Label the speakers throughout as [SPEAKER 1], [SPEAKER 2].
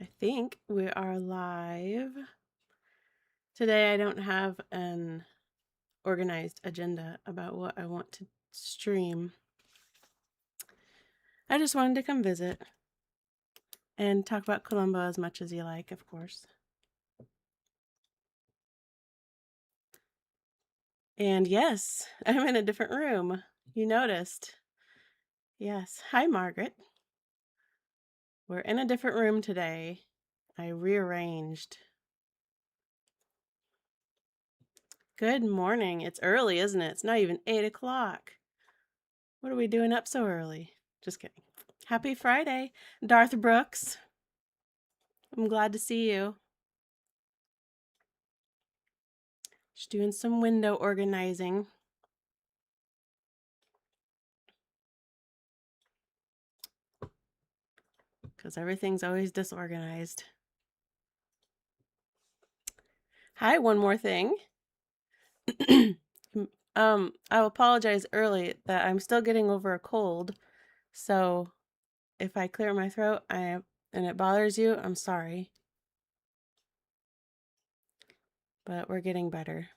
[SPEAKER 1] I think we are live. Today I don't have an organized agenda about what I want to stream. I just wanted to come visit and talk about Columbo as much as you like, of course. And yes, I'm in a different room. You noticed. Yes. Hi, Margaret. We're in a different room today. I rearranged. Good morning. It's early, isn't it? It's not even 8 o'clock. What are we doing up so early? Just kidding. Happy Friday, Darth Brooks. I'm glad to see you. Just doing some window organizing. Because everything's always disorganized. Hi, one more thing. I apologize early that I'm still getting over a cold. So if I clear my throat and it bothers you, I'm sorry. But we're getting better.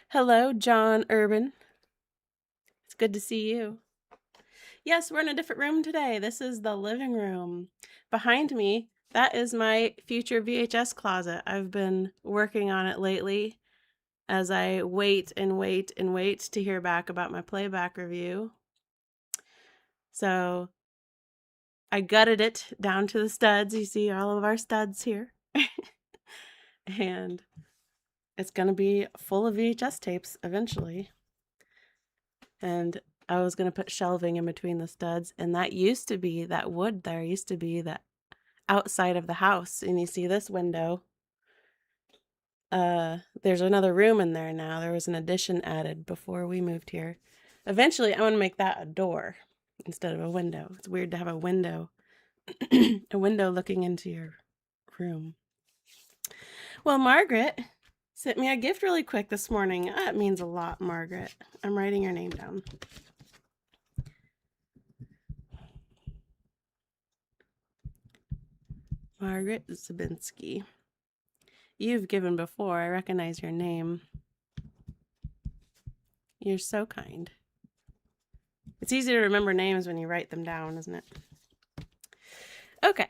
[SPEAKER 1] Hello, John Urban. It's good to see you. Yes, we're in a different room today. This is the living room. Behind me, that is my future VHS closet. I've been working on it lately as I wait and wait and wait to hear back about my playback review. So I gutted it down to the studs. You see all of our studs here. And it's going to be full of VHS tapes eventually. And I was going to put shelving in between the studs. And that wood there used to be that outside of the house. And you see this window. There's another room in there now. There was an addition added before we moved here. Eventually, I want to make that a door instead of a window. It's weird to have a window, a window looking into your room. Well, Margaret sent me a gift really quick this morning. That means a lot, Margaret. I'm writing your name down. Margaret Zabinski. You've given before. I recognize your name. You're so kind. It's easy to remember names when you write them down, isn't it? Okay.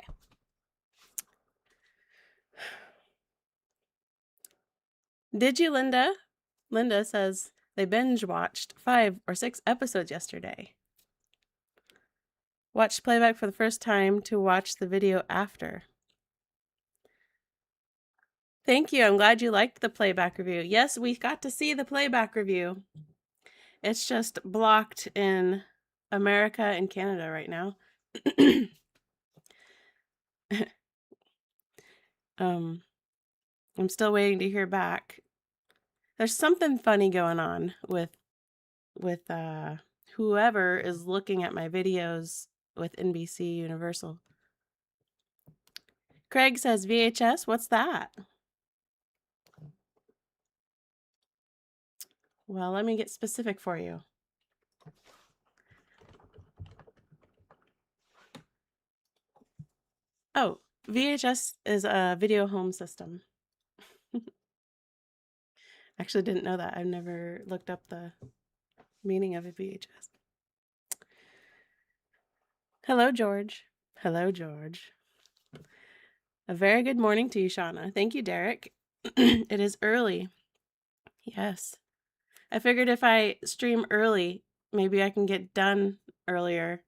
[SPEAKER 1] Did you, Linda? Linda says they binge watched 5 or 6 episodes yesterday. Watched playback for the first time to watch the video after. Thank you. I'm glad you liked the playback review. Yes, we got to see the playback review. It's just blocked in America and Canada right now. I'm still waiting to hear back. There's something funny going on with whoever is looking at my videos with NBC Universal. Craig says VHS, what's that? Well, let me get specific for you. Oh, VHS is a video home system. Actually didn't know that. I've never looked up the meaning of a VHS. Hello, George. Hello, George. A very good morning to you, Shauna. Thank you, Derek. It is early. Yes. I figured if I stream early, maybe I can get done earlier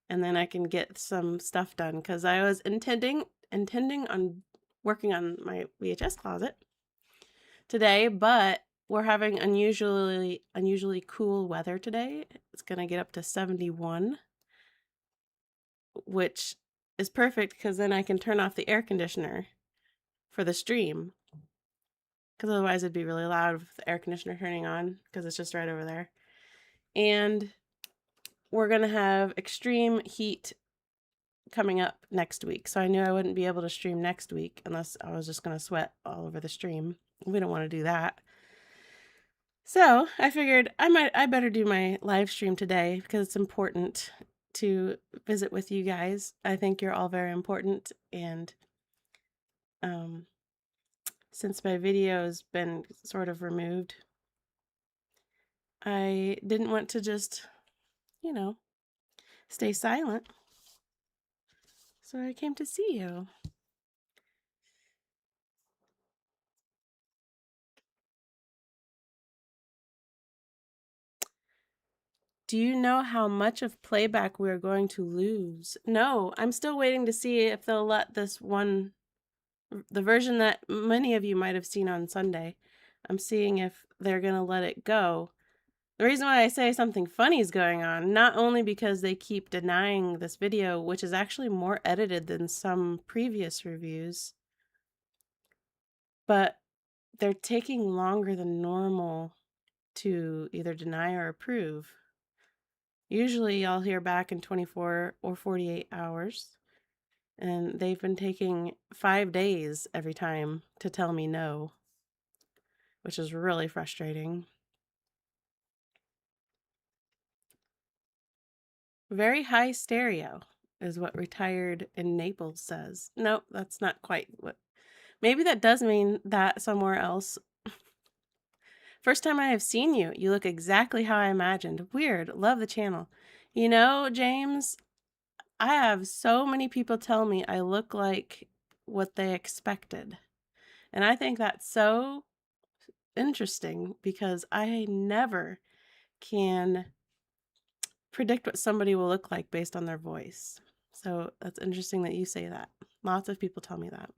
[SPEAKER 1] and then I can get some stuff done because I was intending on working on my VHS closet today, but we're having unusually cool weather today. It's going to get up to 71, which is perfect because then I can turn off the air conditioner for the stream. Because otherwise it'd be really loud with the air conditioner turning on because it's just right over there. And we're going to have extreme heat coming up next week. So I knew I wouldn't be able to stream next week unless I was just going to sweat all over the stream. We don't want to do that. So I figured I better do my live stream today because it's important. to visit with you guys. I think you're all very important, and since my video has been sort of removed, I didn't want to just, stay silent. So I came to see you. Do you know how much of playback we're going to lose? No, I'm still waiting to see if they'll let this one, the version that many of you might have seen on Sunday. I'm seeing if they're going to let it go. The reason why I say something funny is going on, not only because they keep denying this video, which is actually more edited than some previous reviews, but they're taking longer than normal to either deny or approve. Usually I'll hear back in 24 or 48 hours, and they've been taking 5 days every time to tell me no, which is really frustrating. Very high stereo is what retired in Naples says. No, that's not quite what. Maybe that does mean that somewhere else. First time I have seen you, you look exactly how I imagined. Weird. Love the channel. You know, James, I have so many people tell me I look like what they expected. And I think that's so interesting because I never can predict what somebody will look like based on their voice. So that's interesting that you say that. Lots of people tell me that.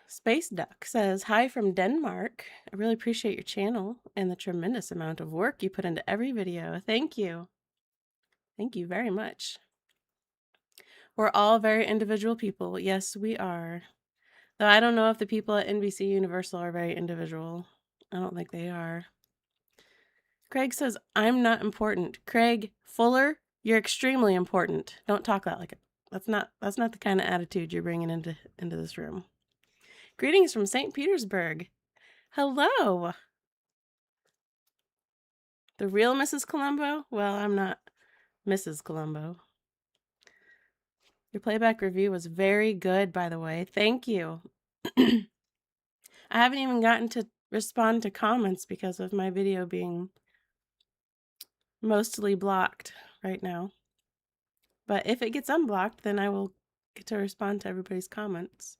[SPEAKER 1] Space Duck says, hi from Denmark. I really appreciate your channel and the tremendous amount of work you put into every video. Thank you. Thank you very much. We're all very individual people. Yes, we are. Though I don't know if the people at NBC Universal are very individual. I don't think they are. Craig says, I'm not important. Craig Fuller, you're extremely important. Don't talk that like it. That's not the kind of attitude you're bringing into this room. Greetings from St. Petersburg. Hello. The real Mrs. Columbo? Well, I'm not Mrs. Columbo. Your playback review was very good, by the way. Thank you. I haven't even gotten to respond to comments because of my video being mostly blocked right now. But if it gets unblocked, then I will get to respond to everybody's comments.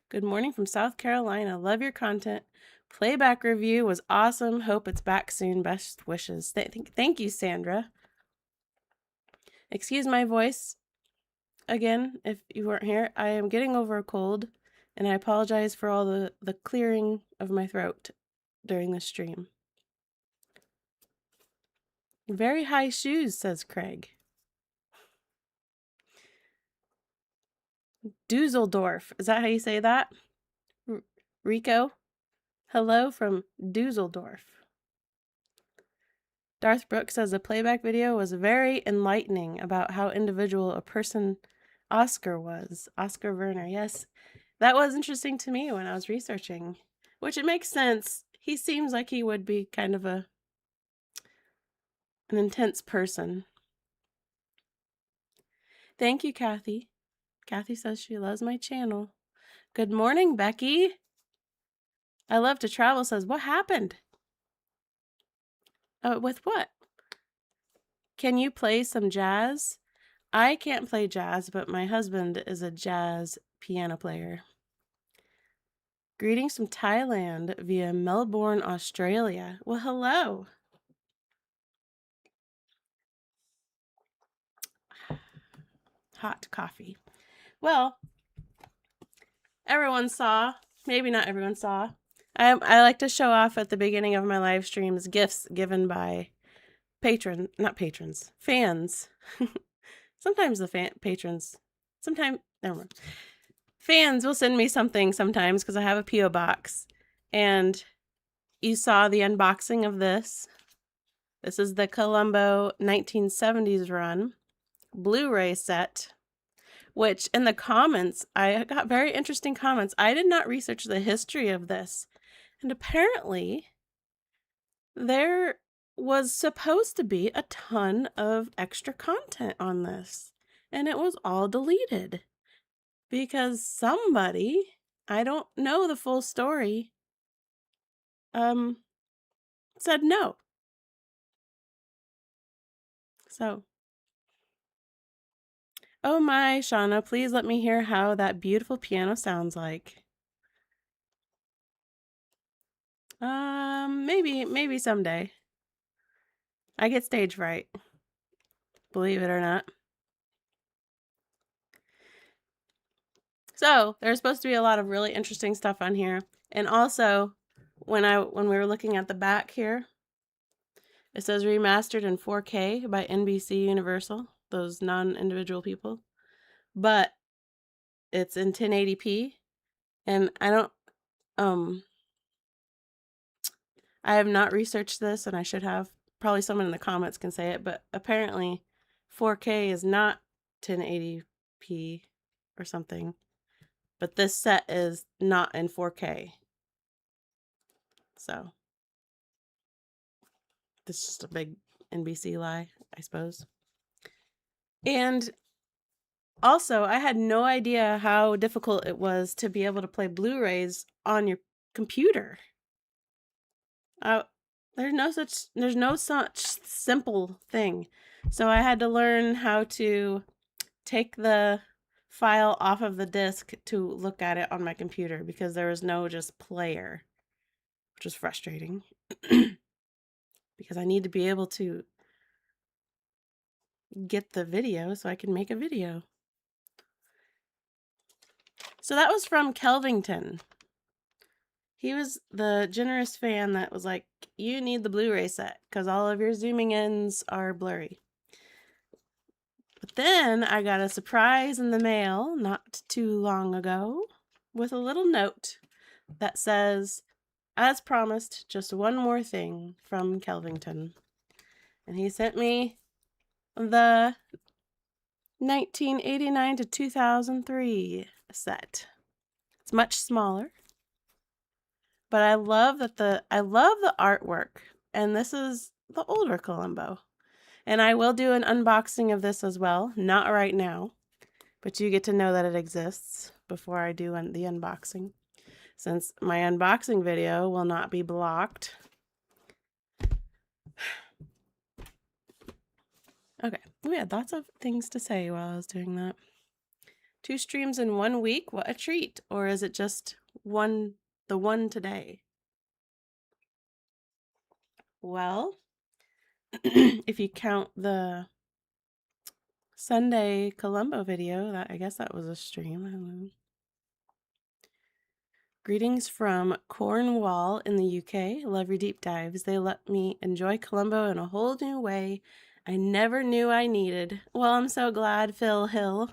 [SPEAKER 1] Good morning from South Carolina. Love your content. Playback review was awesome. Hope it's back soon. Best wishes. Thank you, Sandra. Excuse my voice. Again, if you weren't here, I am getting over a cold, and I apologize for all the clearing of my throat during this stream. Very high shoes, says Craig. Dusseldorf. Is that how you say that? Rico? Hello from Dusseldorf. Darth Brooks says the playback video was very enlightening about how individual a person Oscar was. Oscar Werner. Yes, that was interesting to me when I was researching, which it makes sense. He seems like he would be kind of an intense person. Thank you, Kathy. Kathy says she loves my channel. Good morning, Becky. I love to travel says, what happened? With what? Can you play some jazz? I can't play jazz, but my husband is a jazz piano player. Greetings from Thailand via Melbourne, Australia. Well, hello. Hot coffee. Well, everyone saw, maybe not everyone saw. I like to show off at the beginning of my live streams gifts given by fans. Sometimes the patrons, never mind. Fans will send me something sometimes because I have a P.O. box. And you saw the unboxing of this. This is the Columbo 1970s run Blu-ray set, which in the comments, I got very interesting comments. I did not research the history of this. And apparently, there was supposed to be a ton of extra content on this, and it was all deleted because somebody, I don't know the full story, said no. So, oh my, Shauna, please let me hear how that beautiful piano sounds like. Maybe someday. I get stage fright, believe it or not. So there's supposed to be a lot of really interesting stuff on here. And also, when we were looking at the back here, it says remastered in 4K by NBC Universal, those non-individual people. But it's in 1080p. And I have not researched this, and I should have. Probably someone in the comments can say it, but apparently 4K is not 1080p or something. But this set is not in 4K. So this is just a big NBC lie, I suppose. And also, I had no idea how difficult it was to be able to play Blu-rays on your computer. There's no such simple thing. So I had to learn how to take the file off of the disc to look at it on my computer because there was no just player, which was frustrating because I need to be able to get the video so I can make a video. So that was from Kelvington. He was the generous fan that was like, you need the Blu-ray set because all of your zooming ins are blurry. But then I got a surprise in the mail not too long ago with a little note that says, as promised, just one more thing from Kelvington. And he sent me the 1989 to 2003 set. It's much smaller. But I love the artwork, and this is the older Columbo. And I will do an unboxing of this as well, not right now, but you get to know that it exists before I do the unboxing, since my unboxing video will not be blocked. Okay, we had lots of things to say while I was doing that. 2 streams in 1 week, what a treat. Or is it just the one today? Well, if you count the Sunday Columbo video, I guess that was a stream. I don't know. Greetings from Cornwall in the UK. Love your deep dives. They let me enjoy Columbo in a whole new way I never knew I needed. Well, I'm so glad, Phil Hill.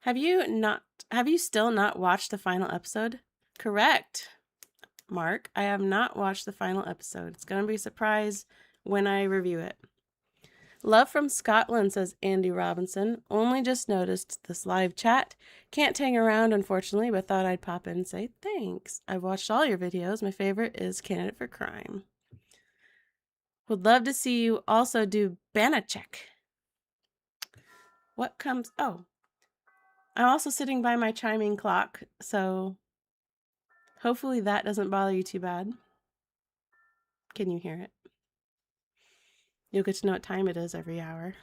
[SPEAKER 1] Have you still not watched the final episode? Correct, Mark. I have not watched the final episode. It's going to be a surprise when I review it. Love from Scotland, says Andy Robinson. Only just noticed this live chat. Can't hang around, unfortunately, but thought I'd pop in and say thanks. I've watched all your videos. My favorite is Candidate for Crime. Would love to see you also do Banachek. What comes... Oh. I'm also sitting by my chiming clock, so hopefully that doesn't bother you too bad. Can you hear it? You'll get to know what time it is every hour.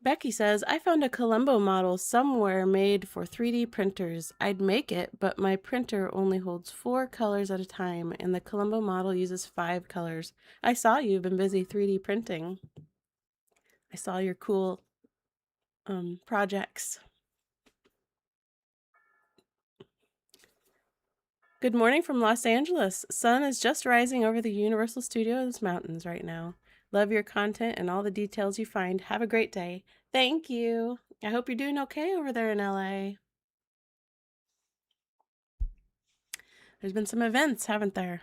[SPEAKER 1] Becky says, I found a Columbo model somewhere made for 3D printers. I'd make it, but my printer only holds 4 colors at a time, and the Columbo model uses 5 colors. I saw you've been busy 3D printing. I saw your cool projects. Good morning from Los Angeles. Sun is just rising over the Universal Studios mountains right now. Love your content and all the details you find. Have a great day. Thank you. I hope you're doing okay over there in LA. There's been some events, haven't there?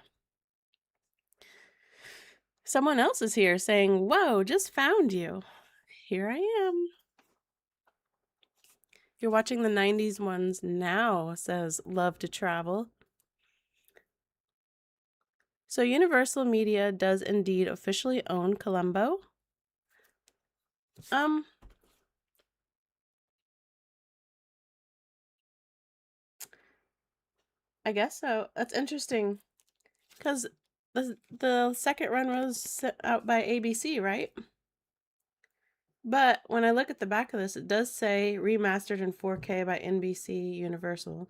[SPEAKER 1] Someone else is here saying, whoa, just found you. Here I am. You're watching the 90s ones now, says Love to Travel. So Universal Media does indeed officially own Columbo. I guess so. That's interesting because the second run was set out by ABC, right? But when I look at the back of this, it does say remastered in 4K by NBC Universal.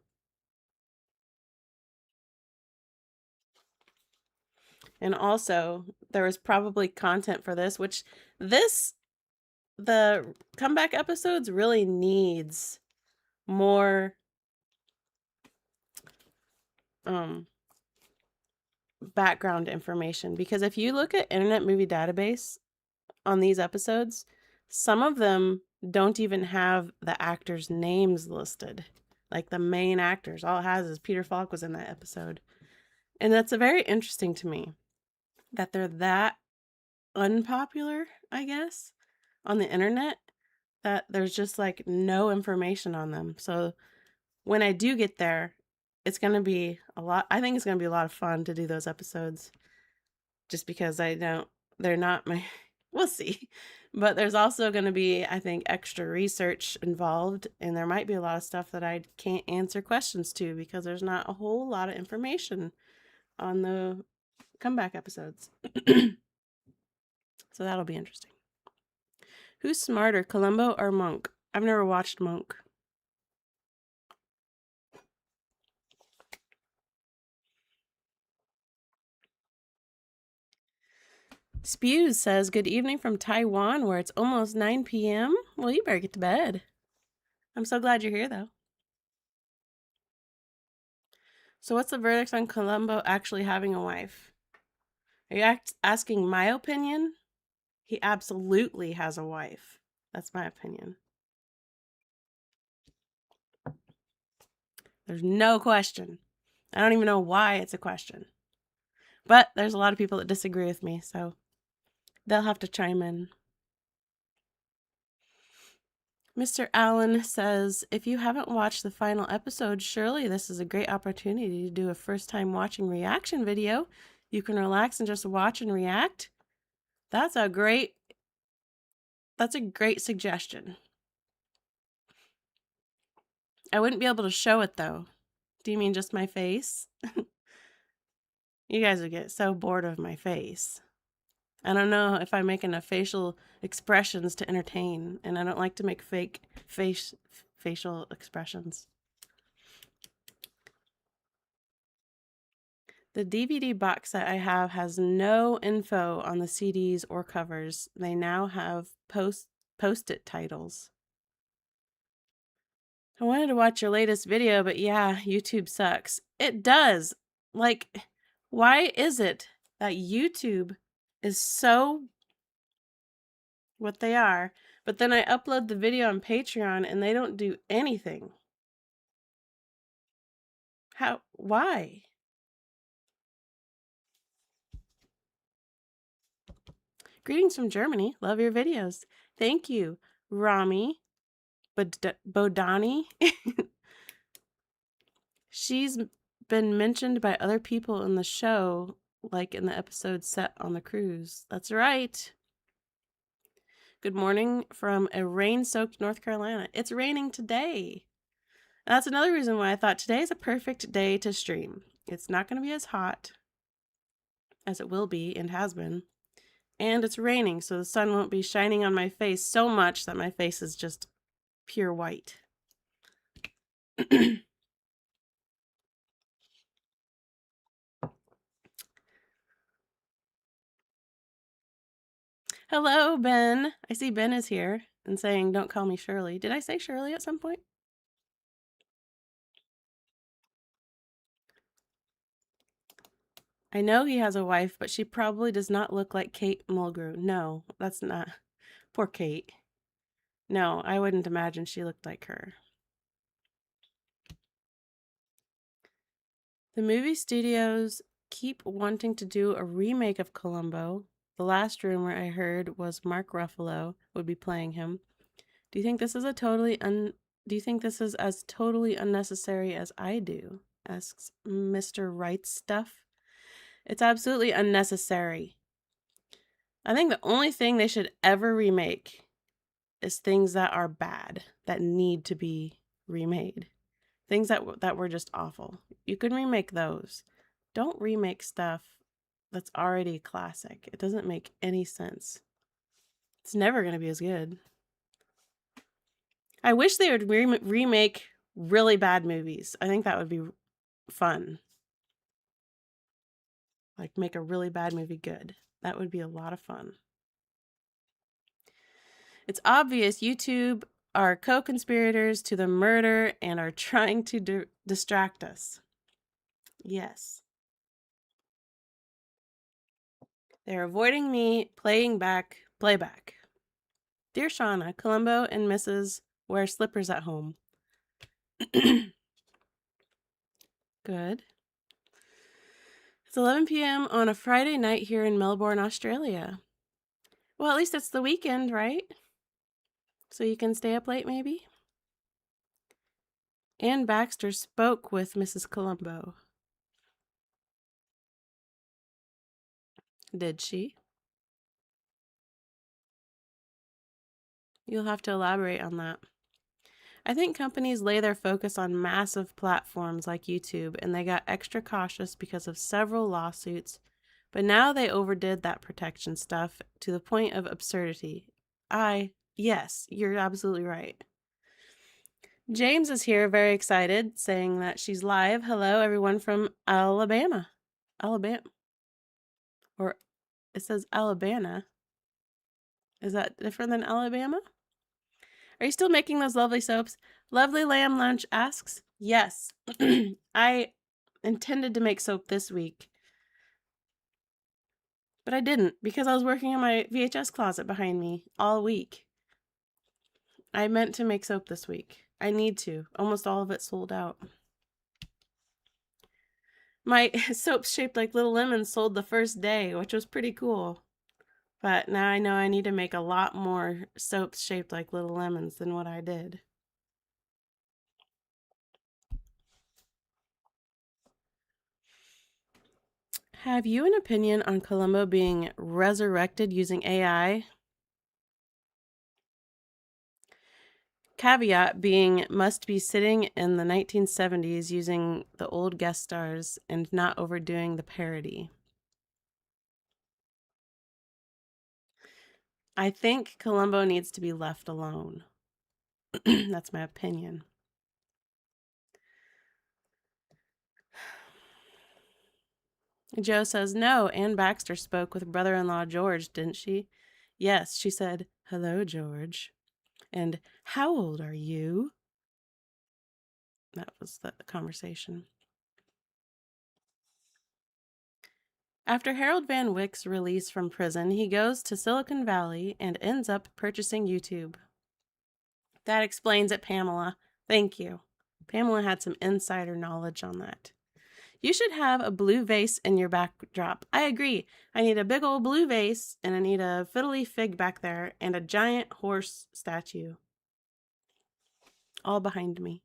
[SPEAKER 1] And also, there was probably content for this, which the comeback episodes really needs more background information, because if you look at Internet Movie Database on these episodes, some of them don't even have the actors' names listed. Like the main actors, all it has is Peter Falk was in that episode. And that's very interesting to me that they're that unpopular, I guess, on the internet, that there's just like no information on them. So when I do get there, it's going to be a lot. I think it's going to be a lot of fun to do those episodes, just because they're not my, we'll see. But there's also going to be, I think, extra research involved, and there might be a lot of stuff that I can't answer questions to because there's not a whole lot of information on the comeback episodes. So that'll be interesting. Who's smarter, Columbo or Monk? I've never watched Monk. Spews says, good evening from Taiwan, where it's almost 9 p.m. Well, you better get to bed. I'm so glad you're here, though. So what's the verdict on Columbo actually having a wife? Are you asking my opinion? He absolutely has a wife. That's my opinion. There's no question. I don't even know why it's a question. But there's a lot of people that disagree with me, so they'll have to chime in. Mr. Allen says, if you haven't watched the final episode, surely this is a great opportunity to do a first-time watching reaction video. You can relax and just watch and react. That's a great suggestion. I wouldn't be able to show it, though. Do you mean just my face? You guys would get so bored of my face. I don't know if I make enough facial expressions to entertain, and I don't like to make fake facial expressions. The DVD box set I have has no info on the CDs or covers. They now have post-it titles. I wanted to watch your latest video, but yeah, YouTube sucks. It does. Like, why is it that YouTube is so what they are, but then I upload the video on Patreon and they don't do anything? How? Why? Greetings from Germany. Love your videos. Thank you, Rami Bodani. She's been mentioned by other people in the show, like in the episode set on the cruise. That's right. Good morning from a rain-soaked North Carolina. It's raining today. And that's another reason why I thought today is a perfect day to stream. It's not going to be as hot as it will be and has been. And it's raining, so the sun won't be shining on my face so much that my face is just pure white. Hello, Ben. I see Ben is here and saying, don't call me Shirley. Did I say Shirley at some point? I know he has a wife, but she probably does not look like Kate Mulgrew. No, that's not. Poor Kate. No, I wouldn't imagine she looked like her. The movie studios keep wanting to do a remake of Columbo. The last rumor I heard was Mark Ruffalo would be playing him. Do you think this is as totally unnecessary as I do? Asks Mr. Right Stuff. It's absolutely unnecessary. I think the only thing they should ever remake is things that are bad, that need to be remade. Things that were just awful. You can remake those. Don't remake stuff that's already classic. It doesn't make any sense. It's never going to be as good. I wish they would remake really bad movies. I think that would be fun. Like make a really bad movie good. That would be a lot of fun. It's obvious YouTube are co-conspirators to the murder and are trying to distract us. Yes. They're avoiding me playing playback. Dear Shauna, Columbo and Mrs. wear slippers at home. Good. It's 11 p.m. on a Friday night here in Melbourne, Australia. Well, at least it's the weekend, right? So you can stay up late, maybe? Ann Baxter spoke with Mrs. Columbo. Did she? You'll have to elaborate on that. I think companies lay their focus on massive platforms like YouTube, and they got extra cautious because of several lawsuits, but now they overdid that protection stuff to the point of absurdity. Yes, you're absolutely right. James is here, very excited, saying that she's live. Hello, everyone from Alabama. Or it says Alabama. Is that different than Alabama? Are you still making those lovely soaps? Lovely Lamb Lunch asks, yes. I intended to make soap this week, but I didn't because I was working in my VHS closet behind me all week. I meant to make soap this week. I need to. Almost all of it sold out. My soaps shaped like little lemons sold the first day, which was pretty cool. But now I know I need to make a lot more soaps shaped like little lemons than what I did. Have you an opinion on Columbo being resurrected using AI? Caveat being must be sitting in the 1970s using the old guest stars and not overdoing the parody. I think Columbo needs to be left alone. That's my opinion. Joe says, no, Ann Baxter spoke with brother-in-law George, didn't she? Yes, she said, hello, George. And how old are you? That was the conversation. After Harold Van Wyck's release from prison, he goes to Silicon Valley and ends up purchasing YouTube. That explains it, Pamela. Thank you. Pamela had some insider knowledge on that. You should have a blue vase in your backdrop. I agree. I need a big old blue vase, and I need a fiddly fig back there, and a giant horse statue. All behind me.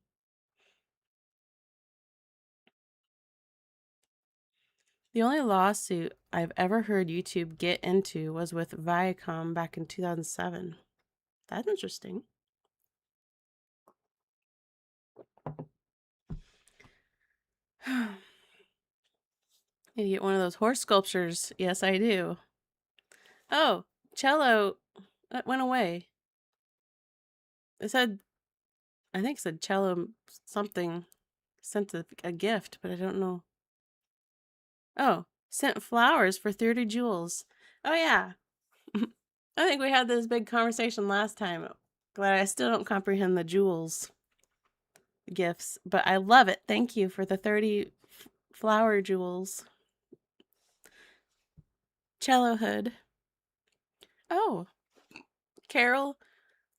[SPEAKER 1] The only lawsuit I've ever heard YouTube get into was with Viacom back in 2007. That's interesting. Need to get one of those horse sculptures. Yes, I do. Oh, cello. That went away. It said, I think it said cello something. Sent a gift, but I don't know. Oh, sent flowers for 30 jewels. Oh, yeah. I think we had this big conversation last time. But I still don't comprehend the jewels gifts, but I love it. Thank you for the 30 flower jewels. Cello hood. Oh, Carol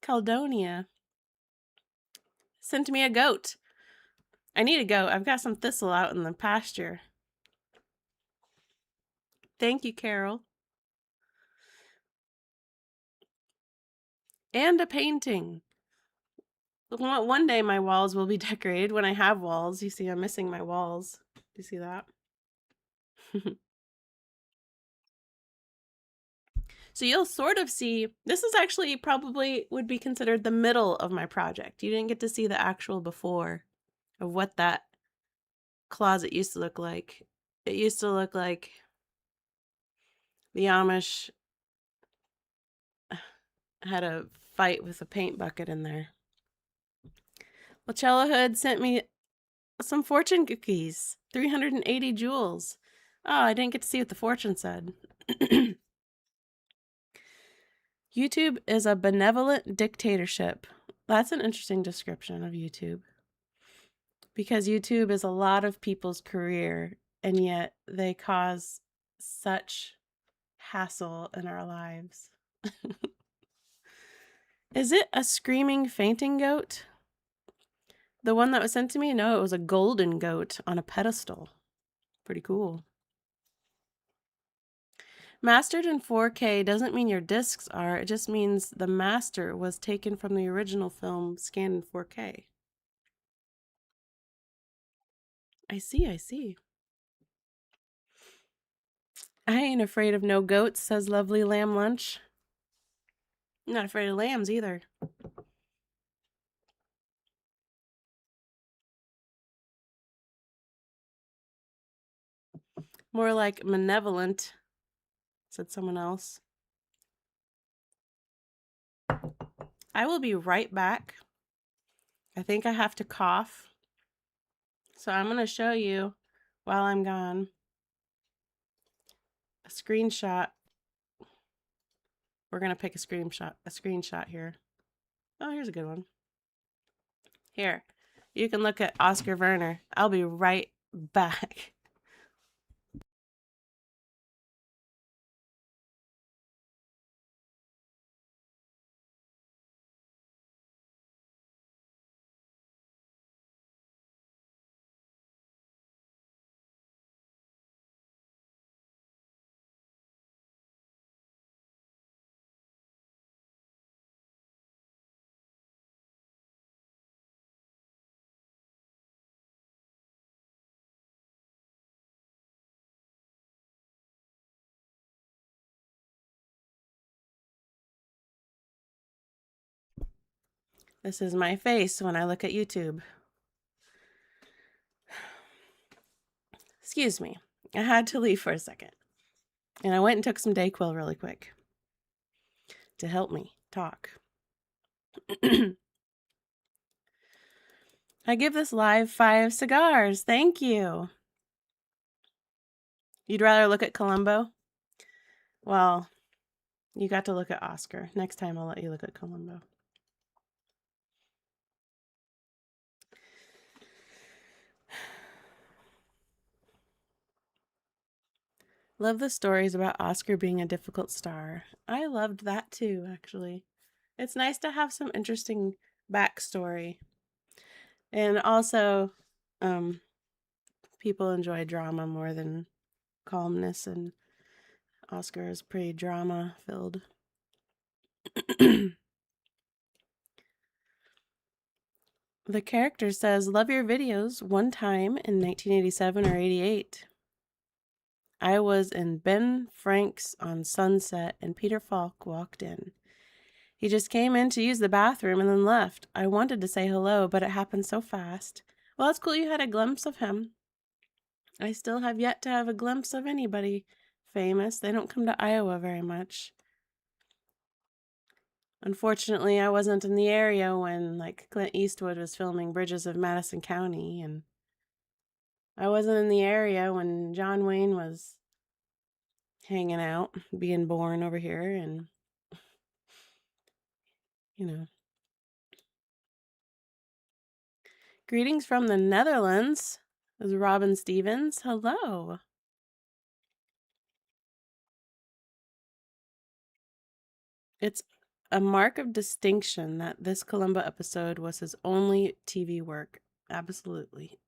[SPEAKER 1] Caldonia sent me a goat. I need a goat. I've got some thistle out in the pasture. Thank you, Carol. And a painting. One day my walls will be decorated when I have walls. You see, I'm missing my walls. Do you see that? So you'll sort of see, this is actually probably would be considered the middle of my project. You didn't get to see the actual before of what that closet used to look like. It used to look like the Amish had a fight with a paint bucket in there. Well, Cello Hood sent me some fortune cookies, 380 jewels. Oh, I didn't get to see what the fortune said. YouTube is a benevolent dictatorship. That's an interesting description of YouTube. Because YouTube is a lot of people's career, and yet they cause such hassle in our lives. Is it a screaming, fainting goat? The one that was sent to me? No, it was a golden goat on a pedestal. Pretty cool. Mastered in 4K doesn't mean your discs are. It just means the master was taken from the original film scanned in 4K. I see, I see. I ain't afraid of no goats, says Lovely Lamb Lunch. I'm not afraid of lambs either. More like malevolent, said someone else. I will be right back. I think I have to cough. So I'm going to show you while I'm gone a screenshot. We're going to pick a screenshot here. Oh, here's a good one. Here, you can look at Oscar Werner. I'll be right back. This is my face when I look at YouTube. Excuse me. I had to leave for a second. And I went and took some Dayquil really quick to help me talk. I give this live 5 cigars. Thank you. You'd rather look at Columbo? Well, you got to look at Oscar. Next time I'll let you look at Columbo. Love the stories about Oscar being a difficult star. I loved that too, actually. It's nice to have some interesting backstory. And also, people enjoy drama more than calmness, and Oscar is pretty drama-filled. The character says, love your videos. One time in 1987 or 88. I was in Ben Frank's on Sunset, and Peter Falk walked in. He just came in to use the bathroom and then left. I wanted to say hello, but it happened so fast. Well, it's cool you had a glimpse of him. I still have yet to have a glimpse of anybody famous. They don't come to Iowa very much. Unfortunately, I wasn't in the area when, like, Clint Eastwood was filming Bridges of Madison County, and I wasn't in the area when John Wayne was hanging out, being born over here, and, you know. Greetings from the Netherlands. This is Robin Stevens. Hello. It's a mark of distinction that this Columbo episode was his only TV work. Absolutely.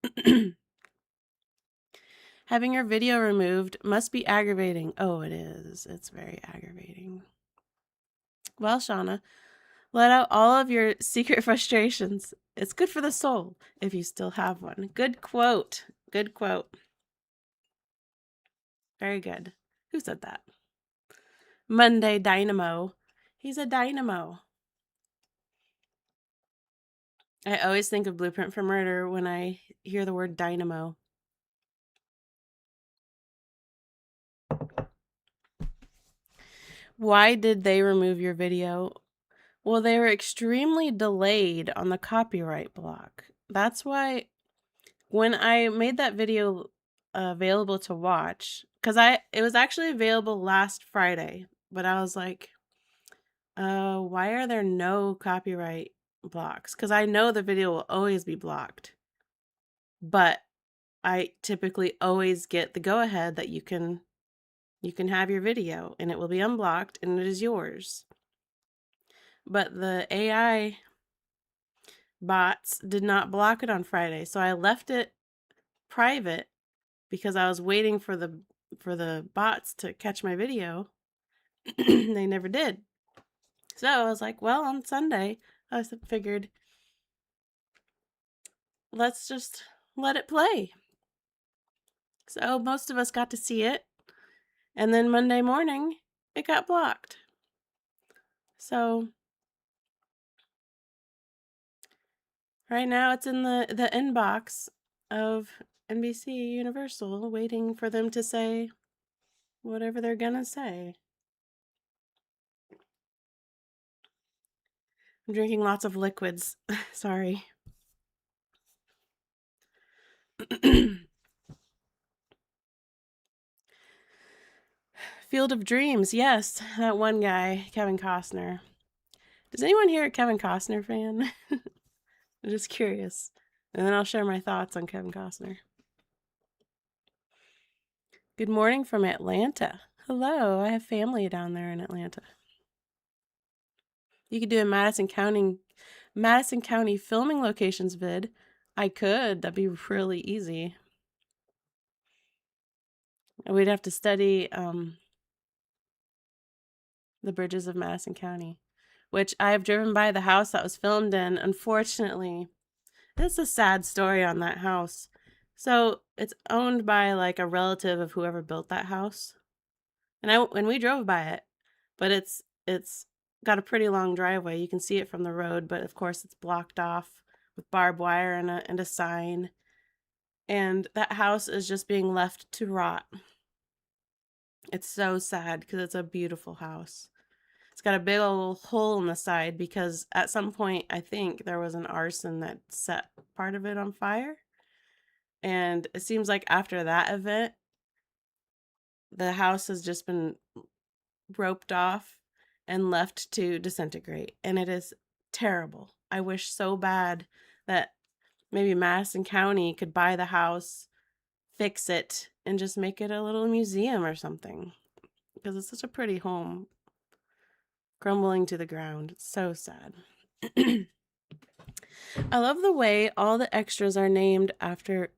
[SPEAKER 1] Having your video removed must be aggravating. Oh, it is. It's very aggravating. Well, Shauna, let out all of your secret frustrations. It's good for the soul if you still have one. Good quote. Good quote. Very good. Who said that? Monday dynamo. He's a dynamo. I always think of Blueprint for Murder when I hear the word dynamo. Why did they remove your video? Well, they were extremely delayed on the copyright block. That's why when I made that video available to watch, because it was actually available last Friday, but I was like, why are there no copyright blocks? Because I know the video will always be blocked, but I typically always get the go ahead that you can have your video and it will be unblocked and it is yours. But the AI bots did not block it on Friday, so I left it private because I was waiting for the bots to catch my video. They never did. So I was like, well, on Sunday, I figured let's just let it play. So most of us got to see it. And then Monday morning, it got blocked. So right now it's in the inbox of NBC Universal waiting for them to say whatever they're gonna say. I'm drinking lots of liquids. Sorry. Field of Dreams. Yes, that one guy, Kevin Costner. Does anyone here a Kevin Costner fan? I'm just curious. And then I'll share my thoughts on Kevin Costner. Good morning from Atlanta. Hello, I have family down there in Atlanta. You could do a Madison County filming locations vid. I could. That'd be really easy. We'd have to study the bridges of Madison County, which I have driven by the house that was filmed in. Unfortunately, it's a sad story on that house. So it's owned by like a relative of whoever built that house, and we drove by it, but it's got a pretty long driveway. You can see it from the road, but of course it's blocked off with barbed wire and a sign. And that house is just being left to rot. It's so sad because it's a beautiful house. It's got a big old hole in the side because at some point I think there was an arson that set part of it on fire. And it seems like after that event, the house has just been roped off and left to disintegrate. And it is terrible. I wish so bad that maybe Madison County could buy the house, fix it, and just make it a little museum or something. Because it's such a pretty home. Crumbling to the ground. It's so sad. I love the way all the extras are named after,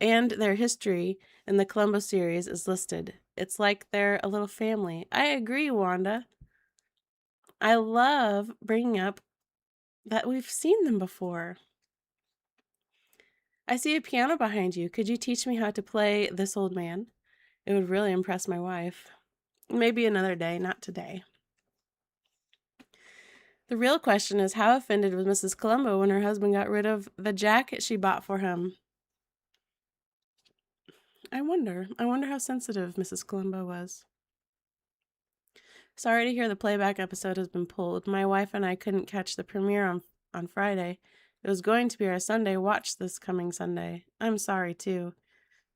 [SPEAKER 1] and their history in the Columbo series is listed. It's like they're a little family. I agree, Wanda. I love bringing up that we've seen them before. I see a piano behind you. Could you teach me how to play This Old Man? It would really impress my wife. Maybe another day, not today. The real question is, how offended was Mrs. Columbo when her husband got rid of the jacket she bought for him? I wonder how sensitive Mrs. Columbo was. Sorry to hear the playback episode has been pulled. My wife and I couldn't catch the premiere on Friday. It was going to be our Sunday watch this coming Sunday. I'm sorry too.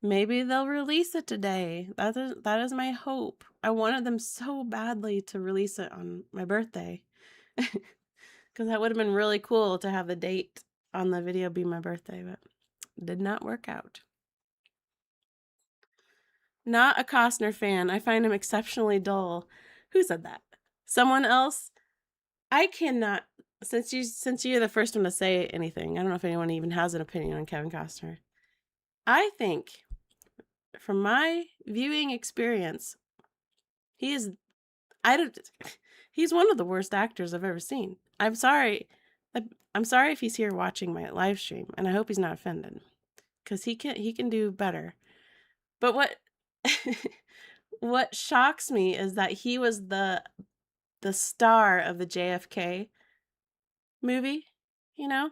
[SPEAKER 1] Maybe they'll release it today. That is my hope. I wanted them so badly to release it on my birthday. Because that would have been really cool to have the date on the video be my birthday, but it did not work out. Not a Costner fan. I find him exceptionally dull. Who said that? Someone else? I cannot, since you're the first one to say anything, I don't know if anyone even has an opinion on Kevin Costner. I think, from my viewing experience, he's one of the worst actors I've ever seen. I'm sorry if he's here watching my live stream, and I hope he's not offended, because he can do better. But what shocks me is that he was the star of the JFK movie, you know?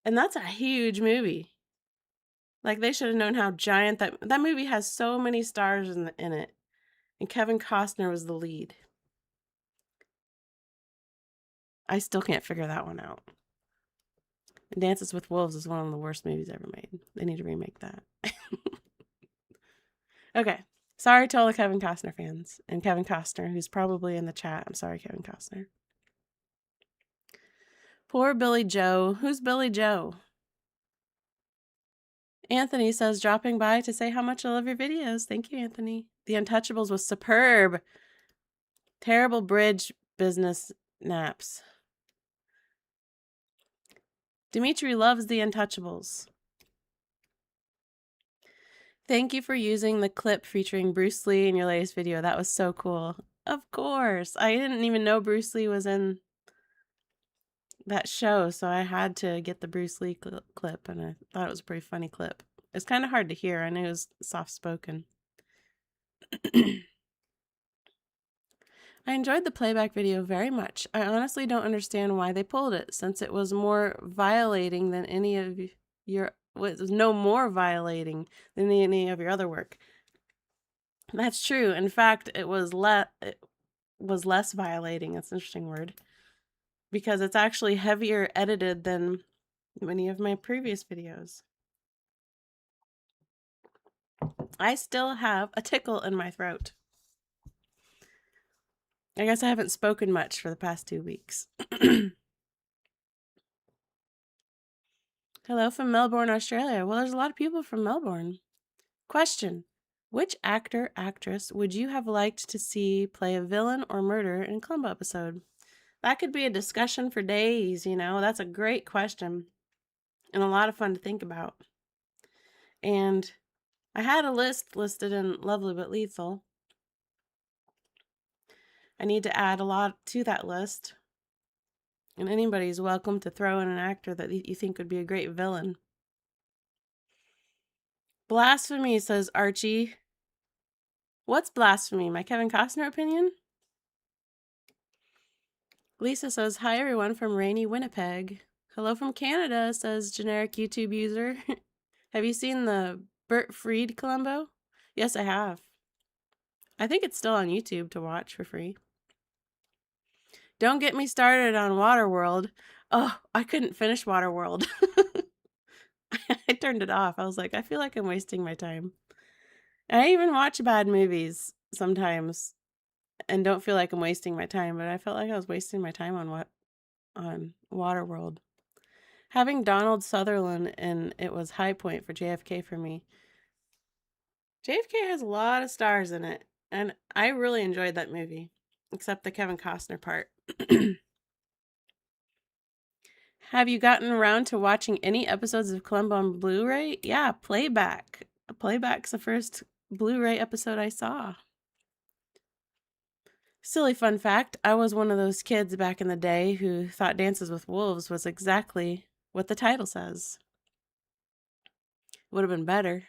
[SPEAKER 1] And that's a huge movie. Like, they should have known how giant that movie has so many stars in it, and Kevin Costner was the lead. I still can't figure that one out. And Dances with Wolves is one of the worst movies ever made. They need to remake that. Okay. Sorry to all the Kevin Costner fans and Kevin Costner, who's probably in the chat. I'm sorry, Kevin Costner. Poor Billy Joe. Who's Billy Joe? Anthony says, dropping by to say how much I love your videos. Thank you, Anthony. The Untouchables was superb. Terrible bridge business naps. Dimitri loves The Untouchables. Thank you for using the clip featuring Bruce Lee in your latest video. That was so cool. Of course. I didn't even know Bruce Lee was in that show, so I had to get the Bruce Lee clip, and I thought it was a pretty funny clip. It's kind of hard to hear. I knew it was soft-spoken. I enjoyed the playback video very much. I honestly don't understand why they pulled it, since it was more violating than any of your... It was no more violating than any of your other work. That's true. In fact, it was less violating. That's an interesting word. Because it's actually heavier edited than many of my previous videos. I still have a tickle in my throat. I guess I haven't spoken much for the past 2 weeks. Hello from Melbourne, Australia. Well, there's a lot of people from Melbourne. Question. Which actor, actress would you have liked to see play a villain or murderer in a Columbo episode? That could be a discussion for days, you know. That's a great question. And a lot of fun to think about. And I had a list listed in Lovely But Lethal. I need to add a lot to that list. And anybody's welcome to throw in an actor that you think would be a great villain. Blasphemy, says Archie. What's blasphemy? My Kevin Costner opinion? Lisa says, hi everyone from rainy Winnipeg. Hello from Canada, says generic YouTube user. Have you seen the Bert Freed Columbo? Yes, I have. I think it's still on YouTube to watch for free. Don't get me started on Waterworld. Oh, I couldn't finish Waterworld. I turned it off. I was like, I feel like I'm wasting my time. I even watch bad movies sometimes and don't feel like I'm wasting my time, but I felt like I was wasting my time on Waterworld. Having Donald Sutherland in it was high point for JFK for me. JFK has a lot of stars in it, and I really enjoyed that movie, except the Kevin Costner part. Have you gotten around to watching any episodes of Columbo on Blu-ray? Yeah, Playback. Playback's the first Blu-ray episode I saw. Silly fun fact, I was one of those kids back in the day who thought Dances with Wolves was exactly what the title says. Would have been better.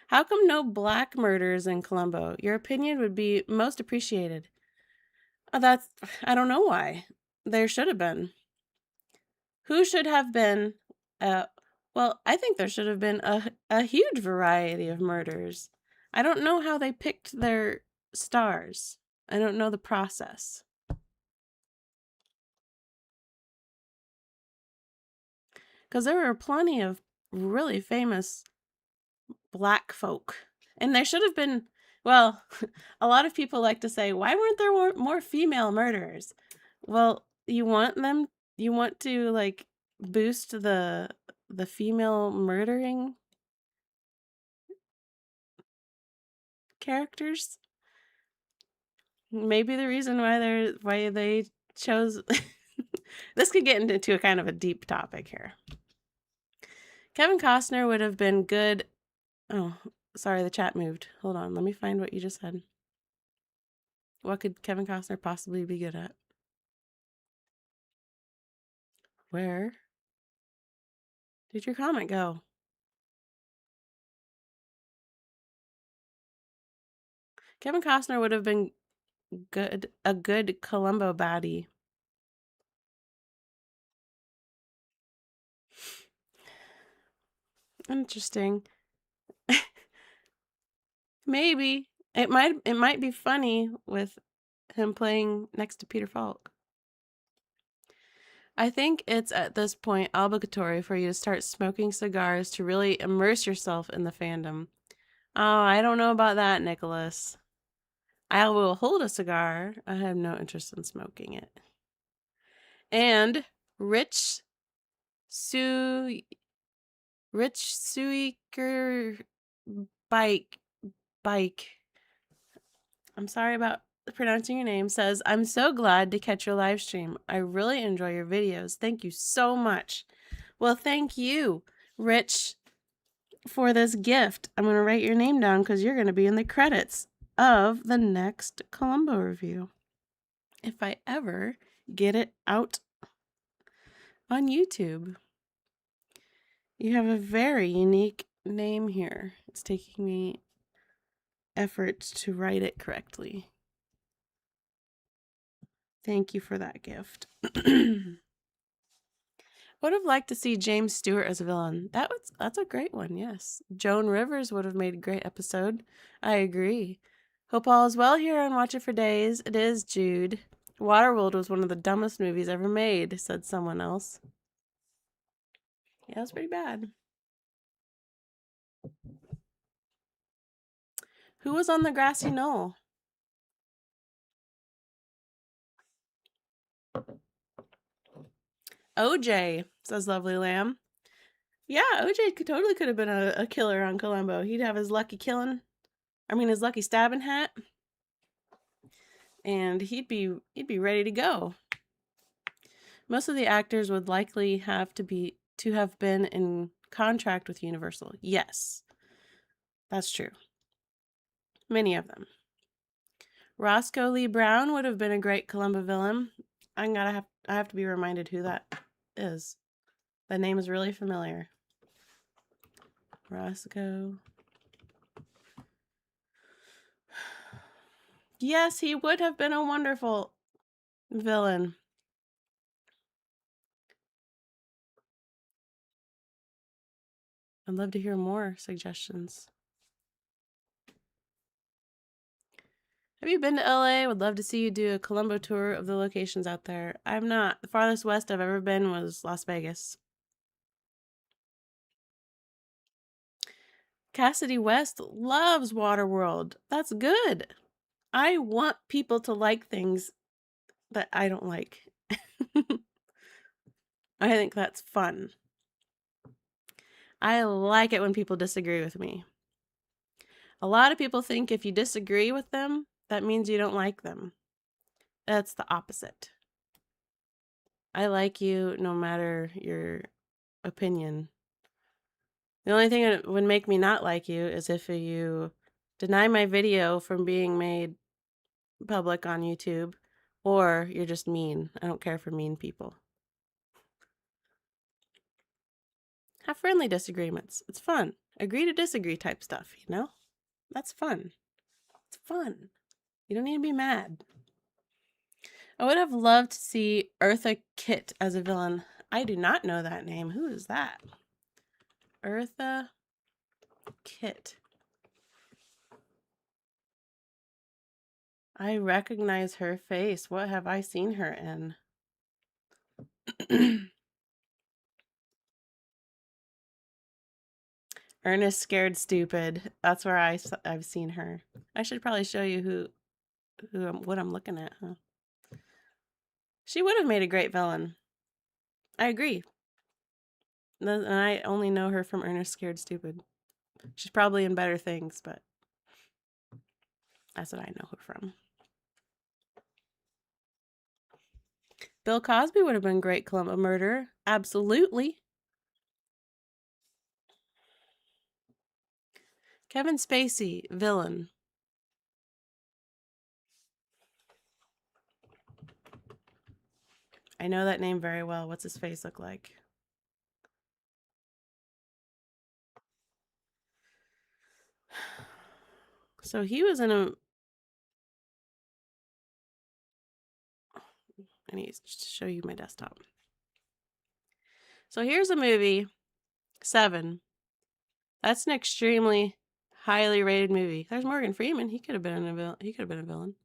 [SPEAKER 1] How come no black murders in Columbo? Your opinion would be most appreciated. I don't know why. There should have been. Who should have been, well, I think there should have been a huge variety of murders. I don't know how they picked their stars. I don't know the process. Because there were plenty of really famous black folk. And there should have been, well, a lot of people like to say, why weren't there more female murderers? Well, you want to like boost the female murdering characters. Maybe the reason why they chose this could get into a kind of a deep topic here. Kevin Costner would have been good. Oh, sorry, the chat moved. Hold on, let me find what you just said. What could Kevin Costner possibly be good at? Where did your comment go? Kevin Costner would have been a good Columbo baddie. Interesting. Maybe it might be funny with him playing next to Peter Falk. I think it's at this point obligatory for you to start smoking cigars to really immerse yourself in the fandom. Oh, I don't know about that, Nicholas. I will hold a cigar. I have no interest in smoking it. And Rich Su Suiker Bike. I'm sorry about pronouncing your name. Says, I'm so glad to catch your live stream. I really enjoy your videos. Thank you so much. Well, thank you, Rich, for this gift. I'm going to write your name down because you're going to be in the credits of the next Columbo review. If I ever get it out on YouTube. You have a very unique name here. It's taking me effort to write it correctly. Thank you for that gift. Would have liked to see James Stewart as a villain. That's a great one, yes. Joan Rivers would have made a great episode. I agree. Hope all is well here on Watch It for Days. It is, Jude. Waterworld was one of the dumbest movies ever made, said someone else. Yeah, it was pretty bad. Who was on the grassy knoll? OJ, says Lovely Lamb. Yeah, OJ totally could have been a killer on Columbo. He'd have his lucky his lucky stabbing hat, and he'd be ready to go. Most of the actors would likely have been in contract with Universal. Yes, that's true. Many of them. Roscoe Lee Brown would have been a great Columbo villain. I have to be reminded who that is. That name is really familiar. Roscoe. Yes, he would have been a wonderful villain. I'd love to hear more suggestions. Have you been to LA? Would love to see you do a Columbo tour of the locations out there. I'm not. The farthest west I've ever been was Las Vegas. Cassidy West loves Waterworld. That's good. I want people to like things that I don't like. I think that's fun. I like it when people disagree with me. A lot of people think if you disagree with them, that means you don't like them. That's the opposite. I like you no matter your opinion. The only thing that would make me not like you is if you deny my video from being made public on YouTube, or you're just mean. I don't care for mean people. Have friendly disagreements. It's fun. Agree to disagree type stuff, you know? That's fun. It's fun. You don't need to be mad. I would have loved to see Eartha Kitt as a villain. I do not know that name. Who is that? Eartha Kitt. I recognize her face. What have I seen her in? Ernest Scared Stupid. That's where I've seen her. I should probably show you what I'm looking at, huh? She would have made a great villain. I agree. And I only know her from Ernest Scared Stupid. She's probably in better things, but that's what I know her from. Bill Cosby would have been great Columbo murderer. Absolutely. Kevin Spacey, villain. I know that name very well. What's his face look like? So he was in I need to show you my desktop. So here's a movie, 7. That's an extremely highly rated movie. There's Morgan Freeman. He could have been a villain. He could have been a villain.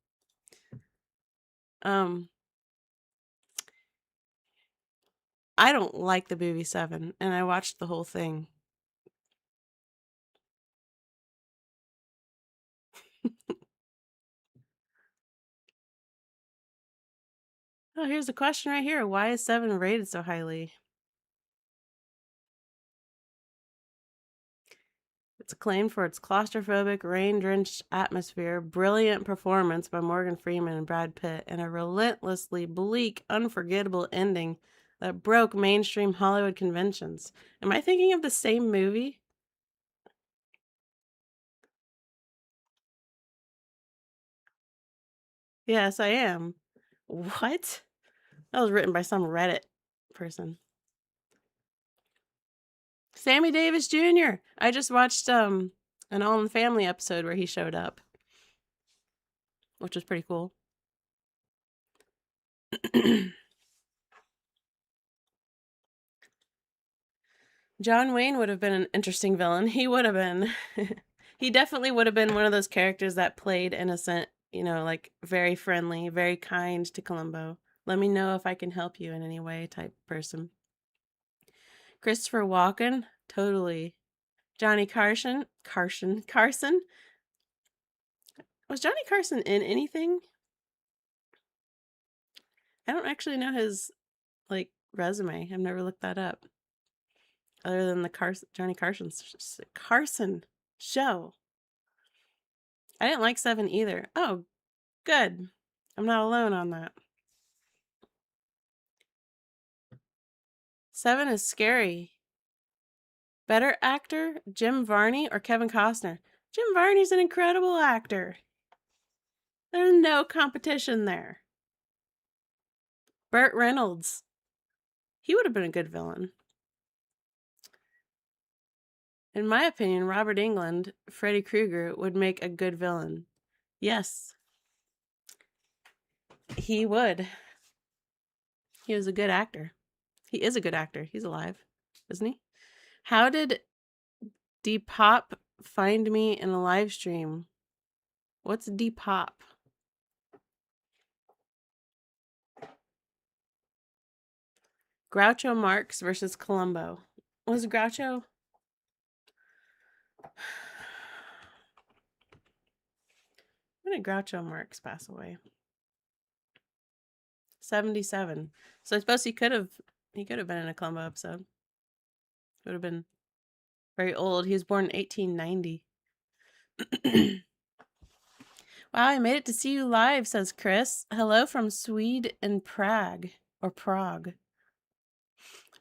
[SPEAKER 1] I don't like the movie 7, and I watched the whole thing. Oh, here's a question right here. Why is 7 rated so highly? It's acclaimed for its claustrophobic, rain-drenched atmosphere, brilliant performance by Morgan Freeman and Brad Pitt, and a relentlessly bleak, unforgettable ending that broke mainstream Hollywood conventions. Am I thinking of the same movie? Yes, I am. What? That was written by some Reddit person. Sammy Davis Jr. I just watched an All in the Family episode where he showed up, which was pretty cool. John Wayne would have been an interesting villain. He would have been. He definitely would have been one of those characters that played innocent, you know, like very friendly, very kind to Columbo. Let me know if I can help you in any way type person. Christopher Walken, totally. Johnny Carson. Was Johnny Carson in anything? I don't actually know his like resume. I've never looked that up. Other than the Johnny Carson show. I didn't like 7 either. Oh, good. I'm not alone on that. 7 is scary. Better actor, Jim Varney or Kevin Costner? Jim Varney's an incredible actor. There's no competition there. Burt Reynolds. He would have been a good villain. In my opinion, Robert Englund, Freddy Krueger, would make a good villain. Yes. He would. He was a good actor. He is a good actor. He's alive, isn't he? How did Depop find me in a live stream? What's Depop? Groucho Marx versus Columbo. Was Groucho? When did Groucho Marx pass away? 77. So I suppose he could have been in a Columbo episode. Would have been very old. He was born in 1890. Wow, I made it to see you live, says Chris. Hello from Sweden and Prague. Or Prague.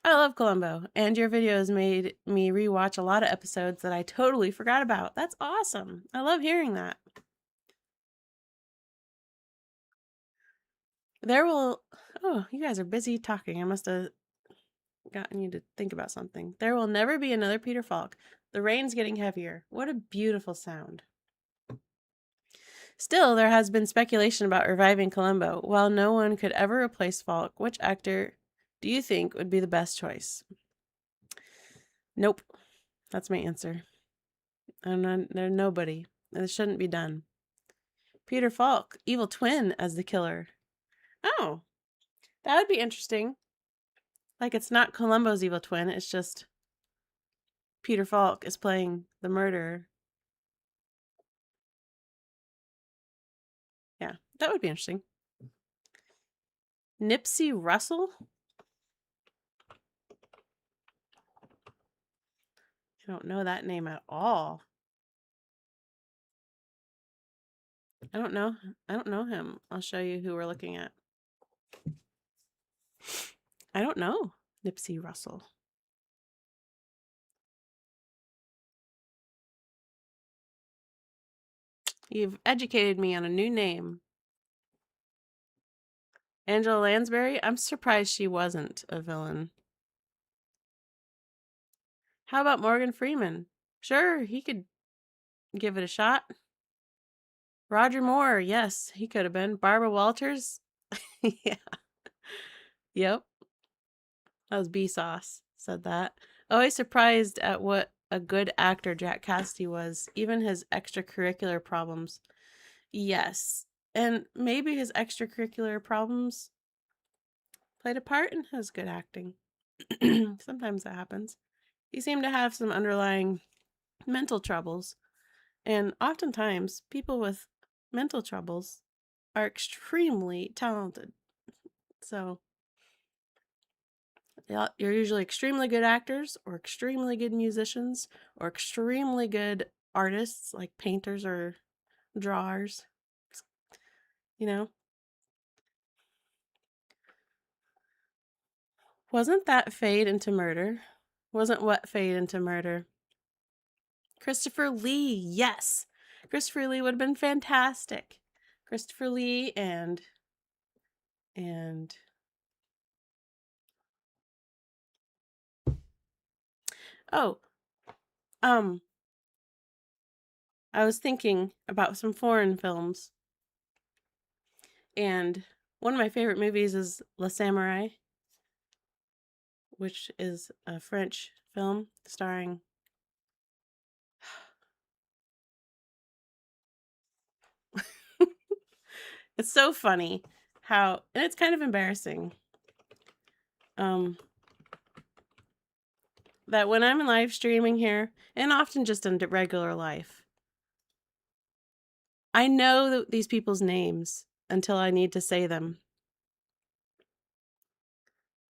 [SPEAKER 1] I love Columbo, and your videos made me rewatch a lot of episodes that I totally forgot about. That's awesome. I love hearing that. Oh, you guys are busy talking. I must have gotten you to think about something. There will never be another Peter Falk. The rain's getting heavier. What a beautiful sound. Still, there has been speculation about reviving Columbo. While no one could ever replace Falk, which actor do you think would be the best choice? Nope. That's my answer. There's nobody. It shouldn't be done. Peter Falk, evil twin as the killer. Oh, that would be interesting. Like, it's not Columbo's evil twin. It's just Peter Falk is playing the murderer. Yeah, that would be interesting. Nipsey Russell? I don't know that name at all. I don't know him. I'll show you who we're looking at. I don't know Nipsey Russell. You've educated me on a new name. Angela Lansbury? I'm surprised she wasn't a villain. How about Morgan Freeman? Sure, he could give it a shot. Roger Moore, yes, he could have been. Barbara Walters? Yeah. Yep. That was B Sauce said that. Always surprised at what a good actor Jack Cassidy was, even his extracurricular problems. Yes. And maybe his extracurricular problems played a part in his good acting. Sometimes that happens. He seemed to have some underlying mental troubles, and oftentimes people with mental troubles are extremely talented. So, you're usually extremely good actors, or extremely good musicians, or extremely good artists, like painters or drawers. You know? Wasn't that Fade into Murder? Wasn't what Fade into Murder? Christopher Lee, yes. Christopher Lee would have been fantastic. Christopher Lee and oh, um, I was thinking about some foreign films, and one of my favorite movies is Le Samurai, which is a French film starring. It's so funny how, and it's kind of embarrassing. That when I'm live streaming here, and often just in regular life, I know these people's names until I need to say them.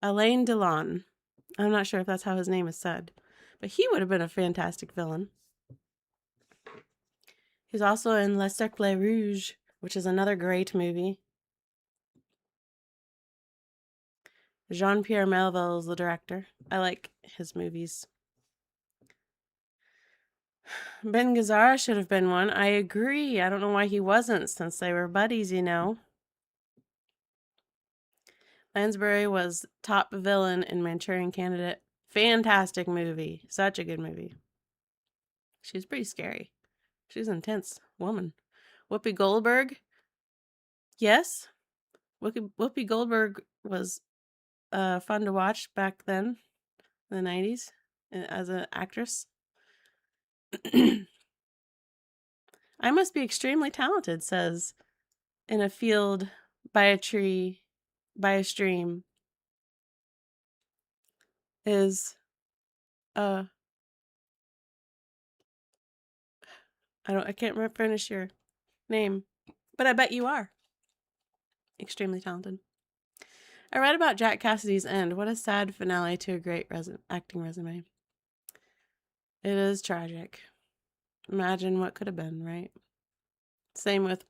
[SPEAKER 1] Alain Delon. I'm not sure if that's how his name is said, but he would have been a fantastic villain. He's also in Le Cercle Rouge, which is another great movie. Jean-Pierre Melville is the director. I like his movies. Ben Gazzara should have been one. I agree. I don't know why he wasn't, since they were buddies, you know. Lansbury was top villain in Manchurian Candidate. Fantastic movie. Such a good movie. She's pretty scary. She's an intense woman. Whoopi Goldberg. Yes. Whoopi Goldberg was fun to watch back then, in the 90s, as an actress. I must be extremely talented, says, in a field, by a tree, by a stream, is, I can't finish your name, but I bet you are extremely talented. I read about Jack Cassidy's end. What a sad finale to a great acting resume. It is tragic. Imagine what could have been, right? Same with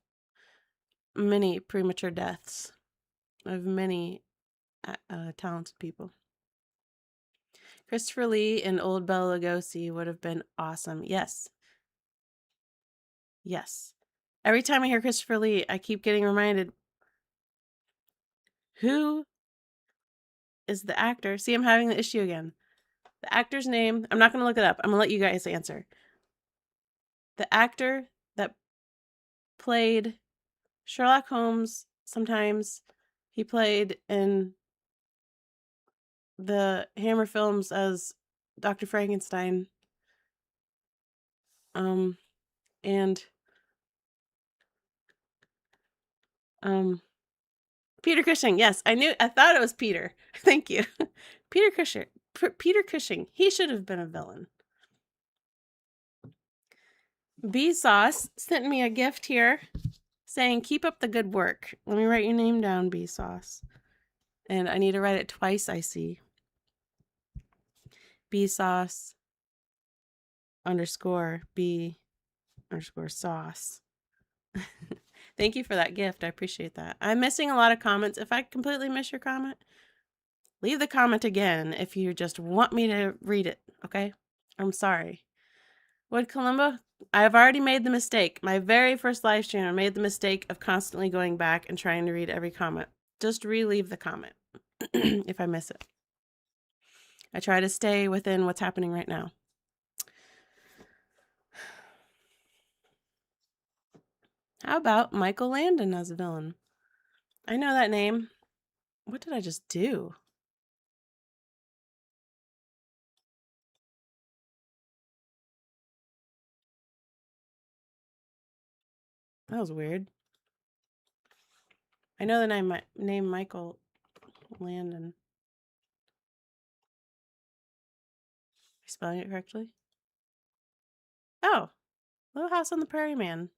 [SPEAKER 1] many premature deaths of many talented people. Christopher Lee and Old Bela Lugosi would have been awesome. Yes. Yes. Every time I hear Christopher Lee, I keep getting reminded, who is the actor? See, I'm having the issue again. The actor's name, I'm not going to look it up. I'm going to let you guys answer. The actor that played Sherlock Holmes, sometimes he played in the Hammer films as Dr. Frankenstein. And Peter Cushing. Yes, I thought it was Peter. Thank you. Peter Cushing. Peter Cushing. He should have been a villain. B Sauce sent me a gift here saying, keep up the good work. Let me write your name down, B Sauce. And I need to write it twice, I see. B Sauce _ B _ sauce. Thank you for that gift. I appreciate that. I'm missing a lot of comments. If I completely miss your comment, leave the comment again if you just want me to read it, okay? I'm sorry. Would Columbo? I've already made the mistake. My very first live stream, I made the mistake of constantly going back and trying to read every comment. Just relieve the comment if I miss it. I try to stay within what's happening right now. How about Michael Landon as a villain? I know that name. What did I just do? That was weird. I know that I name Michael Landon. Am I spelling it correctly? Oh, Little House on the Prairie Man.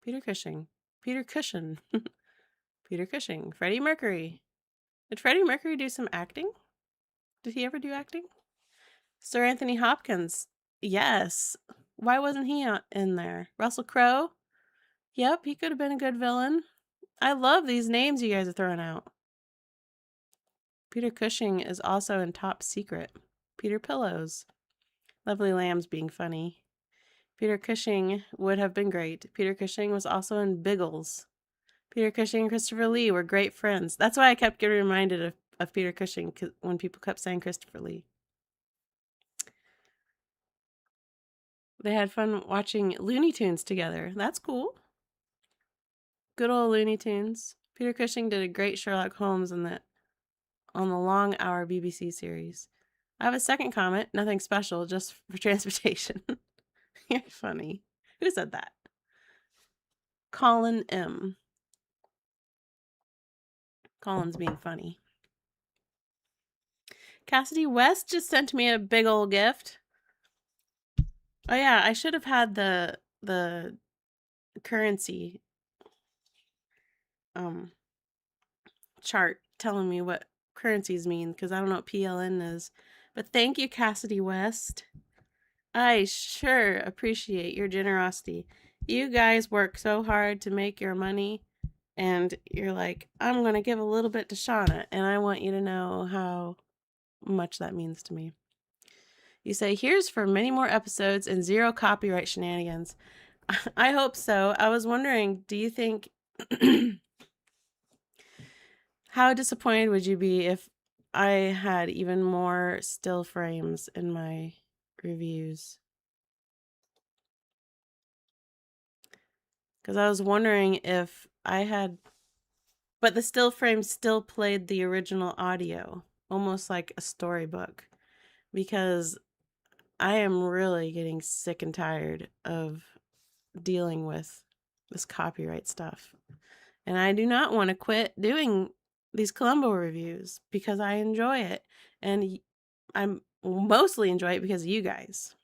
[SPEAKER 1] Peter Cushing. Peter Cushing. Peter Cushing. Freddie Mercury. Did Freddie Mercury do some acting? Did he ever do acting? Sir Anthony Hopkins. Yes. Why wasn't he in there? Russell Crowe. Yep, he could have been a good villain. I love these names you guys are throwing out. Peter Cushing is also in Top Secret. Peter Pillows. Lovely Lambs being funny. Peter Cushing would have been great. Peter Cushing was also in Biggles. Peter Cushing and Christopher Lee were great friends. That's why I kept getting reminded of Peter Cushing when people kept saying Christopher Lee. They had fun watching Looney Tunes together. That's cool. Good old Looney Tunes. Peter Cushing did a great Sherlock Holmes on the Long Hour BBC series. I have a second comment. Nothing special, just for transportation. You're funny. Who said that? Colin M. Colin's being funny. Cassidy West just sent me a big old gift. Oh yeah, I should have had the currency chart telling me what currencies mean, because I don't know what PLN is. But thank you, Cassidy West. I sure appreciate your generosity. You guys work so hard to make your money, and you're like, I'm going to give a little bit to Shauna, and I want you to know how much that means to me. You say, here's for many more episodes and 0 copyright shenanigans. I hope so. I was wondering, do you think... How disappointed would you be if I had even more still frames in my reviews? Because I was wondering if I had... But the still frames still played the original audio, almost like a storybook. Because I am really getting sick and tired of dealing with this copyright stuff. And I do not want to quit doing these Columbo reviews because I enjoy it. And I'm mostly enjoy it because of you guys.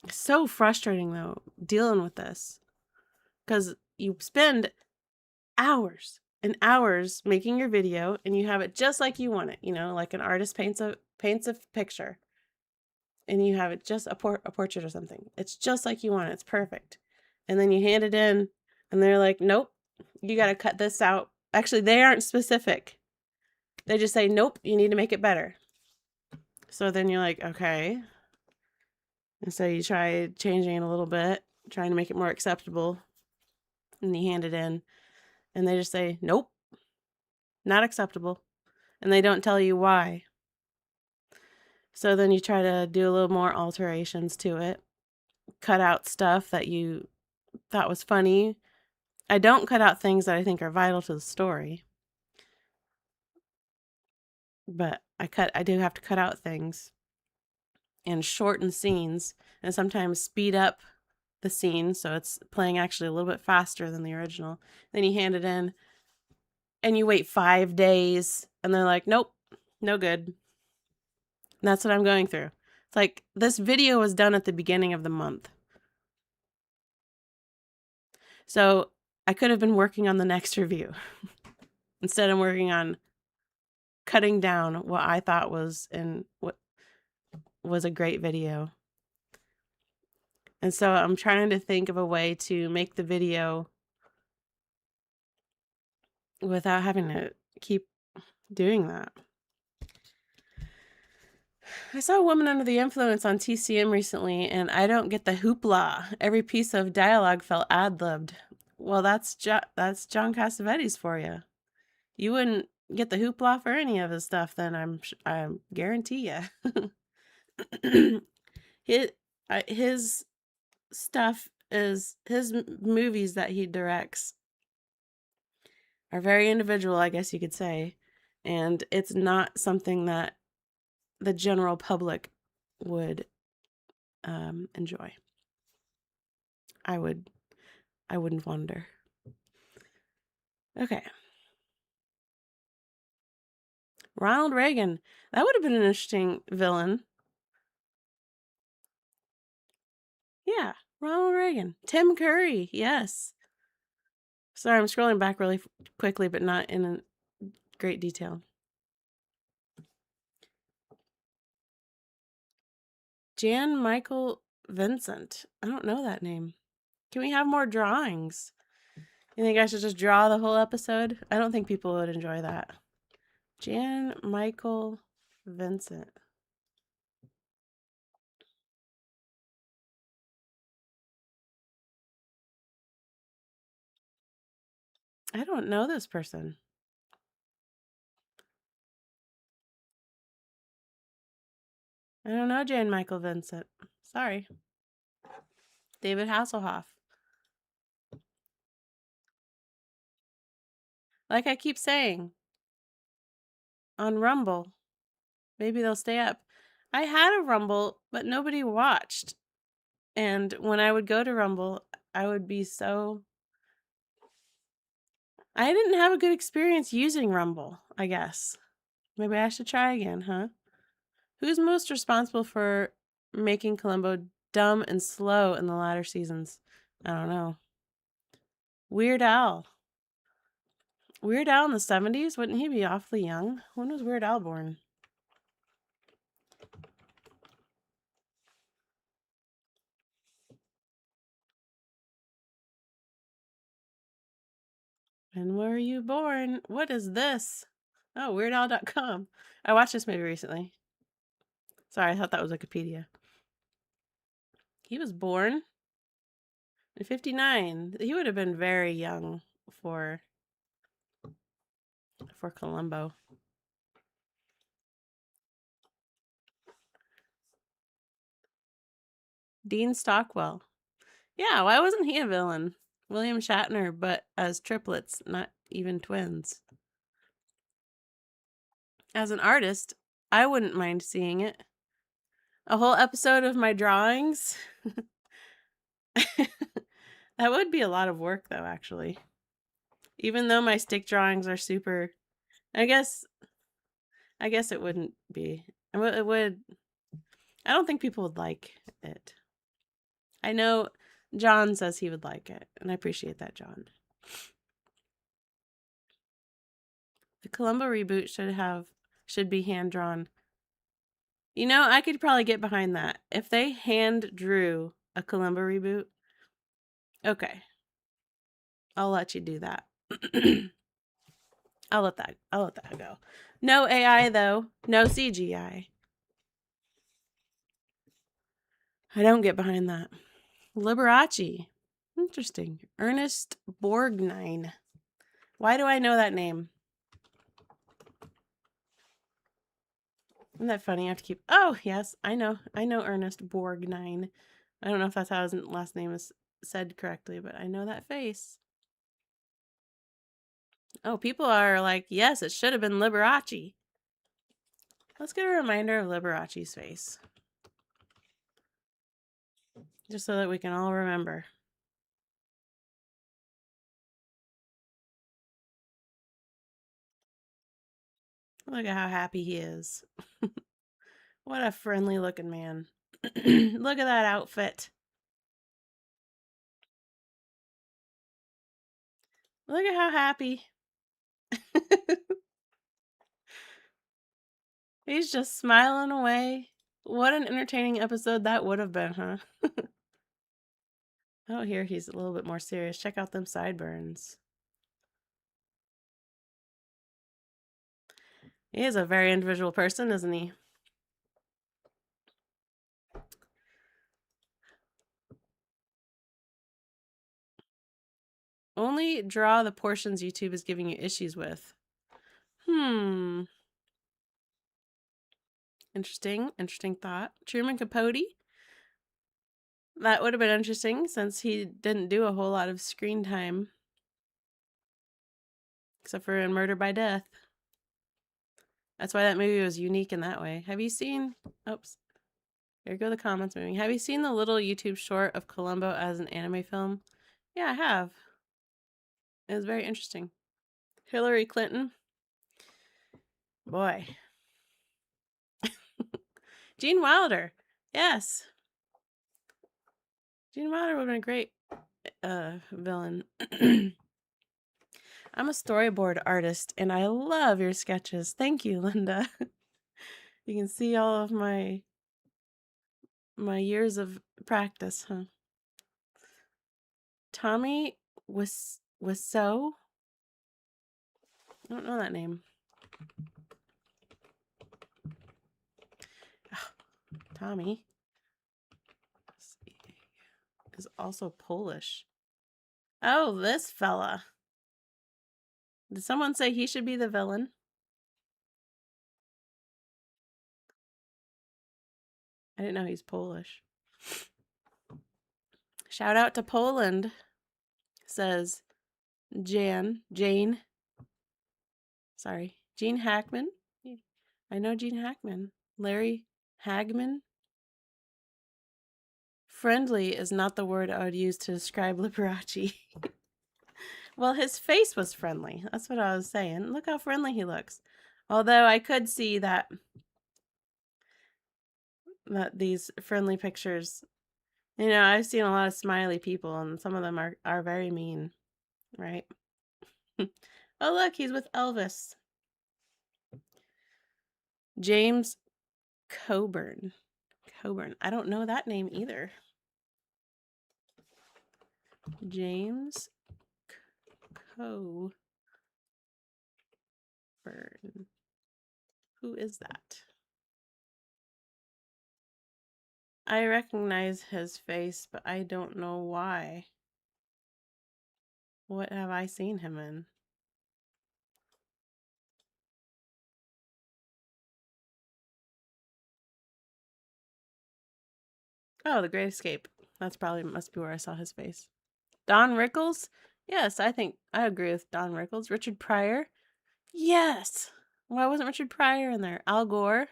[SPEAKER 1] It's so frustrating, though, dealing with this. Because you spend hours and hours making your video and you have it just like you want it. You know, like an artist paints a picture. And you have it just a portrait or something. It's just like you want it. It's perfect. And then you hand it in and they're like, nope, you got to cut this out. Actually, they aren't specific. They just say, nope, you need to make it better. So then you're like, okay. And so you try changing it a little bit, trying to make it more acceptable. And you hand it in and they just say, nope, not acceptable. And they don't tell you why. So then you try to do a little more alterations to it. Cut out stuff that you thought was funny. I don't cut out things that I think are vital to the story. But I do have to cut out things and shorten scenes and sometimes speed up the scene so it's playing actually a little bit faster than the original. Then you hand it in and you wait 5 days and they're like, nope, no good. And that's what I'm going through. It's like this video was done at the beginning of the month. So I could have been working on the next review. Instead I'm working on cutting down what I thought was a great video. And so I'm trying to think of a way to make the video without having to keep doing that. I saw a Woman Under the Influence on TCM recently, and I don't get the hoopla. Every piece of dialogue felt ad-libbed. Well, that's John Cassavetes for you. You wouldn't get the hoopla for any of his stuff, then I guarantee you. His stuff is his movies that he directs are very individual, I guess you could say, and it's not something that the general public would enjoy. I wouldn't wonder. Okay. Ronald Reagan. That would have been an interesting villain. Yeah, Ronald Reagan. Tim Curry. Yes. Sorry, I'm scrolling back really quickly, but not in great detail. Jan Michael Vincent. I don't know that name. Can we have more drawings? You think I should just draw the whole episode? I don't think people would enjoy that. Jan Michael Vincent. I don't know this person. I don't know Jan Michael Vincent. Sorry. David Hasselhoff. Like I keep saying, on Rumble, maybe they'll stay up. I had a Rumble, but nobody watched. And when I would go to Rumble, I would be so... I didn't have a good experience using Rumble, I guess. Maybe I should try again, huh? Who's most responsible for making Columbo dumb and slow in the latter seasons? I don't know. Weird Al. Weird Al in the 70s? Wouldn't he be awfully young? When was Weird Al born? When were you born? What is this? Oh, WeirdAl.com. I watched this movie recently. Sorry, I thought that was Wikipedia. He was born in 59. He would have been very young for Columbo. Dean Stockwell. Yeah, why wasn't he a villain? William Shatner, but as triplets, not even twins. As an artist, I wouldn't mind seeing it. A whole episode of my drawings? That would be a lot of work, though, actually. Even though my stick drawings are super... I guess it wouldn't be. It would... I don't think people would like it. I know John says he would like it, and I appreciate that, John. The Columbo reboot should be hand-drawn. You know, I could probably get behind that. If they hand-drew a Columbo reboot, okay. I'll let you do that. I'll let that go. No AI, though. No CGI. I don't get behind that. Liberace. Interesting. Ernest Borgnine. Why do I know that name? Isn't that funny? I have to keep... Oh, yes. I know Ernest Borgnine. I don't know if that's how his last name is said correctly, but I know that face. Oh, people are like, yes, it should have been Liberace. Let's get a reminder of Liberace's face. Just so that we can all remember. Look at how happy he is. What a friendly looking man. Look at that outfit. Look at how happy. He's just smiling away. What an entertaining episode that would have been, huh? Oh, here he's a little bit more serious. Check out them sideburns. He is a very individual person, isn't he? Only draw the portions YouTube is giving you issues with. Interesting thought. Truman Capote? That would have been interesting since he didn't do a whole lot of screen time. Except for in Murder by Death. That's why that movie was unique in that way. Have you seen... Oops. There go the comments moving. Have you seen the little YouTube short of Columbo as an anime film? Yeah, I have. It was very interesting. Hillary Clinton. Boy. Gene Wilder. Yes. Gene Wilder would have been a great villain. I'm a storyboard artist and I love your sketches. Thank you, Linda. You can see all of my years of practice, huh? Tommy was so... I don't know that name. Tommy is also Polish. Oh, this fella. Did someone say he should be the villain? I didn't know he's Polish. Shout out to Poland, says Jane. Sorry, Gene Hackman. I know Gene Hackman. Larry Hagman. Friendly is not the word I would use to describe Liberace. Well, his face was friendly. That's what I was saying. Look how friendly he looks. Although I could see that these friendly pictures, you know, I've seen a lot of smiley people and some of them are very mean, right? Oh, look, he's with Elvis. James Coburn. I don't know that name either. James Coburn. Who is that? I recognize his face, but I don't know why. What have I seen him in? Oh, The Great Escape. That's probably must be where I saw his face. Don Rickles? Yes, I think I agree with Don Rickles. Richard Pryor? Yes. Why wasn't Richard Pryor in there? Al Gore?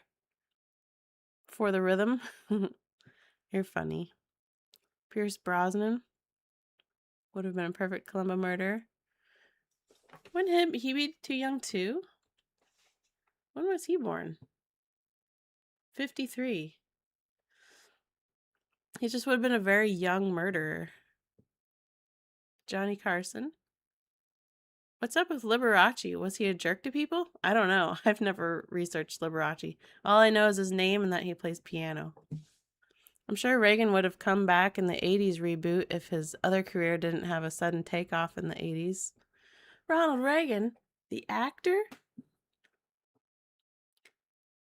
[SPEAKER 1] For the Rhythm? You're funny. Pierce Brosnan? Would have been a perfect Columbo murder. Wouldn't he be too young too? When was he born? 53. He just would have been a very young murderer. Johnny Carson? What's up with Liberace? Was he a jerk to people? I don't know. I've never researched Liberace. All I know is his name and that he plays piano. I'm sure Reagan would have come back in the 80s reboot if his other career didn't have a sudden takeoff in the 80s. Ronald Reagan, the actor?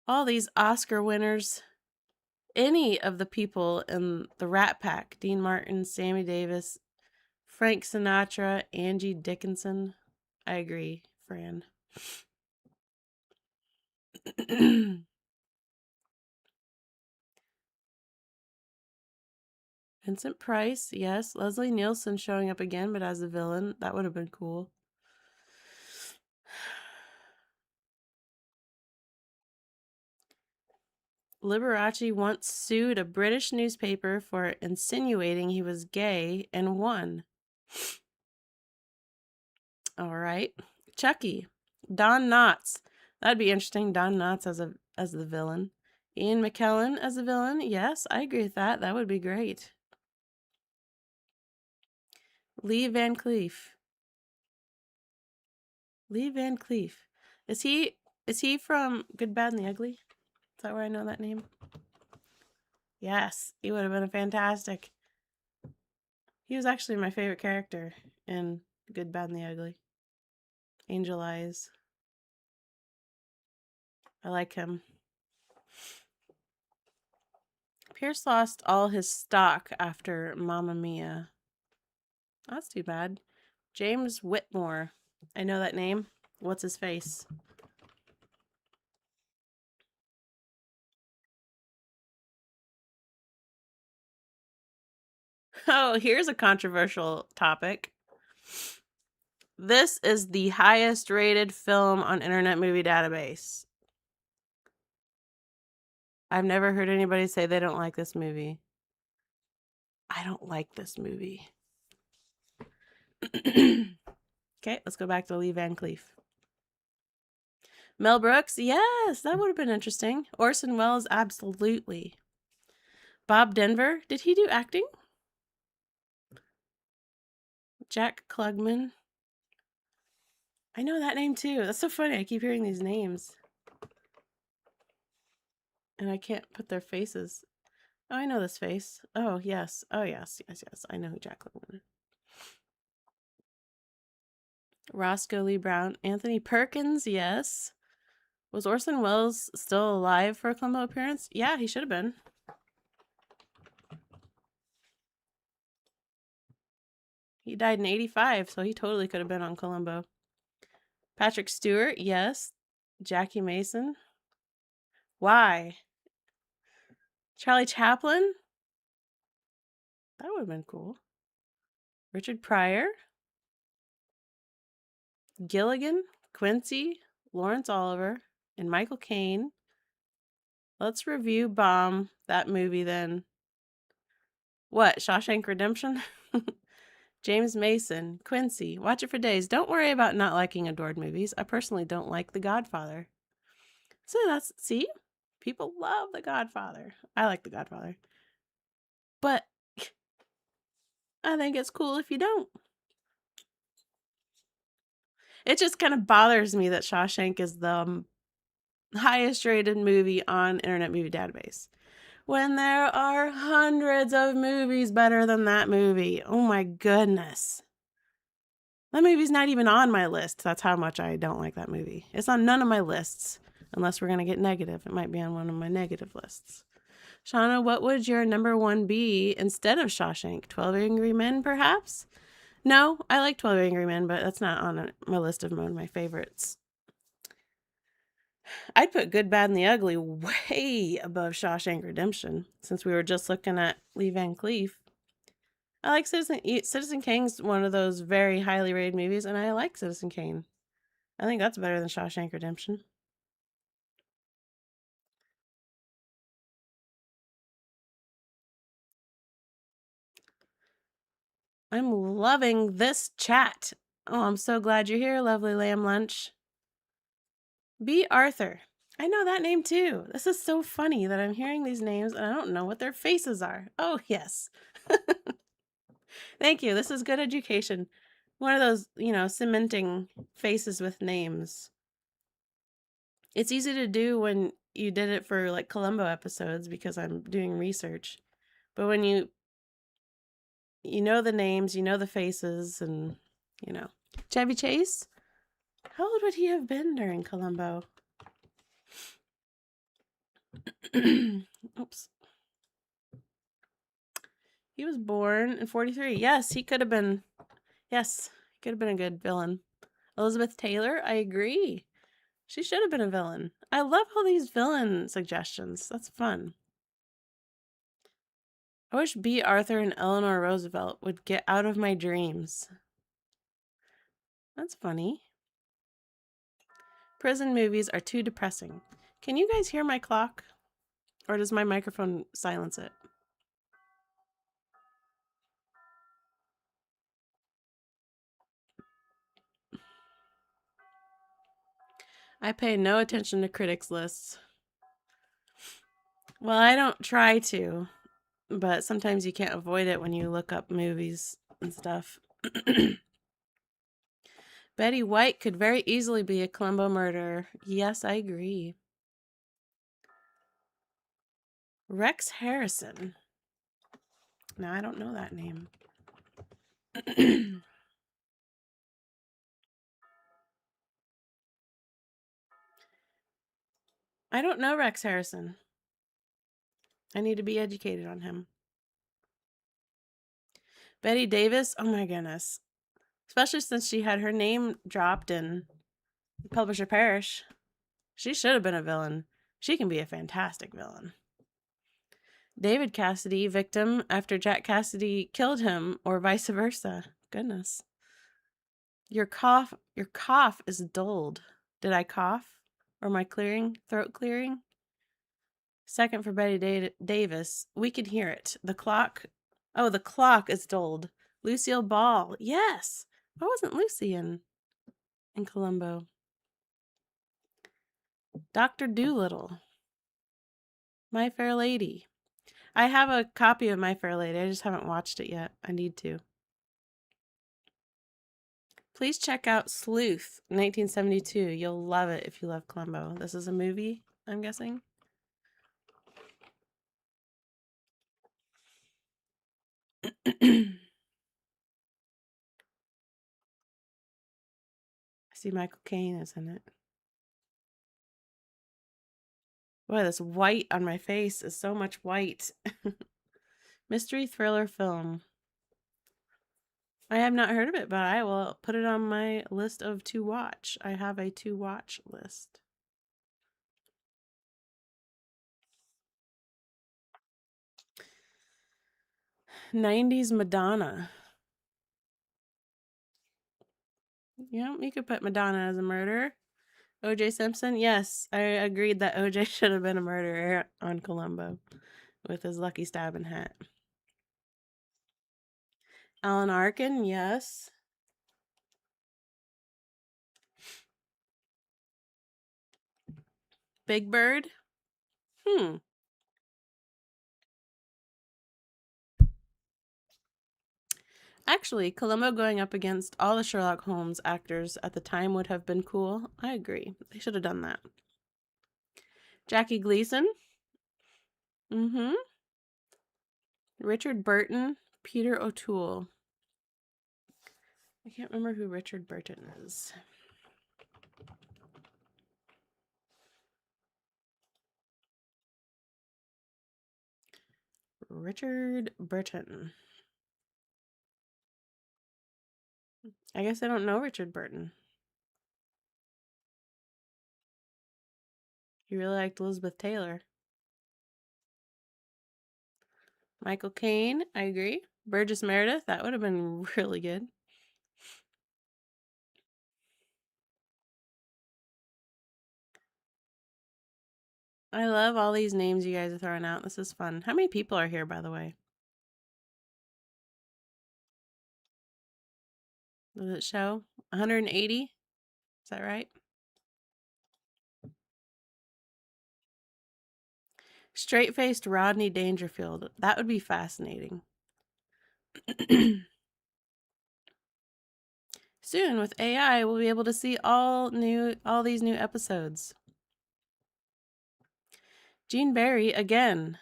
[SPEAKER 1] All these Oscar winners. Any of the people in the Rat Pack, Dean Martin, Sammy Davis, Frank Sinatra, Angie Dickinson. I agree, Fran. Vincent Price, yes. Leslie Nielsen showing up again, but as a villain. That would have been cool. Liberace once sued a British newspaper for insinuating he was gay and won. All right. Chucky. Don Knotts. That'd be interesting. Don Knotts as the villain. Ian McKellen as a villain. Yes, I agree with that. That would be great. Lee Van Cleef. Lee Van Cleef. Is he from Good, Bad, and the Ugly? Is that where I know that name? Yes, he would have been a fantastic. He was actually my favorite character in Good, Bad, and the Ugly. Angel Eyes. I like him. Pierce lost all his stock after Mamma Mia. That's too bad. James Whitmore. I know that name. What's his face? Oh, here's a controversial topic. This is the highest rated film on Internet Movie Database. I've never heard anybody say they don't like this movie. I don't like this movie. Okay, let's go back to Lee Van Cleef. Mel Brooks, yes, that would have been interesting. Orson Welles, absolutely. Bob Denver, did he do acting? Jack Klugman. I know that name too. That's so funny. I keep hearing these names. And I can't put their faces. Oh, I know this face. Oh, yes. Oh, yes. I know who Jack Klugman is. Roscoe Lee Brown. Anthony Perkins, yes. Was Orson Welles still alive for a Columbo appearance? Yeah, he should have been. He died in 85, so he totally could have been on Columbo. Patrick Stewart, yes. Jackie Mason. Why? Charlie Chaplin? That would have been cool. Richard Pryor. Gilligan, Quincy, Lawrence Oliver, and Michael Caine. Let's review Bomb, that movie then. What, Shawshank Redemption? James Mason, Quincy, watch it for days. Don't worry about not liking adored movies. I personally don't like The Godfather. So see? People love The Godfather. I like The Godfather. But I think it's cool if you don't. It just kind of bothers me that Shawshank is the highest rated movie on Internet Movie Database, when there are hundreds of movies better than that movie. Oh my goodness. That movie's not even on my list. That's how much I don't like that movie. It's on none of my lists, unless we're going to get negative. It might be on one of my negative lists. Shauna, what would your number one be instead of Shawshank? 12 Angry Men, perhaps? No, I like 12 Angry Men, but that's not on my list of one of my favorites. I'd put Good, Bad, and the Ugly way above Shawshank Redemption, since we were just looking at Lee Van Cleef. I like Citizen Kane's one of those very highly rated movies, and I like Citizen Kane. I think that's better than Shawshank Redemption. I'm loving this chat. Oh, I'm so glad you're here, lovely lamb lunch. B. Arthur. I know that name too. This is so funny that I'm hearing these names and I don't know what their faces are. Oh, yes. Thank you. This is good education. One of those, cementing faces with names. It's easy to do when you did it for like Columbo episodes because I'm doing research. But when you know the names, you know the faces, and Chevy Chase. How old would he have been during Columbo? Oops. He was born in 43. Yes, he could have been. Yes, he could have been a good villain. Elizabeth Taylor, I agree. She should have been a villain. I love all these villain suggestions. That's fun. I wish B. Arthur and Eleanor Roosevelt would get out of my dreams. That's funny. Prison movies are too depressing. Can you guys hear my clock? Or does my microphone silence it? I pay no attention to critics' lists. Well, I don't try to, but sometimes you can't avoid it when you look up movies and stuff. Betty White could very easily be a Columbo murderer. Yes, I agree. Rex Harrison. Now, I don't know that name. I don't know Rex Harrison. I need to be educated on him. Betty Davis, oh my goodness. Especially since she had her name dropped in Publisher Parish. She should have been a villain. She can be a fantastic villain. David Cassidy, victim after Jack Cassidy killed him, or vice versa. Goodness. Your cough is dulled. Did I cough? Or my throat clearing? Second for Betty Davis. We can hear it. The clock is dulled. Lucille Ball. Yes. Why wasn't Lucy in Columbo? Dr. Dolittle. My Fair Lady. I have a copy of My Fair Lady. I just haven't watched it yet. I need to. Please check out Sleuth, 1972. You'll love it if you love Columbo. This is a movie, I'm guessing. I see Michael Caine is in it. Boy, this white on my face is so much white. Mystery thriller film. I have not heard of it, but I will put it on my list of to watch. I have a to watch list. '90s Madonna. Yeah, you could put Madonna as a murderer. O.J. Simpson? Yes, I agreed that O.J. should have been a murderer on Columbo with his lucky stabbing hat. Alan Arkin? Yes. Big Bird? Actually, Columbo going up against all the Sherlock Holmes actors at the time would have been cool. I agree. They should have done that. Jackie Gleason? Mm-hmm. Richard Burton? Peter O'Toole. I can't remember who Richard Burton is. Richard Burton. I guess I don't know Richard Burton. He really liked Elizabeth Taylor. Michael Caine, I agree. Burgess Meredith, that would have been really good. I love all these names you guys are throwing out. This is fun. How many people are here, by the way? Does it show? 180? Is that right? Straight-faced Rodney Dangerfield. That would be fascinating. Soon, with AI, we'll be able to see all these new episodes. Gene Barry, again.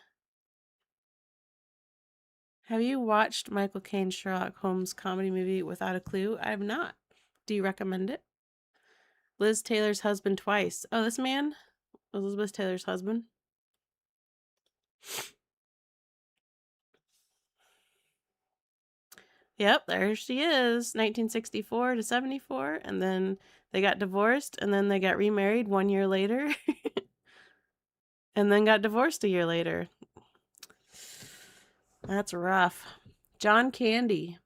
[SPEAKER 1] Have you watched Michael Caine's Sherlock Holmes comedy movie Without a Clue? I have not. Do you recommend it? Liz Taylor's husband twice. Oh, this man? Elizabeth Taylor's husband? Yep, there she is. 1964 to 74. And then they got divorced. And then they got remarried 1 year later. And then got divorced a year later. That's rough. John Candy.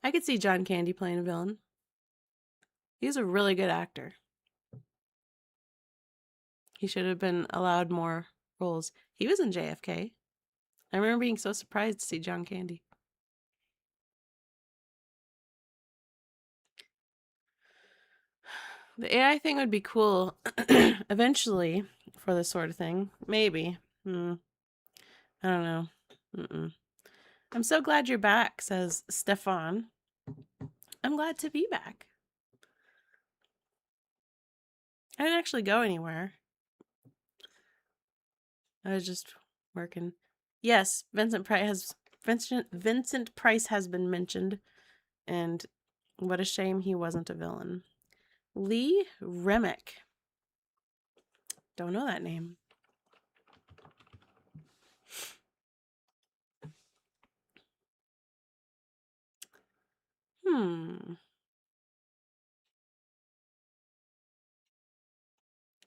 [SPEAKER 1] I could see John Candy playing a villain. He's a really good actor. He should have been allowed more roles. He was in JFK. I remember being so surprised to see John Candy. The AI thing would be cool eventually for this sort of thing. Maybe. I don't know. I'm so glad you're back, says Stefan. I'm glad to be back. I didn't actually go anywhere. I was just working. Yes, Vincent Price has been mentioned, and what a shame he wasn't a villain. Lee Remick. Don't know that name.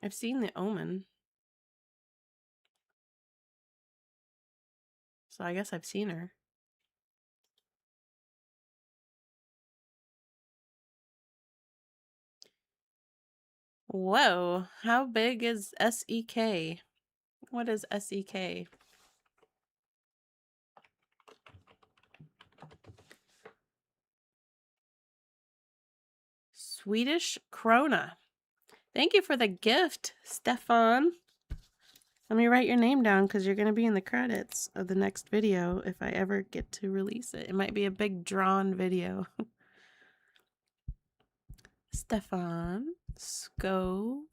[SPEAKER 1] I've seen The Omen. so I guess I've seen her. Whoa, how big is SEK? What is SEK? Swedish krona. Thank you for the gift, Stefan. Let me write your name down because you're going to be in the credits of the next video if I ever get to release it. It might be a big drawn video. Stefan Skoglund.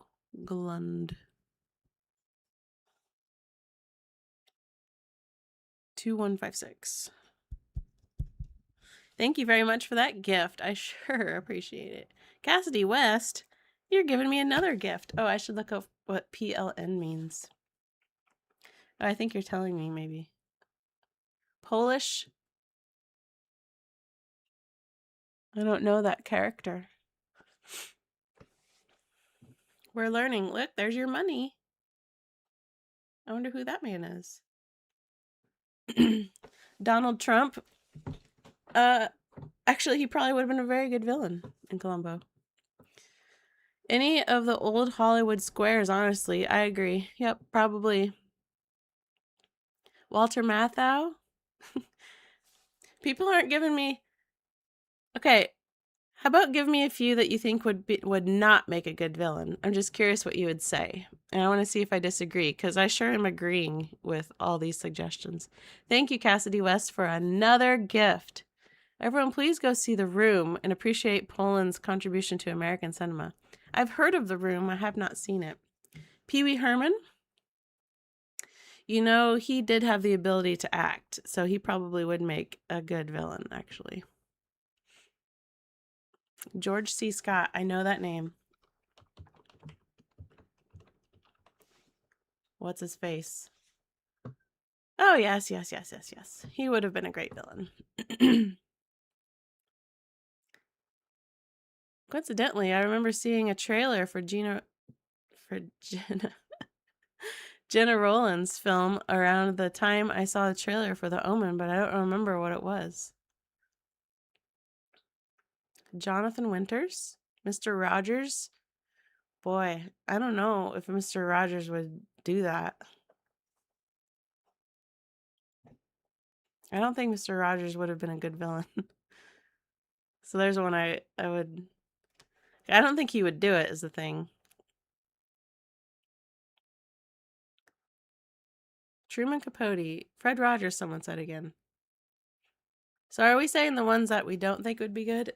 [SPEAKER 1] 2156. Thank you very much for that gift. I sure appreciate it. Cassidy West, you're giving me another gift. Oh, I should look up what PLN means. Oh, I think you're telling me maybe. Polish. I don't know that character. We're learning. Look, there's your money. I wonder who that man is. Donald Trump. Actually, he probably would have been a very good villain in Columbo. Any of the old Hollywood squares, honestly. I agree. Yep, probably. Walter Matthau. People aren't giving me... Okay, how about give me a few that you think would not make a good villain? I'm just curious what you would say. And I want to see if I disagree, because I sure am agreeing with all these suggestions. Thank you, Cassidy West, for another gift. Everyone, please go see The Room and appreciate Poland's contribution to American cinema. I've heard of The Room. I have not seen it. Pee Wee Herman. You know, he did have the ability to act, so he probably would make a good villain, actually. George C. Scott. I know that name. What's his face? Oh, yes. He would have been a great villain. Coincidentally, I remember seeing a trailer for Jenna Rollins' film around the time I saw the trailer for The Omen, but I don't remember what it was. Jonathan Winters? Mr. Rogers? Boy, I don't know if Mr. Rogers would do that. I don't think Mr. Rogers would have been a good villain. So there's one I would... I don't think he would do it, is the thing. Truman Capote. Fred Rogers, someone said again. So are we saying the ones that we don't think would be good?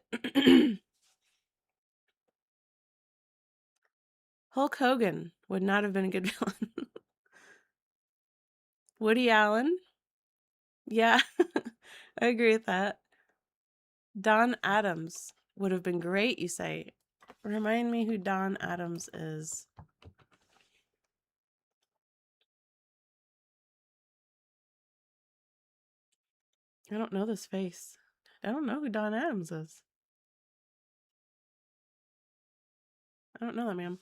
[SPEAKER 1] Hulk Hogan would not have been a good villain. Woody Allen? Yeah, I agree with that. Don Adams would have been great, you say. Remind me who Don Adams is. I don't know this face. I don't know who Don Adams is. I don't know that man.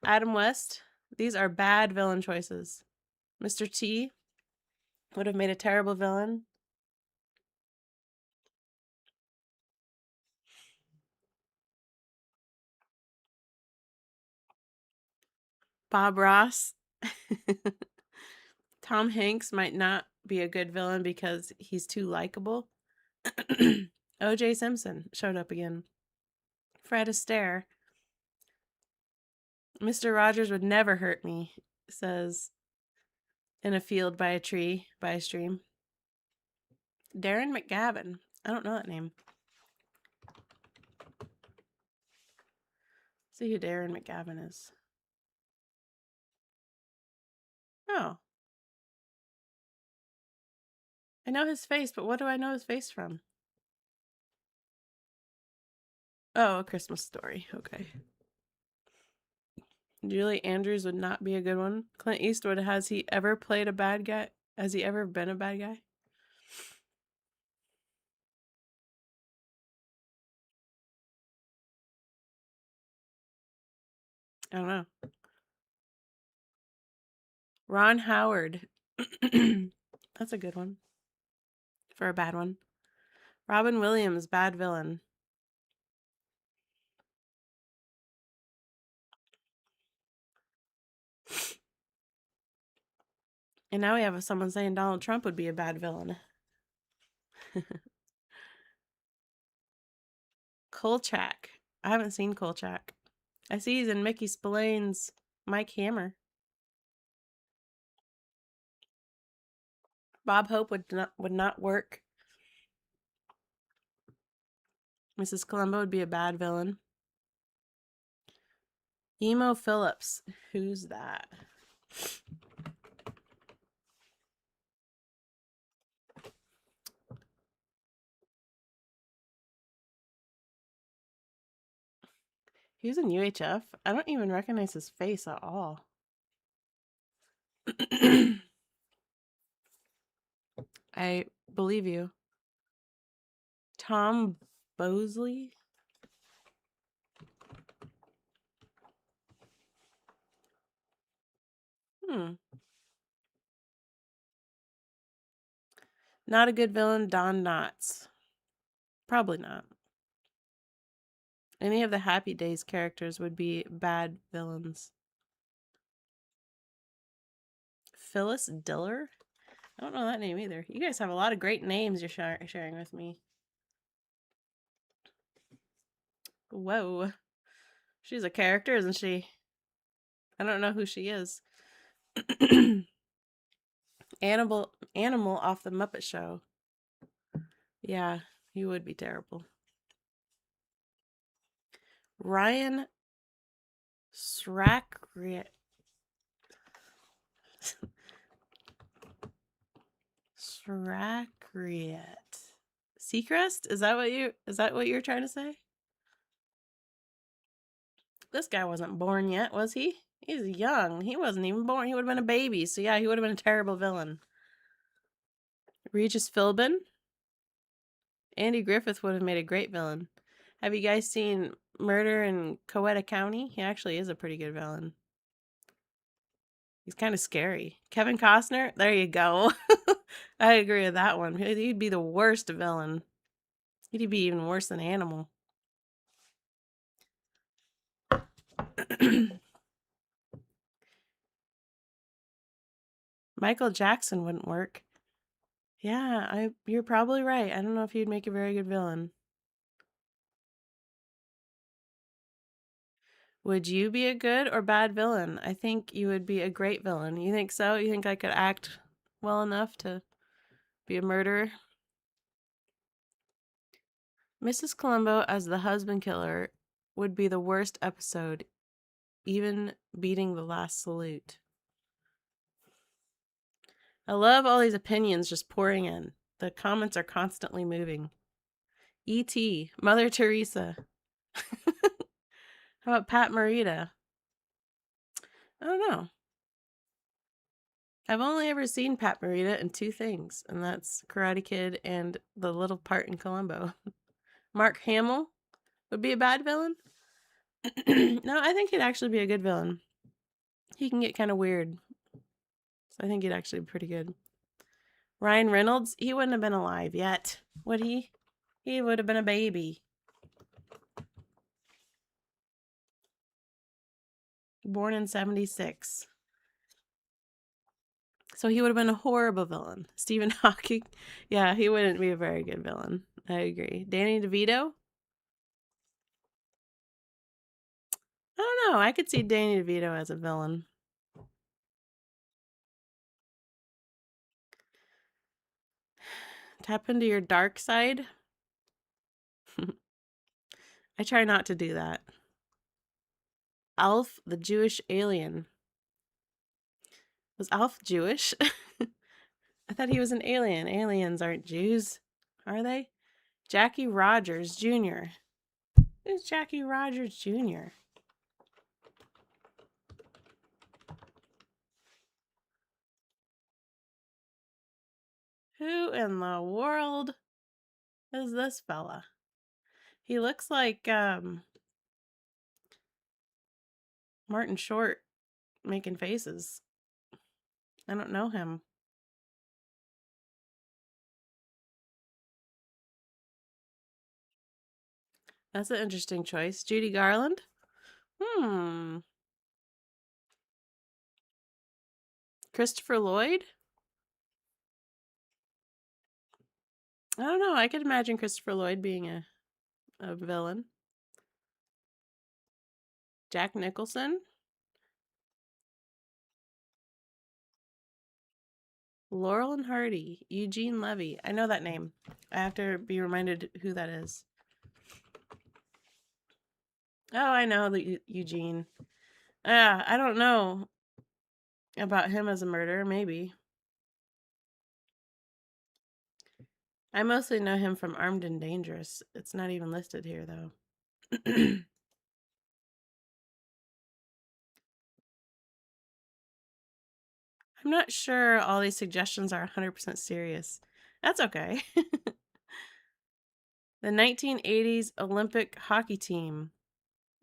[SPEAKER 1] Adam West. These are bad villain choices. Mr. T would have made a terrible villain. Bob Ross. Tom Hanks might not be a good villain because he's too likable. O.J. Simpson showed up again. Fred Astaire. Mr. Rogers would never hurt me, says in a field by a tree, by a stream. Darren McGavin. I don't know that name. See who Darren McGavin is. Oh. I know his face, but what do I know his face from? Oh, A Christmas Story. Okay. Julie Andrews would not be a good one. Clint Eastwood, has he ever played a bad guy? Has he ever been a bad guy? I don't know. Ron Howard. That's a good one. For a bad one. Robin Williams, bad villain. And now we have someone saying Donald Trump would be a bad villain. Kolchak. I haven't seen Kolchak. I see he's in Mickey Spillane's Mike Hammer. Bob Hope would not work. Mrs. Columbo would be a bad villain. Emo Phillips. Who's that? He was in UHF. I don't even recognize his face at all. I believe you. Tom Bosley? Not a good villain, Don Knotts. Probably not. Any of the Happy Days characters would be bad villains. Phyllis Diller? I don't know that name either. You guys have a lot of great names you're sharing with me. Whoa. She's a character, isn't she? I don't know who she is. Animal off the Muppet Show. Yeah, he would be terrible. Ryan Srackriet. Srackriet. Seacrest? Is that what you're trying to say? This guy wasn't born yet, was he? He's young. He wasn't even born. He would have been a baby. So yeah, he would have been a terrible villain. Regis Philbin? Andy Griffith would have made a great villain. Have you guys seen Murder in Coweta County? He actually is a pretty good villain. He's kind of scary. Kevin Costner? There you go. I agree with that one. He'd be the worst villain. He'd be even worse than Animal. Michael Jackson wouldn't work. Yeah, you're probably right. I don't know if he'd make a very good villain. Would you be a good or bad villain? I think you would be a great villain. You think so? You think I could act well enough to be a murderer? Mrs. Columbo as the husband killer would be the worst episode, even beating the last salute. I love all these opinions just pouring in. The comments are constantly moving. E.T., Mother Teresa. How about Pat Morita? I don't know. I've only ever seen Pat Morita in two things, and that's Karate Kid and the little part in Columbo. Mark Hamill would be a bad villain? No, I think he'd actually be a good villain. He can get kind of weird. So I think he'd actually be pretty good. Ryan Reynolds, he wouldn't have been alive yet, would he? He would have been a baby. Born in 1976. So he would have been a horrible villain. Stephen Hawking, yeah, he wouldn't be a very good villain. I agree. Danny DeVito? I don't know. I could see Danny DeVito as a villain. Tap into your dark side? I try not to do that. Alf, the Jewish alien. Was Alf Jewish? I thought he was an alien. Aliens aren't Jews, are they? Jackie Rogers Jr. Who's Jackie Rogers Jr.? Who in the world is this fella? He looks like Martin Short making faces. I don't know him. That's an interesting choice. Judy Garland? Hmm. Christopher Lloyd? I don't know. I could imagine Christopher Lloyd being a villain. Jack Nicholson? Laurel and Hardy. Eugene Levy. I know that name. I have to be reminded who that is. Oh, I know the Eugene. I don't know about him as a murderer, maybe. I mostly know him from Armed and Dangerous. It's not even listed here, though. I'm not sure all these suggestions are 100% serious. That's okay. The 1980s Olympic hockey team.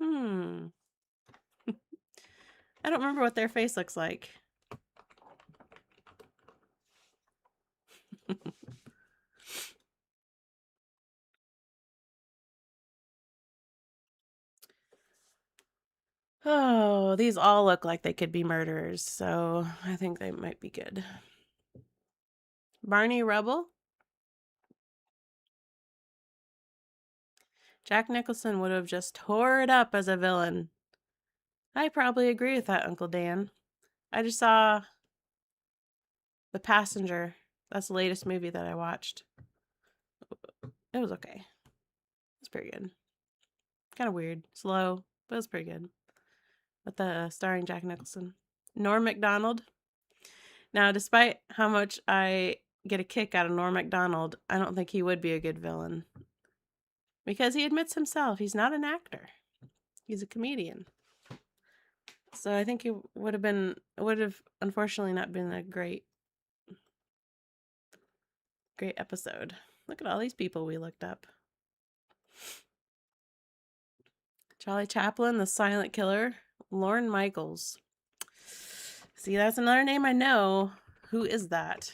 [SPEAKER 1] Hmm. I don't remember what their face looks like. Oh, these all look like they could be murderers, so I think they might be good. Barney Rubble? Jack Nicholson would have just tore it up as a villain. I probably agree with that, Uncle Dan. I just saw The Passenger. That's the latest movie that I watched. It was okay. It's pretty good. Kind of weird. Slow, but it's pretty good. With the starring Jack Nicholson. Norm Macdonald. Now, despite how much I get a kick out of Norm Macdonald, I don't think he would be a good villain. Because he admits himself he's not an actor. He's a comedian. So I think he would have unfortunately not been a great episode. Look at all these people we looked up. Charlie Chaplin, the silent killer. Lorne Michaels. See, that's another name I know. Who is that?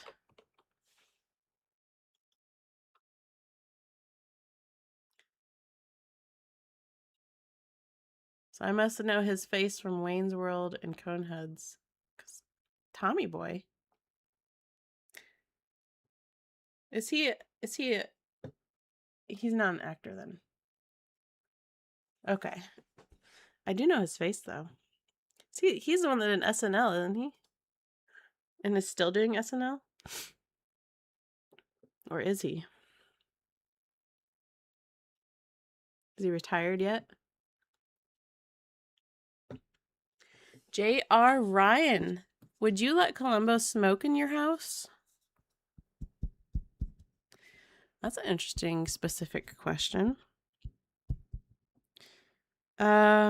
[SPEAKER 1] So I must know his face from Wayne's World and Coneheads. Tommy Boy. Is he he's not an actor then. Okay. I do know his face though. See, he's the one that did SNL, isn't he? And is still doing SNL? Or is he? Is he retired yet? J.R. Ryan. Would you let Columbo smoke in your house? That's an interesting, specific question. I'd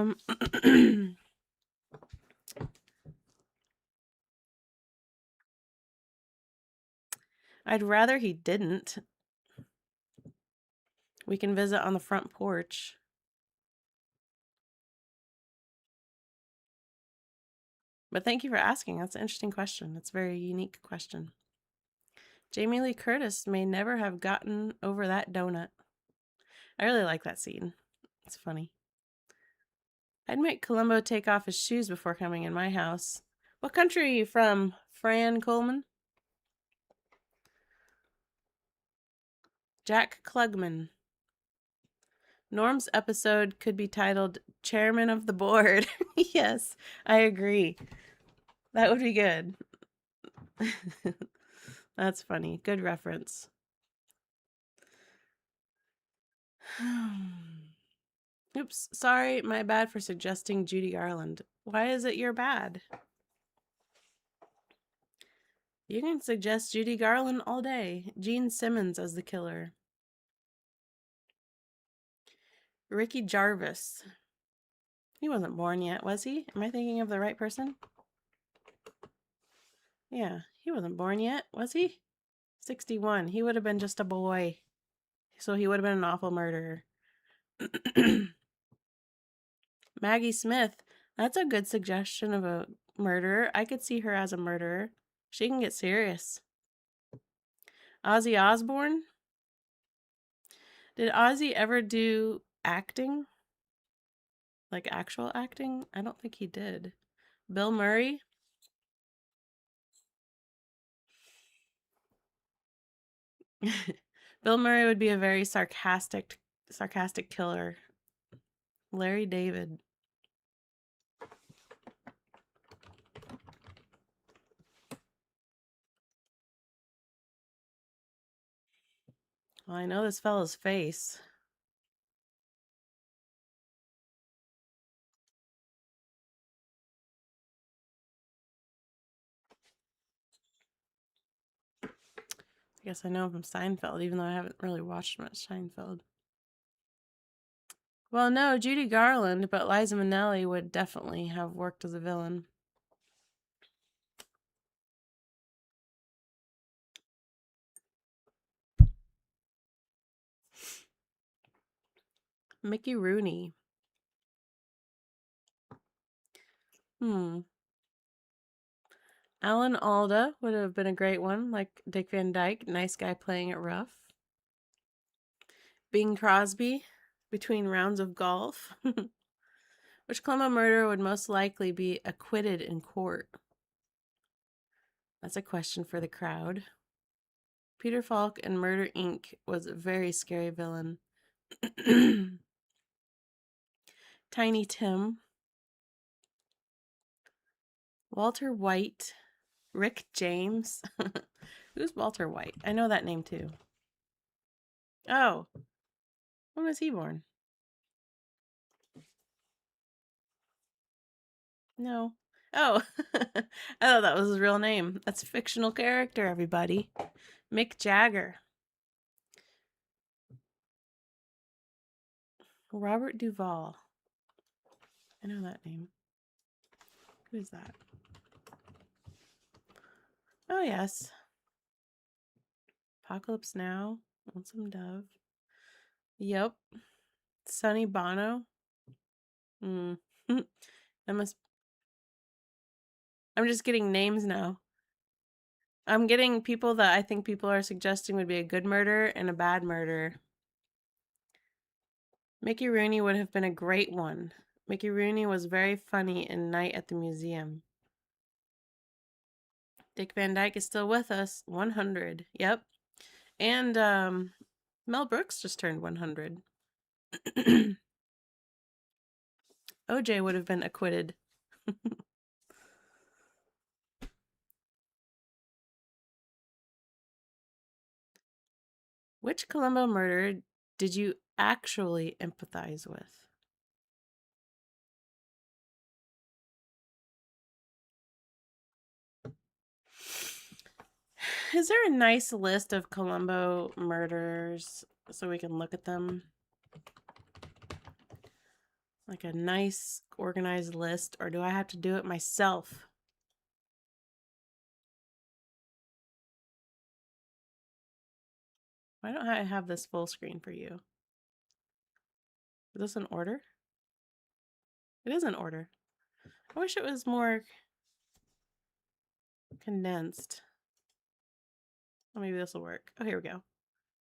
[SPEAKER 1] rather he didn't. We can visit on the front porch. But thank you for asking. That's an interesting question. It's a very unique question. Jamie Lee Curtis may never have gotten over that donut. I really like that scene. It's funny. I'd make Columbo take off his shoes before coming in my house. What country are you from, Fran Coleman? Jack Klugman. Norm's episode could be titled Chairman of the Board. Yes, I agree. That would be good. That's funny. Good reference. Oops, sorry, my bad for suggesting Judy Garland. Why is it your bad? You can suggest Judy Garland all day. Gene Simmons as the killer. Ricky Jarvis. He wasn't born yet, was he? Am I thinking of the right person? Yeah, he wasn't born yet, was he? 61. He would have been just a boy. So he would have been an awful murderer. Maggie Smith. That's a good suggestion of a murderer. I could see her as a murderer. She can get serious. Ozzy Osbourne? Did Ozzy ever do acting, like actual acting? I don't think he did. Bill Murray? Bill Murray would be a very sarcastic killer. Larry David. Well, I know this fellow's face. I guess I know him from Seinfeld, even though I haven't really watched much Seinfeld. Well, no, Judy Garland, but Liza Minnelli would definitely have worked as a villain. Mickey Rooney. Alan Alda would have been a great one, like Dick Van Dyke, nice guy playing it rough. Bing Crosby, between rounds of golf. Which Columbo murderer would most likely be acquitted in court? That's a question for the crowd. Peter Falk in Murder Inc. was a very scary villain. Tiny Tim. Walter White. Rick James. Who's Walter White? I know that name too. Oh. When was he born? No. Oh. I thought that was his real name. That's a fictional character, everybody. Mick Jagger. Robert Duvall. I know that name. Who is that? Oh, yes. Apocalypse Now. Lonesome Dove. Yep. Sonny Bono. I must. I'm just getting names now. I'm getting people that I think people are suggesting would be a good murder and a bad murder. Mickey Rooney would have been a great one. Mickey Rooney was very funny in Night at the Museum. Dick Van Dyke is still with us. 100. Yep. And Mel Brooks just turned 100. OJ would have been acquitted. Which Columbo murder did you actually empathize with? Is there a nice list of Columbo murders so we can look at them? Like a nice organized list, or do I have to do it myself? Why don't I have this full screen for you? Is this in order? It is in order. I wish it was more condensed. Oh, maybe this will work. Oh, here we go.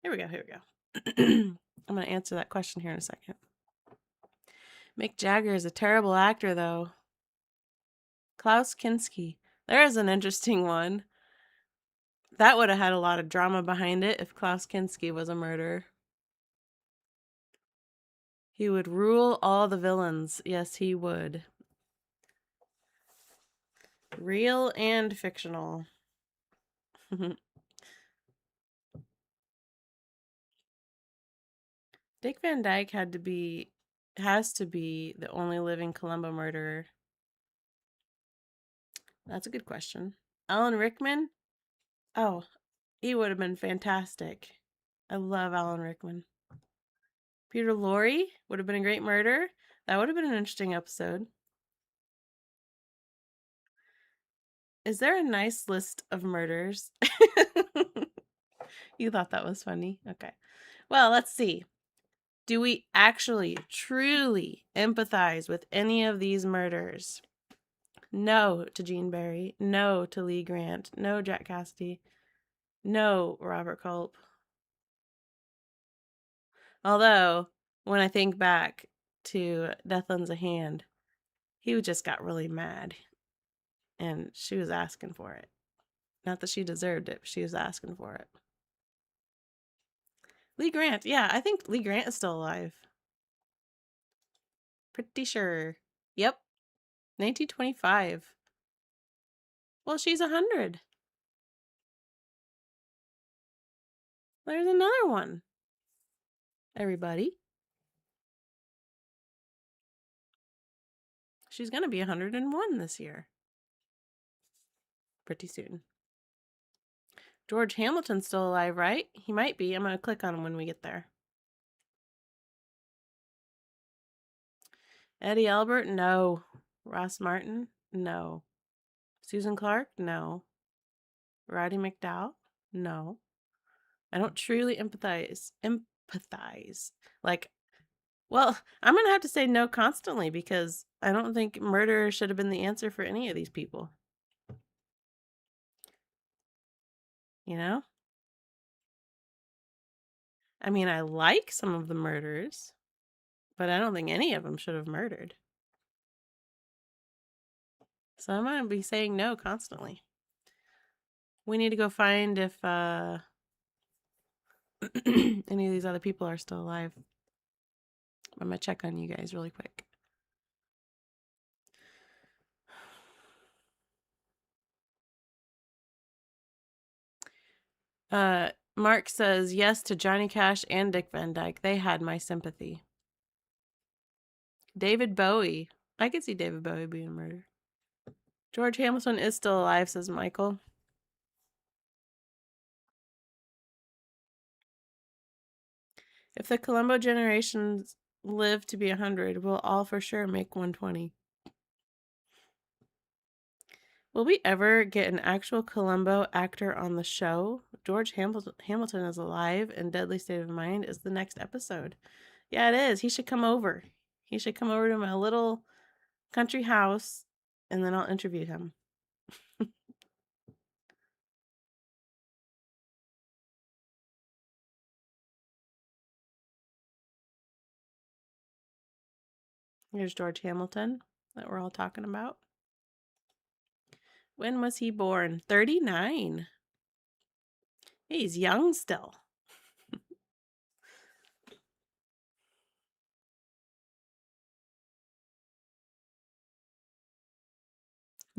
[SPEAKER 1] Here we go. Here we go. I'm going to answer that question here in a second. Mick Jagger is a terrible actor, though. Klaus Kinski. There is an interesting one. That would have had a lot of drama behind it if Klaus Kinski was a murderer. He would rule all the villains. Yes, he would. Real and fictional. Dick Van Dyke has to be the only living Columbo murderer. That's a good question. Alan Rickman? Oh, he would have been fantastic. I love Alan Rickman. Peter Lorre would have been a great murder. That would have been an interesting episode. Is there a nice list of murders? You thought that was funny? Okay. Well, let's see. Do we actually, truly empathize with any of these murders? No to Gene Barry. No to Lee Grant. No Jack Cassidy. No Robert Culp. Although, when I think back to Death Lends a Hand, he just got really mad. And she was asking for it. Not that she deserved it, but she was asking for it. Lee Grant. Yeah, I think Lee Grant is still alive. Pretty sure. Yep. 1925. Well, she's 100. There's another one. Everybody. She's going to be 101 this year. Pretty soon. George Hamilton's still alive, right? He might be. I'm going to click on him when we get there. Eddie Albert? No. Ross Martin? No. Susan Clark? No. Roddy McDowell? No. I don't truly empathize. Like, well, I'm going to have to say no constantly because I don't think murder should have been the answer for any of these people. You know? I mean, I like some of the murders, but I don't think any of them should have murdered. So I'm going to be saying no constantly. We need to go find if any of these other people are still alive. I'm going to check on you guys really quick. Mark says yes to Johnny Cash and Dick Van Dyke. They had my sympathy. David Bowie. I could see David Bowie being murdered. George Hamilton is still alive, says Michael. If the Columbo generations live to be 100, we'll all for sure make 120. Will we ever get an actual Columbo actor on the show? George Hamilton is alive and Deadly State of Mind is the next episode. Yeah, it is. He should come over. He should come over to my little country house and then I'll interview him. Here's George Hamilton that we're all talking about. When was he born? 39. He's young still.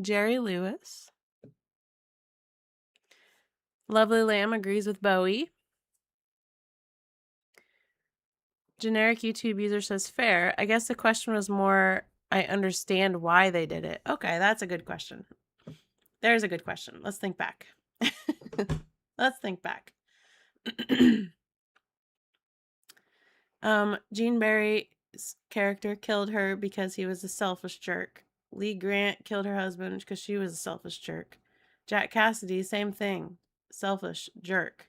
[SPEAKER 1] Jerry Lewis. Lovely Lamb agrees with Bowie. Generic YouTube user says fair. I guess the question was more, I understand why they did it. Okay, that's a good question. There's a good question. Let's think back. Let's think back. Gene Barry's character killed her because he was a selfish jerk. Lee Grant killed her husband because she was a selfish jerk. Jack Cassidy, same thing. Selfish jerk.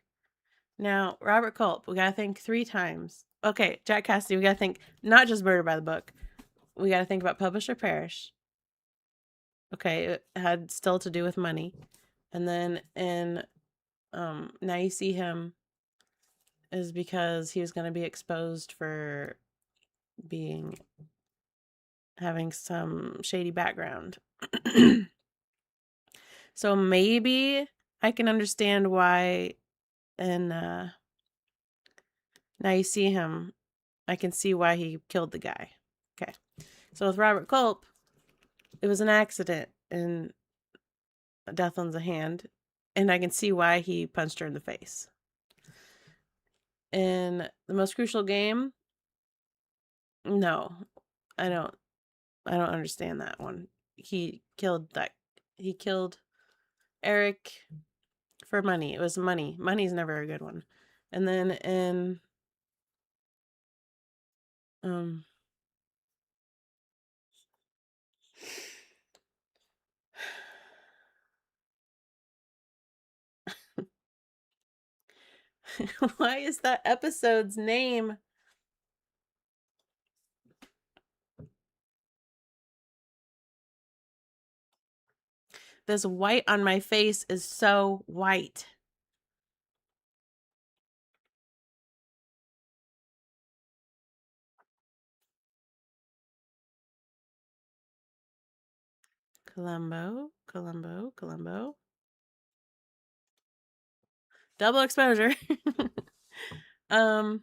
[SPEAKER 1] Now, Robert Culp, we gotta think 3 times. Okay, Jack Cassidy, we gotta think not just murder by the book. We gotta think about publish or perish. Okay, it had still to do with money. And then in Now You See Him is because he was gonna be exposed for having some shady background. So maybe I can understand why in Now You See Him, I can see why he killed the guy. Okay. So with Robert Culp, it was an accident in Death Lends a Hand, and I can see why he punched her in the face. In The Most Crucial Game, no, I don't understand that one. He killed Eric for money. It was money. Money's never a good one. And then in why is that episode's name? This white on my face is so white. Columbo, Columbo, Columbo. Double exposure. No.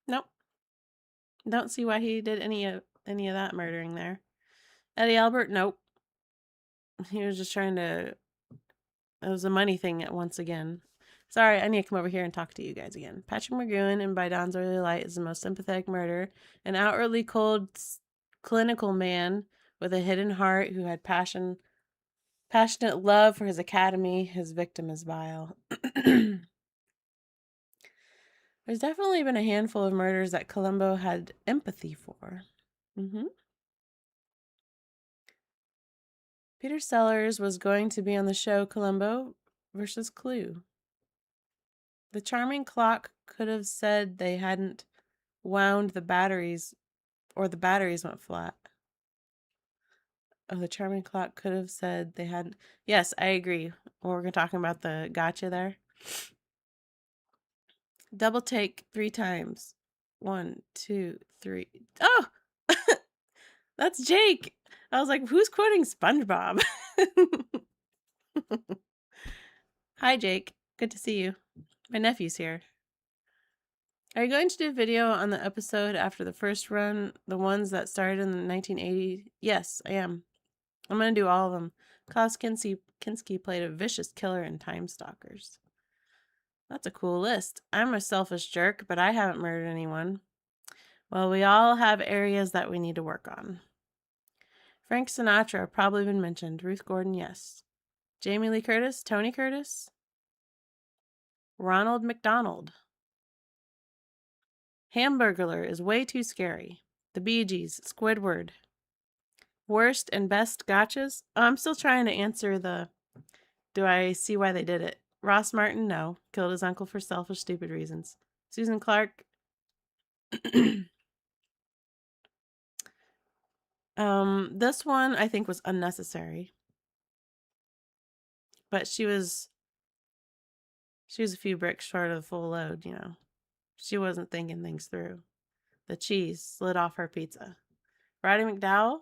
[SPEAKER 1] Nope. Don't see why he did any of that murdering there. Eddie Albert, nope. He was just trying to. It was a money thing once again. Sorry, I need to come over here and talk to you guys again. Patrick McGowan in By Dawn's Early Light is the most sympathetic murderer, an outwardly cold, clinical man with a hidden heart who had passionate love for his academy. His victim is vile. There's definitely been a handful of murders that Columbo had empathy for. Peter Sellers was going to be on the show Columbo versus Clue. The charming clock could have said they hadn't wound the batteries, or the batteries went flat. Oh, the charming clock could have said they hadn't. Yes, I agree. We're talking about the gotcha there. Double take 3 times. 1, 2, 3. Oh! That's Jake. I was like, who's quoting SpongeBob? Hi, Jake. Good to see you. My nephew's here. Are you going to do a video on the episode after the first run, the ones that started in the 1980s? Yes, I am. I'm going to do all of them. Klaus Kinski played a vicious killer in Time Stalkers. That's a cool list. I'm a selfish jerk, but I haven't murdered anyone. Well, we all have areas that we need to work on. Frank Sinatra, probably been mentioned. Ruth Gordon, yes. Jamie Lee Curtis, Tony Curtis. Ronald McDonald. Hamburglar is way too scary. The Bee Gees, Squidward. Worst and best gotchas? Oh, I'm still trying to answer the, do I see why they did it? Ross Martin, no. Killed his uncle for selfish, stupid reasons. Susan Clark. This one I think was unnecessary. But she was a few bricks short of the full load, you know. She wasn't thinking things through. The cheese slid off her pizza. Roddy McDowell?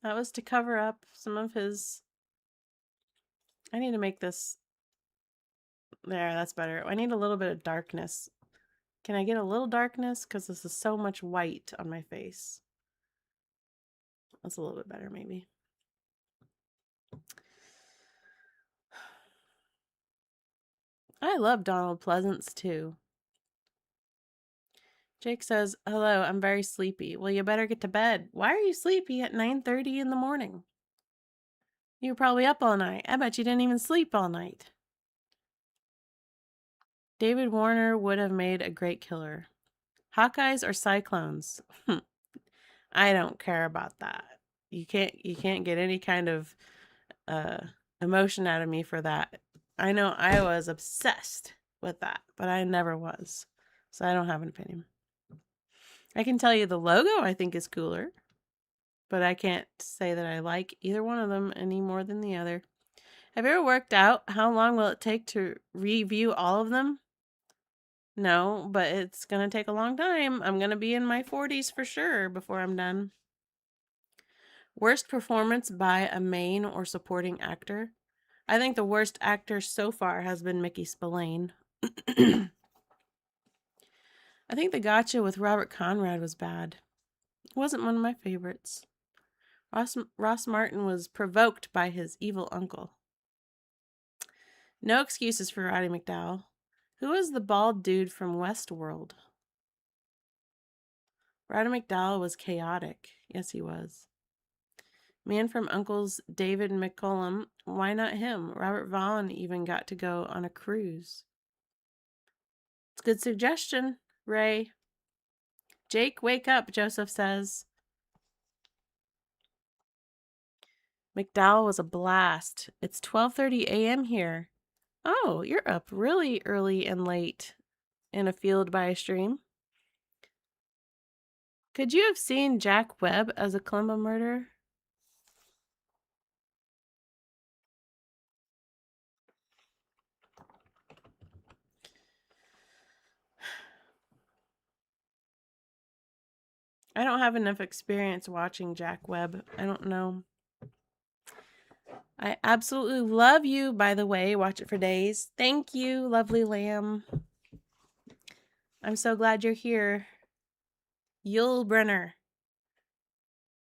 [SPEAKER 1] That was to cover up some of his... I need to make this... There, that's better. I need a little bit of darkness. Can I get a little darkness? Because this is so much white on my face. That's a little bit better, maybe. I love Donald Pleasance, too. Jake says, hello, I'm very sleepy. Well, you better get to bed. Why are you sleepy at 9:30 in the morning? You were probably up all night. I bet you didn't even sleep all night. David Warner would have made a great killer. Hawkeyes or Cyclones? I don't care about that. You can't get any kind of emotion out of me for that. I know I was obsessed with that, but I never was. So I don't have an opinion. I can tell you the logo I think is cooler, but I can't say that I like either one of them any more than the other. Have you ever worked out how long will it take to review all of them? No, but it's going to take a long time. I'm going to be in my 40s for sure before I'm done. Worst performance by a main or supporting actor? I think the worst actor so far has been Mickey Spillane. I think the gotcha with Robert Conrad was bad. It wasn't one of my favorites. Ross Martin was provoked by his evil uncle. No excuses for Roddy McDowell. Who was the bald dude from Westworld? Roddy McDowell was chaotic. Yes, he was. Man from Uncle's David McCollum. Why not him? Robert Vaughn even got to go on a cruise. It's a good suggestion, Ray. Jake, wake up, Joseph says. McDowell was a blast. It's 12:30 a.m. here. Oh, you're up really early and late in a field by a stream. Could you have seen Jack Webb as a Columbo murderer? I don't have enough experience watching Jack Webb. I don't know. I absolutely love you, by the way. Watch it for days. Thank you, lovely lamb. I'm so glad you're here. Yul Brenner.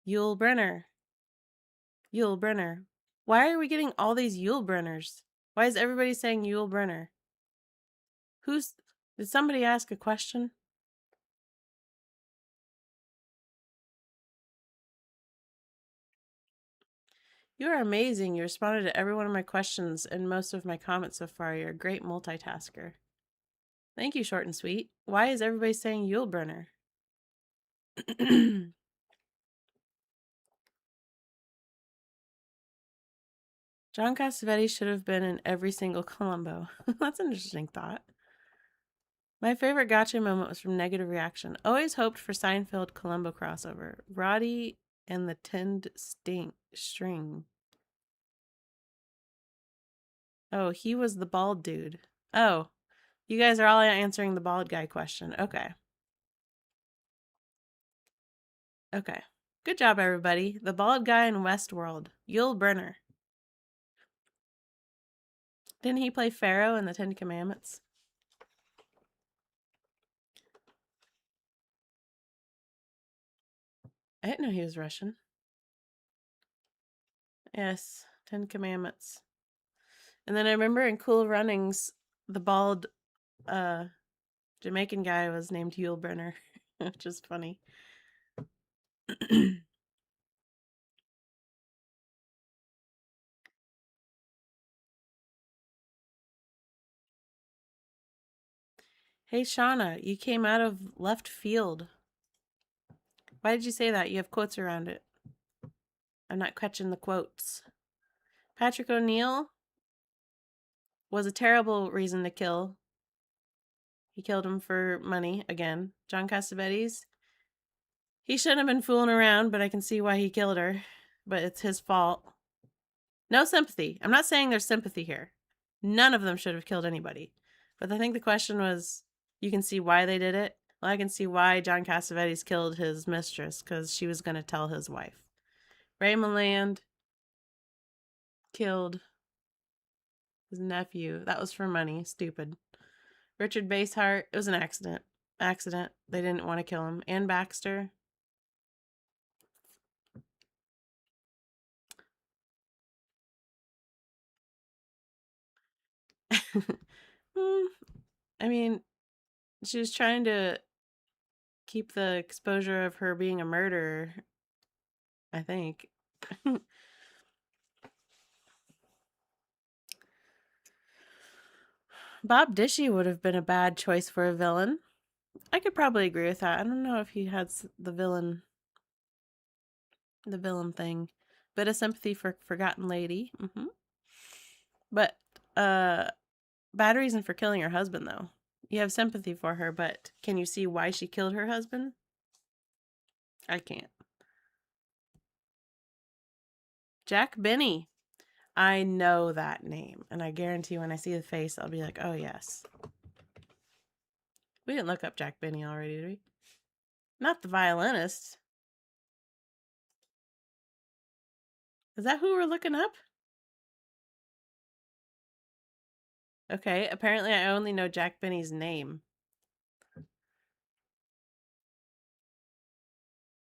[SPEAKER 1] Yul Brenner. Yul Brenner. Why are we getting all these Yul Brenners? Why is everybody saying Yul Brenner? Did somebody ask a question? You are amazing. You responded to every one of my questions and most of my comments so far. You're a great multitasker. Thank you, short and sweet. Why is everybody saying Yul Brenner? John Cassavetes should have been in every single Columbo. That's an interesting thought. My favorite gotcha moment was from Negative Reaction. Always hoped for Seinfeld Columbo crossover. Roddy and the Tinned String. Oh, he was the bald dude. Oh, you guys are all answering the bald guy question. Okay. Okay. Good job, everybody. The bald guy in Westworld. Yul Brenner. Didn't he play Pharaoh in the Ten Commandments? I didn't know he was Russian. Yes, Ten Commandments. And then I remember in Cool Runnings, the bald Jamaican guy was named Yul Brenner, which is funny. Hey, Shauna, you came out of left field. Why did you say that? You have quotes around it. I'm not catching the quotes. Patrick O'Neill was a terrible reason to kill. He killed him for money, again. John Cassavetes, he shouldn't have been fooling around, but I can see why he killed her. But it's his fault. No sympathy. I'm not saying there's sympathy here. None of them should have killed anybody. But I think the question was, you can see why they did it. Well, I can see why John Cassavetes killed his mistress, because she was going to tell his wife. Raymond Land killed his nephew. That was for money. Stupid. Richard Basehart, it was an accident. They didn't want to kill him. Ann Baxter. I mean, she was trying to keep the exposure of her being a murderer, I think. Bob Dishy would have been a bad choice for a villain. I could probably agree with that. I don't know if he had the villain thing. Bit of sympathy for Forgotten Lady. But bad reason for killing her husband, though. You have sympathy for her, but can you see why she killed her husband? I can't. Jack Benny. I know that name, and I guarantee when I see the face, I'll be like, oh, yes. We didn't look up Jack Benny already, did we? Not the violinist. Is that who we're looking up? Okay, apparently I only know Jack Benny's name.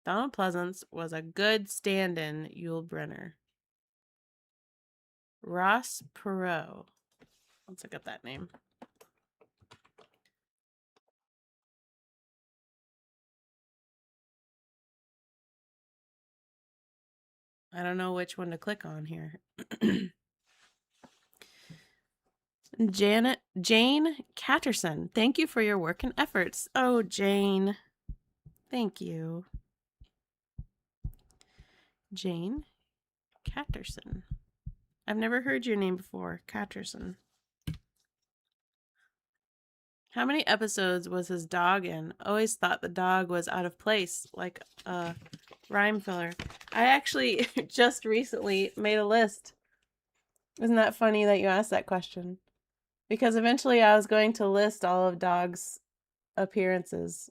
[SPEAKER 1] Donald Pleasance was a good stand-in Yul Brenner. Ross Perot. Let's look up that name. I don't know which one to click on here. Jane Catterson. Thank you for your work and efforts. Oh, Jane. Thank you. Jane Catterson. I've never heard your name before. Catterson. How many episodes was his dog in? Always thought the dog was out of place, like a rhyme filler. I actually just recently made a list. Isn't that funny that you asked that question? Because eventually I was going to list all of Dog's appearances.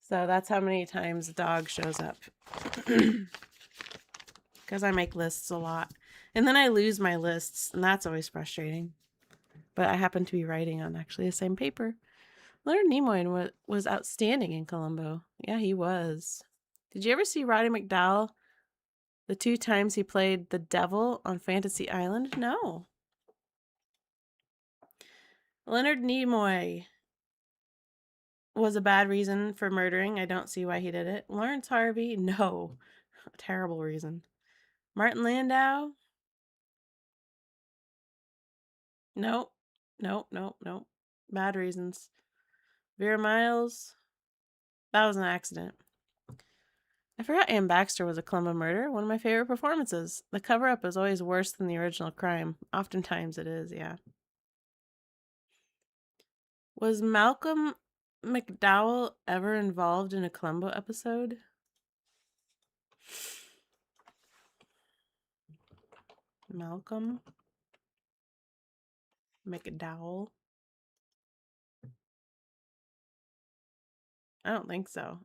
[SPEAKER 1] So that's how many times the dog shows up. Because I make lists a lot. And then I lose my lists, and that's always frustrating. But I happen to be writing on actually the same paper. Leonard Nimoy was outstanding in Columbo. Yeah, he was. Did you ever see Roddy McDowall the 2 times he played the devil on Fantasy Island? No. Leonard Nimoy was a bad reason for murdering. I don't see why he did it. Lawrence Harvey? No. A terrible reason. Martin Landau? Nope. Nope. Bad reasons. Vera Miles? That was an accident. I forgot Anne Baxter was a Columbo murder. One of my favorite performances. The cover-up is always worse than the original crime. Oftentimes it is, yeah. Was Malcolm McDowell ever involved in a Columbo episode? Malcolm McDowell? I don't think so.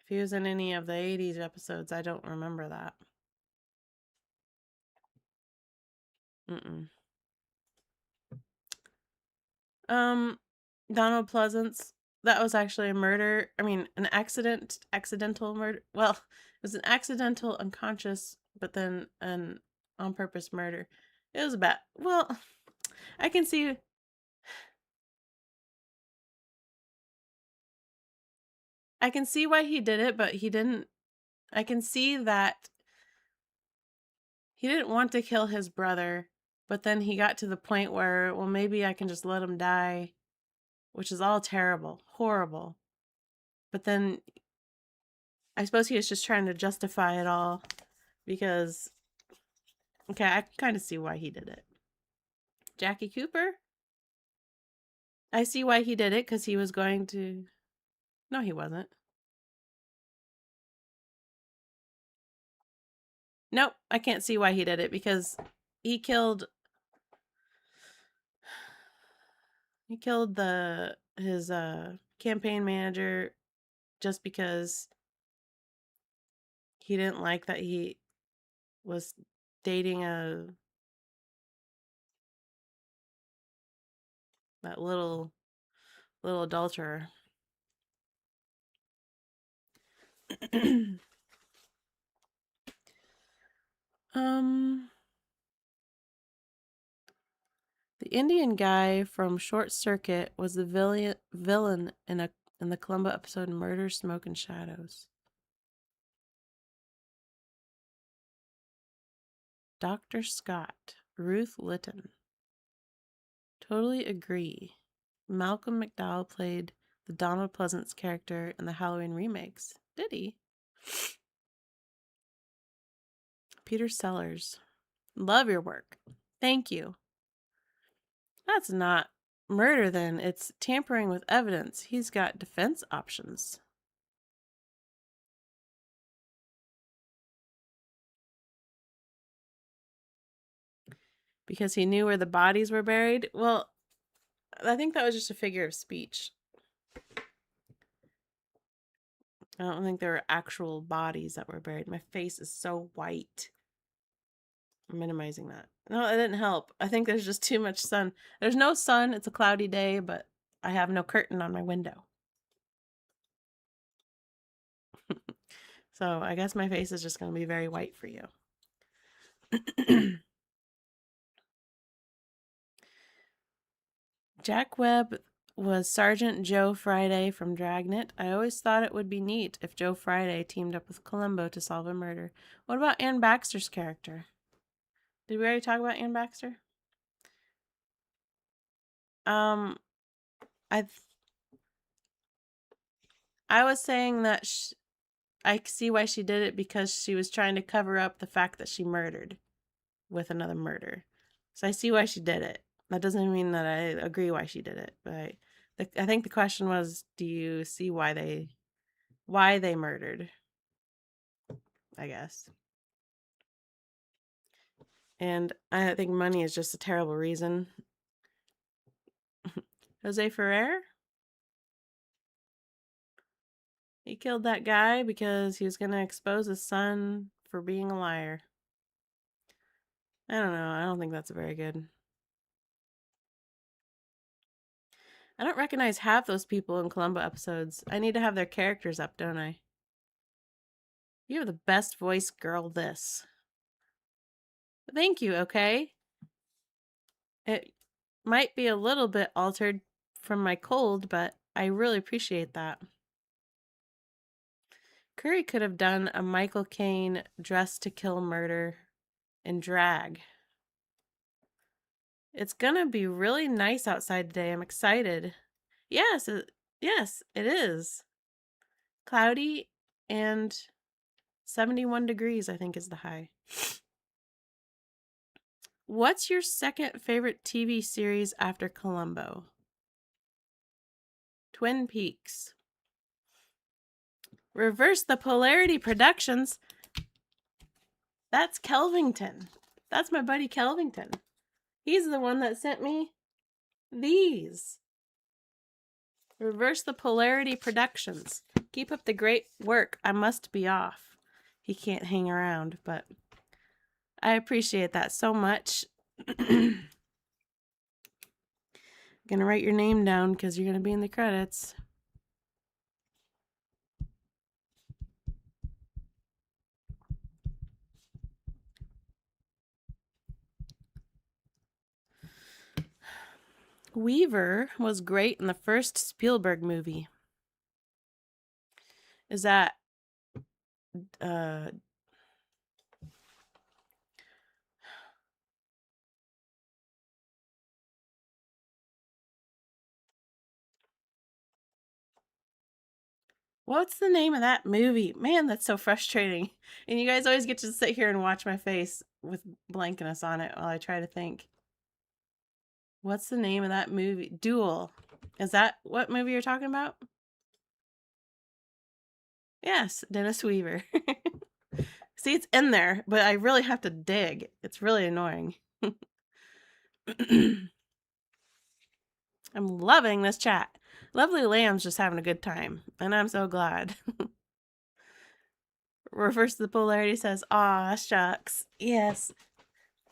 [SPEAKER 1] If he was in any of the 80s episodes, I don't remember that. Mm-mm. Donald Pleasance. That was actually a murder. I mean, an accidental murder. Well, it was an accidental unconscious, but then an on purpose murder. It was bad. Well, I can see. I can see why he did it, but he didn't. I can see that he didn't want to kill his brother, but then he got to the point where, well, maybe I can just let him die, which is all terrible, horrible. But then I suppose he was just trying to justify it all because, okay, I kind of see why he did it. Jackie Cooper? I see why he did it because he was going to. No, he wasn't. Nope, I can't see why he did it because he killed. He killed his campaign manager just because he didn't like that he was dating that little adulterer. um the Indian guy from Short Circuit was the villain in the Columbo episode Murder, Smoke and Shadows. Dr. Scott, Ruth Litton. Totally agree. Malcolm McDowell played the Donald Pleasance character in the Halloween remakes. Did he? Peter Sellers. Love your work. Thank you. That's not murder then. It's tampering with evidence. He's got defense options. Because he knew where the bodies were buried? Well, I think that was just a figure of speech. I don't think there were actual bodies that were buried. My face is so white. I'm minimizing that. No, it didn't help. I think there's just too much sun. There's no sun. It's a cloudy day, but I have no curtain on my window. So I guess my face is just going to be very white for you. Jack Webb was Sergeant Joe Friday from Dragnet. I always thought it would be neat if Joe Friday teamed up with Columbo to solve a murder. What about Anne Baxter's character? Did we already talk about Anne Baxter? I was saying that I see why she did it because she was trying to cover up the fact that she murdered with another murder. So I see why she did it. That doesn't mean that I agree why she did it, but I think the question was, do you see why they murdered? I guess. And I think money is just a terrible reason. Jose Ferrer? He killed that guy because he was going to expose his son for being a liar. I don't know. I don't think that's very good. I don't recognize half those people in Columbo episodes. I need to have their characters up, don't I? You have the best voice, girl, this. Thank you, okay? It might be a little bit altered from my cold, but I really appreciate that. Curry could have done a Michael Caine Dressed to Kill Murder in drag. It's gonna be really nice outside today. I'm excited. Yes, yes, it is. Cloudy and 71 degrees, I think, is the high. What's your second favorite TV series after Columbo? Twin Peaks. Reverse the Polarity Productions. That's Kelvington. That's my buddy Kelvington. He's the one that sent me these. Reverse the Polarity Productions. Keep up the great work. I must be off. He can't hang around, but I appreciate that so much. I'm going to write your name down because you're going to be in the credits. Weaver was great in the first Spielberg movie. Is that what's the name of that movie? Man, that's so frustrating. And you guys always get to sit here and watch my face with blankness on it while I try to think. What's the name of that movie? Duel. Is that what movie you're talking about? Yes, Dennis Weaver. See, it's in there, but I really have to dig. It's really annoying. I'm loving this chat. Lovely Lamb's just having a good time, and I'm so glad. Reverse the Polarity says, aw, shucks. Yes,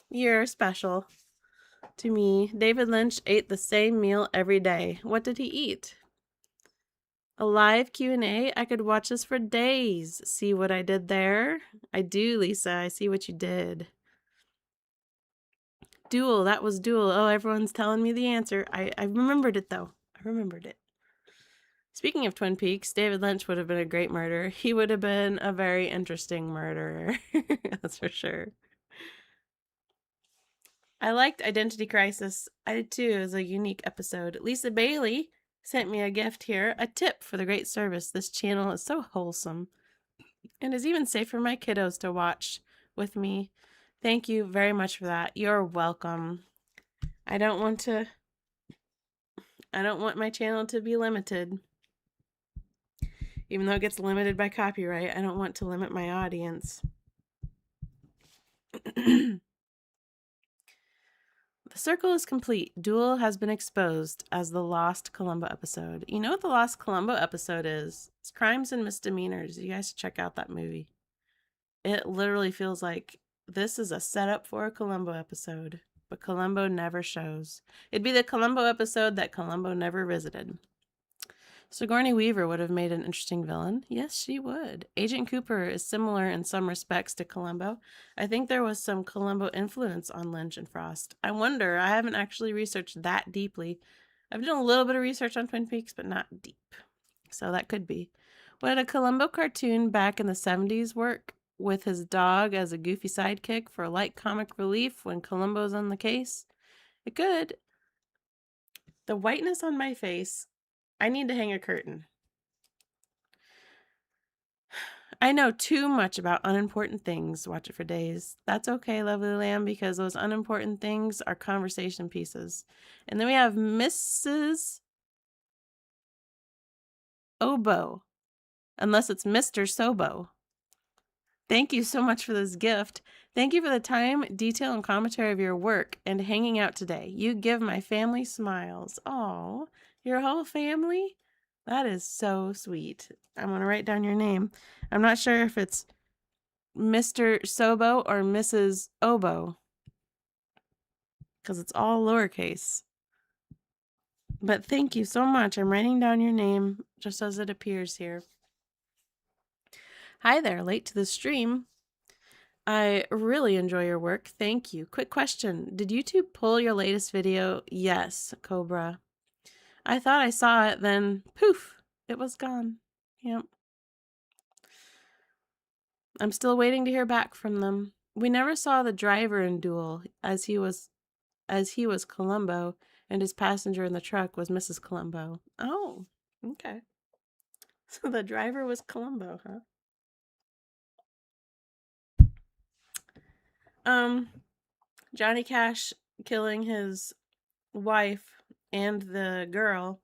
[SPEAKER 1] you're special to me. David Lynch ate the same meal every day. What did he eat? A live Q&A? I could watch this for days. See what I did there? I do, Lisa. I see what you did. Duel. That was Duel. Oh, everyone's telling me the answer. I remembered it, though. I remembered it. Speaking of Twin Peaks, David Lynch would have been a great murderer. He would have been a very interesting murderer. That's for sure. I liked Identity Crisis. I did too. It was a unique episode. Lisa Bailey sent me a gift here, a tip for the great service. This channel is so wholesome and is even safe for my kiddos to watch with me. Thank you very much for that. You're welcome. I don't want my channel to be limited. Even though it gets limited by copyright, I don't want to limit my audience. The circle is complete. Duel has been exposed as the Lost Columbo episode. You know what the Lost Columbo episode is? It's Crimes and Misdemeanors. You guys should check out that movie. It literally feels like this is a setup for a Columbo episode, but Columbo never shows. It'd be the Columbo episode that Columbo never visited. Sigourney Weaver would have made an interesting villain. Yes, she would. Agent Cooper is similar in some respects to Columbo. I think there was some Columbo influence on Lynch and Frost. I wonder. I haven't actually researched that deeply. I've done a little bit of research on Twin Peaks, but not deep. So that could be. Would a Columbo cartoon back in the 70s work with his dog as a goofy sidekick for light comic relief when Columbo's on the case? It could. The whiteness on my face. I need to hang a curtain. I know too much about unimportant things. Watch it for days. That's okay, lovely lamb, because those unimportant things are conversation pieces. And then we have Mrs. Oboe, unless it's Mr. Sobo. Thank you so much for this gift. Thank you for the time, detail, and commentary of your work and hanging out today. You give my family smiles. Oh, your whole family? That is so sweet. I'm going to write down your name. I'm not sure if it's Mr. Sobo or Mrs. Obo, because it's all lowercase. But thank you so much. I'm writing down your name just as it appears here. Hi there, late to the stream. I really enjoy your work. Thank you. Quick question. Did YouTube pull your latest video? Yes, Cobra. I thought I saw it, then poof, it was gone. Yep. I'm still waiting to hear back from them. We never saw the driver in Duel, as he was Columbo, and his passenger in the truck was Mrs. Columbo. Oh, okay. So the driver was Columbo, huh? Johnny Cash killing his wife and the girl.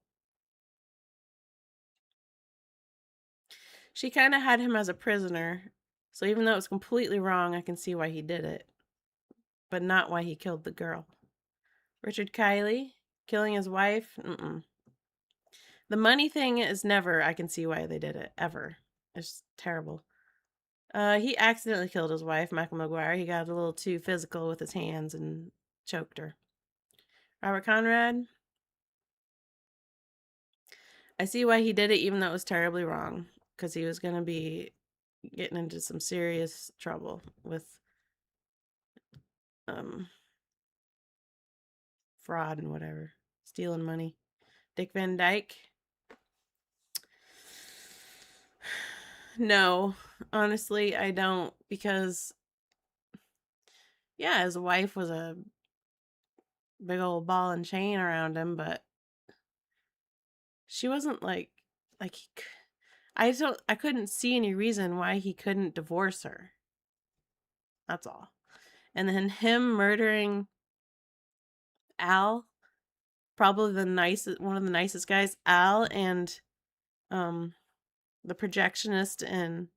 [SPEAKER 1] She kind of had him as a prisoner, so even though it was completely wrong, I can see why he did it, but not why he killed the girl. Richard Kiley killing his wife. The money thing is never. I can see why they did it ever. It's terrible. He accidentally killed his wife, Michael McGuire. He got a little too physical with his hands and choked her. Robert Conrad. I see why he did it, even though it was terribly wrong, because he was going to be getting into some serious trouble with fraud and whatever, stealing money. Dick Van Dyke. No, honestly, I don't, because yeah, his wife was a big old ball and chain around him, but she wasn't like I couldn't see any reason why he couldn't divorce her. That's all. And then him murdering Al, probably one of the nicest guys, Al, and the projectionist in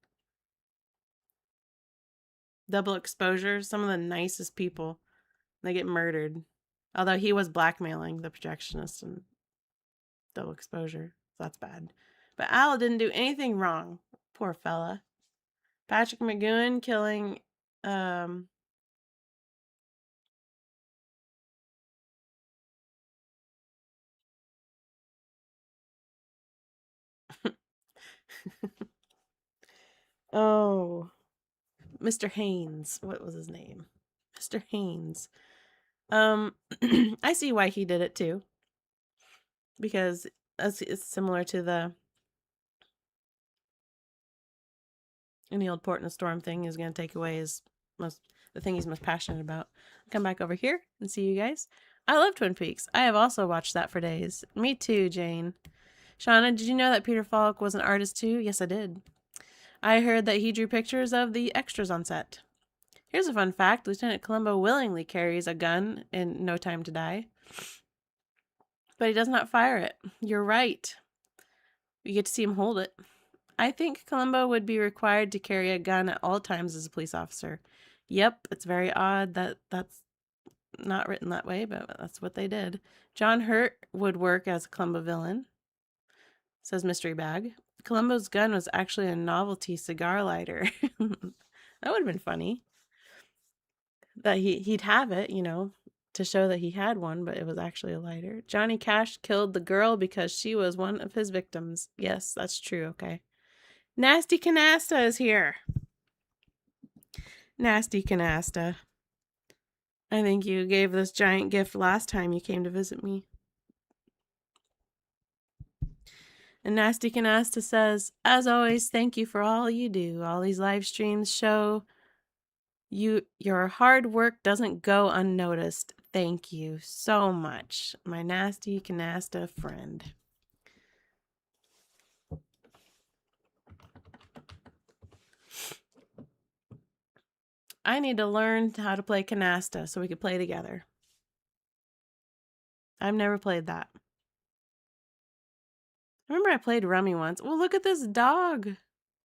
[SPEAKER 1] Double Exposure, some of the nicest people, they get murdered. Although he was blackmailing the projectionist in Double Exposure. So that's bad. But Al didn't do anything wrong. Poor fella. Patrick McGowan killing oh, Mr. Haynes. What was his name? Mr. Haynes. I see why he did it too. Because it's similar to the any old port in a storm thing is going to take away the thing he's most passionate about. Come back over here and see you guys. I love Twin Peaks. I have also watched that for days. Me too, Jane. Shauna, did you know that Peter Falk was an artist too? Yes, I did. I heard that he drew pictures of the extras on set. Here's a fun fact. Lieutenant Columbo willingly carries a gun in No Time to Die, but he does not fire it. You're right. You get to see him hold it. I think Columbo would be required to carry a gun at all times as a police officer. Yep, it's very odd that that's not written that way, but that's what they did. John Hurt would work as a Columbo villain, says Mystery Bag. Columbo's gun was actually a novelty cigar lighter. That would have been funny. That he'd have it, to show that he had one, but it was actually a lighter. Johnny Cash killed the girl because she was one of his victims. Yes, that's true, okay. Nasty Canasta is here. Nasty Canasta. I think you gave this giant gift last time you came to visit me. And Nasty Canasta says, as always, thank you for all you do. All these live streams show your hard work doesn't go unnoticed. Thank you so much, my Nasty Canasta friend. I need to learn how to play canasta so we could play together. I've never played that. I remember I played Rummy once. Well, look at this dog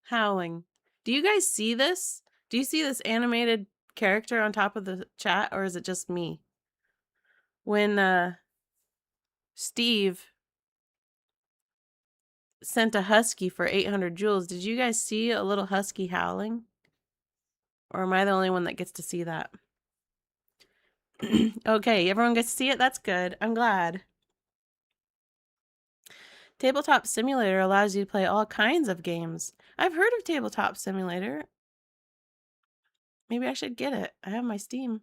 [SPEAKER 1] howling. Do you guys see this? Do you see this animated character on top of the chat, or is it just me? When Steve sent a husky for 800 joules. Did you guys see a little husky howling? Or am I the only one that gets to see that? Okay, everyone gets to see it? That's good. I'm glad. Tabletop Simulator allows you to play all kinds of games. I've heard of Tabletop Simulator. Maybe I should get it. I have my Steam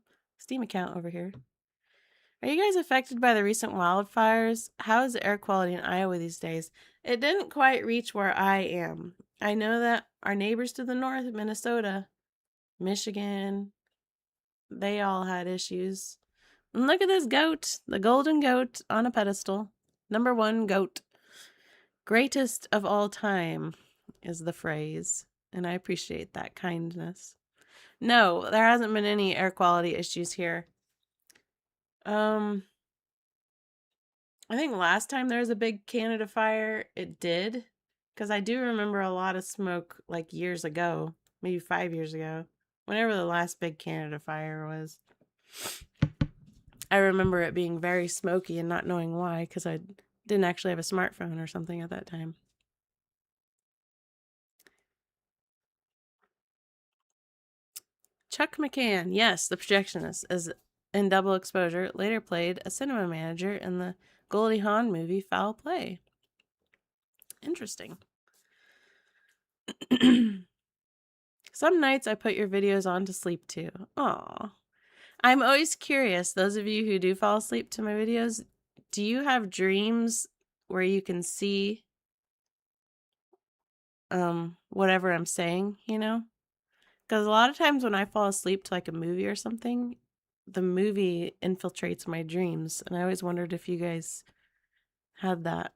[SPEAKER 1] account over here. Are you guys affected by the recent wildfires? How is the air quality in Iowa these days? It didn't quite reach where I am. I know that our neighbors to the north, Minnesota, Michigan, they all had issues. And look at this goat, the golden goat on a pedestal. Number 1 goat. Greatest of all time is the phrase, and I appreciate that kindness. No, there hasn't been any air quality issues here. I think last time there was a big Canada fire, it did. Because I do remember a lot of smoke like years ago, maybe 5 years ago, whenever the last big Canada fire was. I remember it being very smoky and not knowing why, because I didn't actually have a smartphone or something at that time. Chuck McCann, yes, the projectionist, is in Double Exposure, later played a cinema manager in the Goldie Hawn movie Foul Play. Interesting. Some nights I put your videos on to sleep to. Aw. I'm always curious, those of you who do fall asleep to my videos, do you have dreams where you can see whatever I'm saying, you know? Because a lot of times when I fall asleep to like a movie or something, the movie infiltrates my dreams. And I always wondered if you guys had that.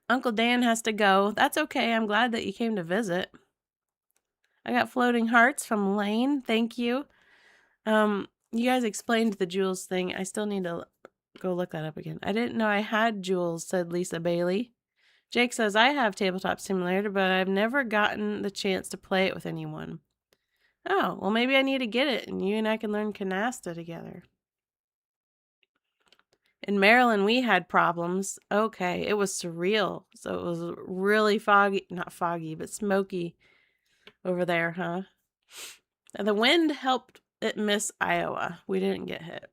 [SPEAKER 1] Uncle Dan has to go. That's okay. I'm glad that you came to visit. I got floating hearts from Lane. Thank you. You guys explained the Jules thing. I still need to go look that up again. I didn't know I had Jules, said Lisa Bailey. Jake says, I have Tabletop Simulator, but I've never gotten the chance to play it with anyone. Oh, well, maybe I need to get it, and you and I can learn canasta together. In Maryland, we had problems. Okay, it was surreal. So it was really foggy, not foggy, but smoky over there, huh? The wind helped it miss Iowa. We didn't get hit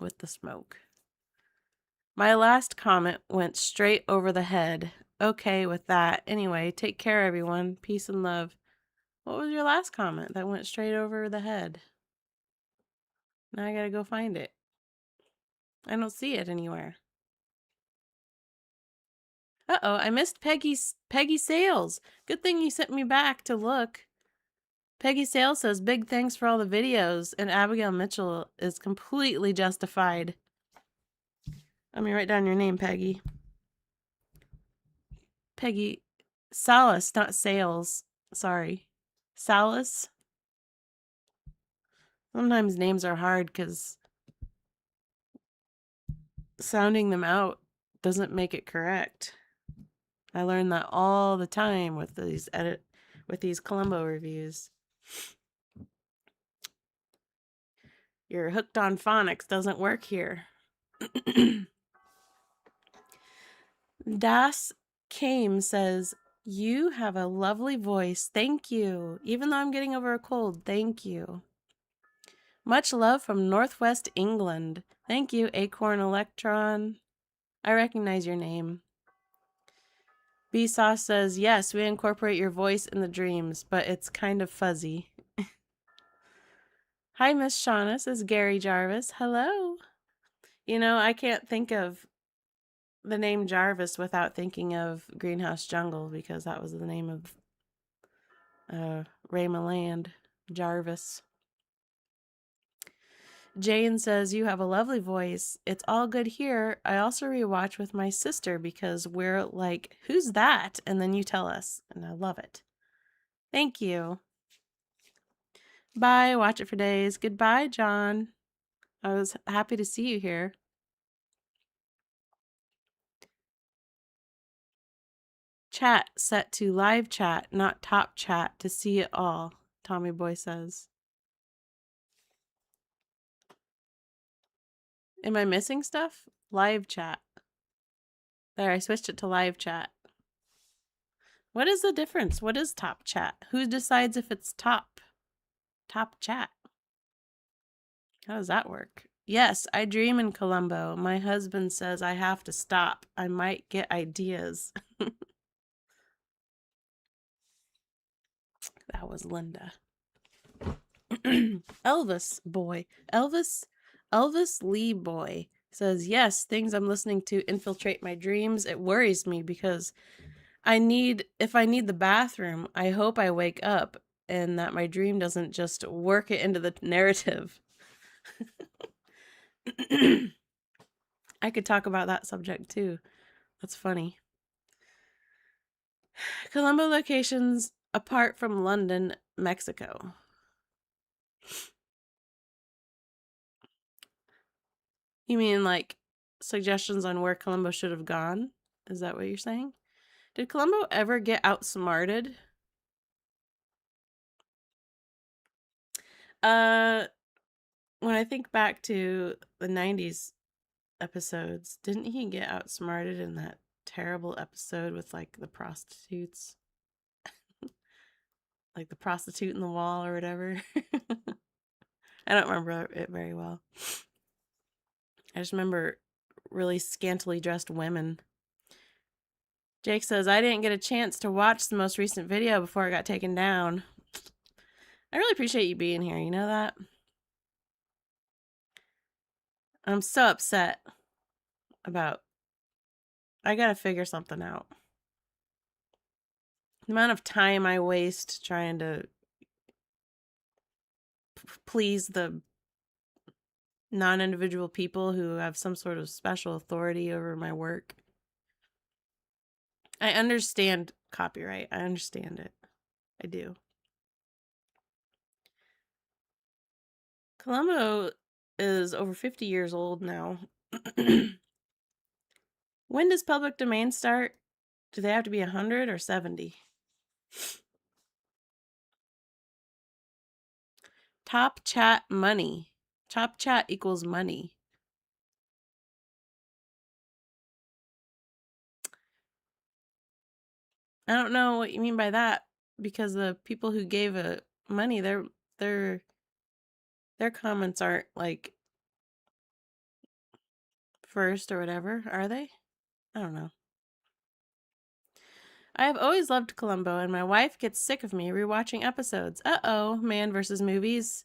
[SPEAKER 1] with the smoke. My last comment went straight over the head. Okay with that. Anyway, take care, everyone. Peace and love. What was your last comment that went straight over the head? Now I gotta go find it. I don't see it anywhere. Uh-oh, I missed Peggy Sales. Good thing you sent me back to look. Peggy Sales says, big thanks for all the videos, and Abigail Mitchell is completely justified. Let me write down your name, Peggy. Peggy Salas, not Sales. Sorry. Salas. Sometimes names are hard because sounding them out doesn't make it correct. I learn that all the time with these Columbo reviews. Your hooked on phonics doesn't work here. Das Kame says, you have a lovely voice. Thank you. Even though I'm getting over a cold, thank you. Much love from Northwest England. Thank you, Acorn Electron. I recognize your name. B-Sauce says, yes, we incorporate your voice in the dreams, but it's kind of fuzzy. Hi, Miss Shauna, says Gary Jarvis. Hello. You know, I can't think of the name Jarvis without thinking of Greenhouse Jungle, because that was the name of Ray Milland, Jarvis. Jane says, you have a lovely voice. It's all good here. I also rewatch with my sister because we're like, who's that? And then you tell us, and I love it. Thank you. Bye. Watch it for days. Goodbye, John. I was happy to see you here. Chat set to live chat, not top chat, to see it all, Tommy Boy says. Am I missing stuff? Live chat. There, I switched it to live chat. What is the difference? What is top chat? Who decides if it's top chat? How does that work? Yes, I dream in Columbo. My husband says I have to stop. I might get ideas. That was Linda. Elvis boy. Elvis Lee boy says, yes, things I'm listening to infiltrate my dreams. It worries me because if I need the bathroom, I hope I wake up and that my dream doesn't just work it into the narrative. I could talk about that subject too. That's funny. Colombo locations apart from London, Mexico. You mean like suggestions on where Colombo should have gone? Is that what you're saying? Did Colombo ever get outsmarted? When I think back to the 90s episodes, didn't he get outsmarted in that terrible episode with like the prostitutes? Like the prostitute in the wall or whatever. I don't remember it very well. I just remember really scantily dressed women. Jake says, I didn't get a chance to watch the most recent video before it got taken down. I really appreciate you being here. You know that? I'm so upset about... I gotta figure something out. The amount of time I waste trying to please the non-individual people who have some sort of special authority over my work. I understand copyright. I understand it. I do. Columbo is over 50 years old now. When does public domain start? Do they have to be 100 or 70? Top chat money. Top chat equals money. I don't know what you mean by that, because the people who gave money, their comments aren't like first or whatever, are they? I don't know. I have always loved Columbo, and my wife gets sick of me rewatching episodes. Uh-oh, man versus movies.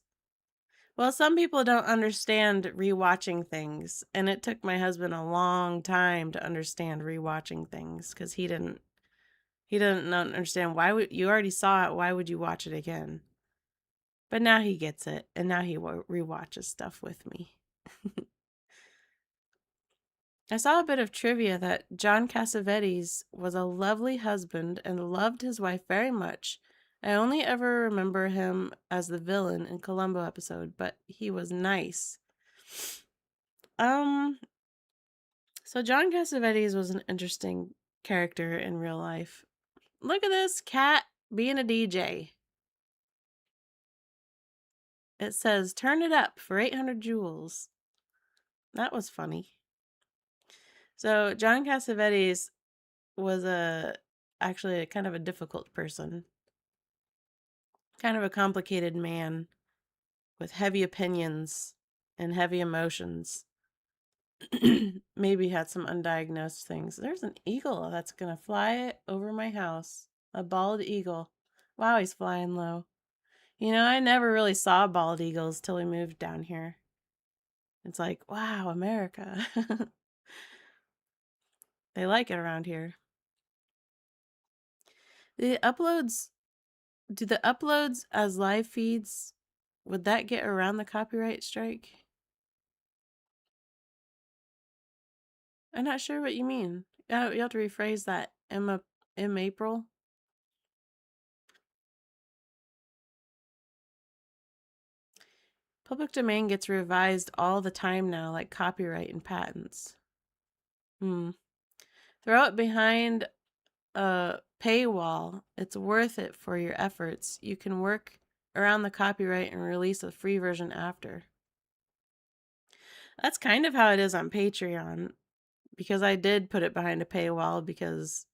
[SPEAKER 1] Well, some people don't understand rewatching things, and it took my husband a long time to understand rewatching things because he didn't understand why would you already saw it, why would you watch it again? But now he gets it, and now he rewatches stuff with me. I saw a bit of trivia that John Cassavetes was a lovely husband and loved his wife very much. I only ever remember him as the villain in Columbo episode, but he was nice. So John Cassavetes was an interesting character in real life. Look at this cat being a DJ. It says, turn it up for 800 joules. That was funny. So John Cassavetes was actually a kind of a difficult person. Kind of a complicated man with heavy opinions and heavy emotions. Maybe had some undiagnosed things. There's an eagle that's going to fly over my house. A bald eagle. Wow, he's flying low. You know, I never really saw bald eagles till we moved down here. It's like, wow, America. They like it around here. Do the uploads as live feeds, would that get around the copyright strike? I'm not sure what you mean. You have to rephrase that. M April? Public domain gets revised all the time now, like copyright and patents. Throw it behind a paywall. It's worth it for your efforts. You can work around the copyright and release a free version after. That's kind of how it is on Patreon. because I did put it behind a paywall because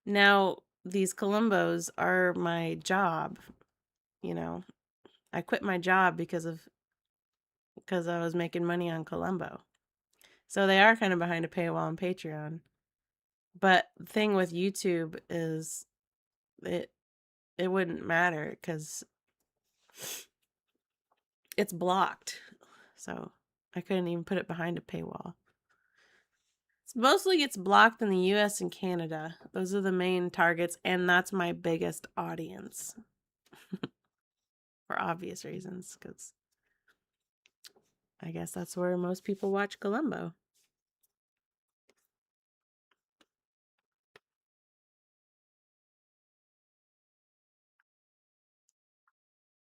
[SPEAKER 1] now these Columbos are my job. You know, I quit my job because I was making money on Columbo. So they are kind of behind a paywall on Patreon. But the thing with YouTube is it it wouldn't matter because it's blocked. So I couldn't even put it behind a paywall. It mostly gets blocked in the US and Canada. Those are the main targets, and that's my biggest audience. For obvious reasons, because I guess that's where most people watch Columbo.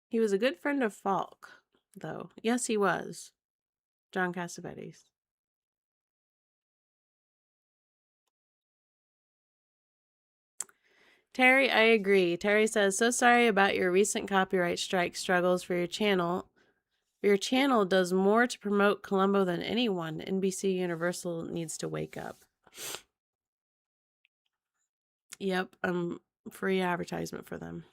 [SPEAKER 1] He was a good friend of Falk, though. Yes, he was. John Cassavetes. Terry, I agree. Terry says, so sorry about your recent copyright strike struggles for your channel. Your channel does more to promote Columbo than anyone. NBC Universal needs to wake up. Yep, free advertisement for them.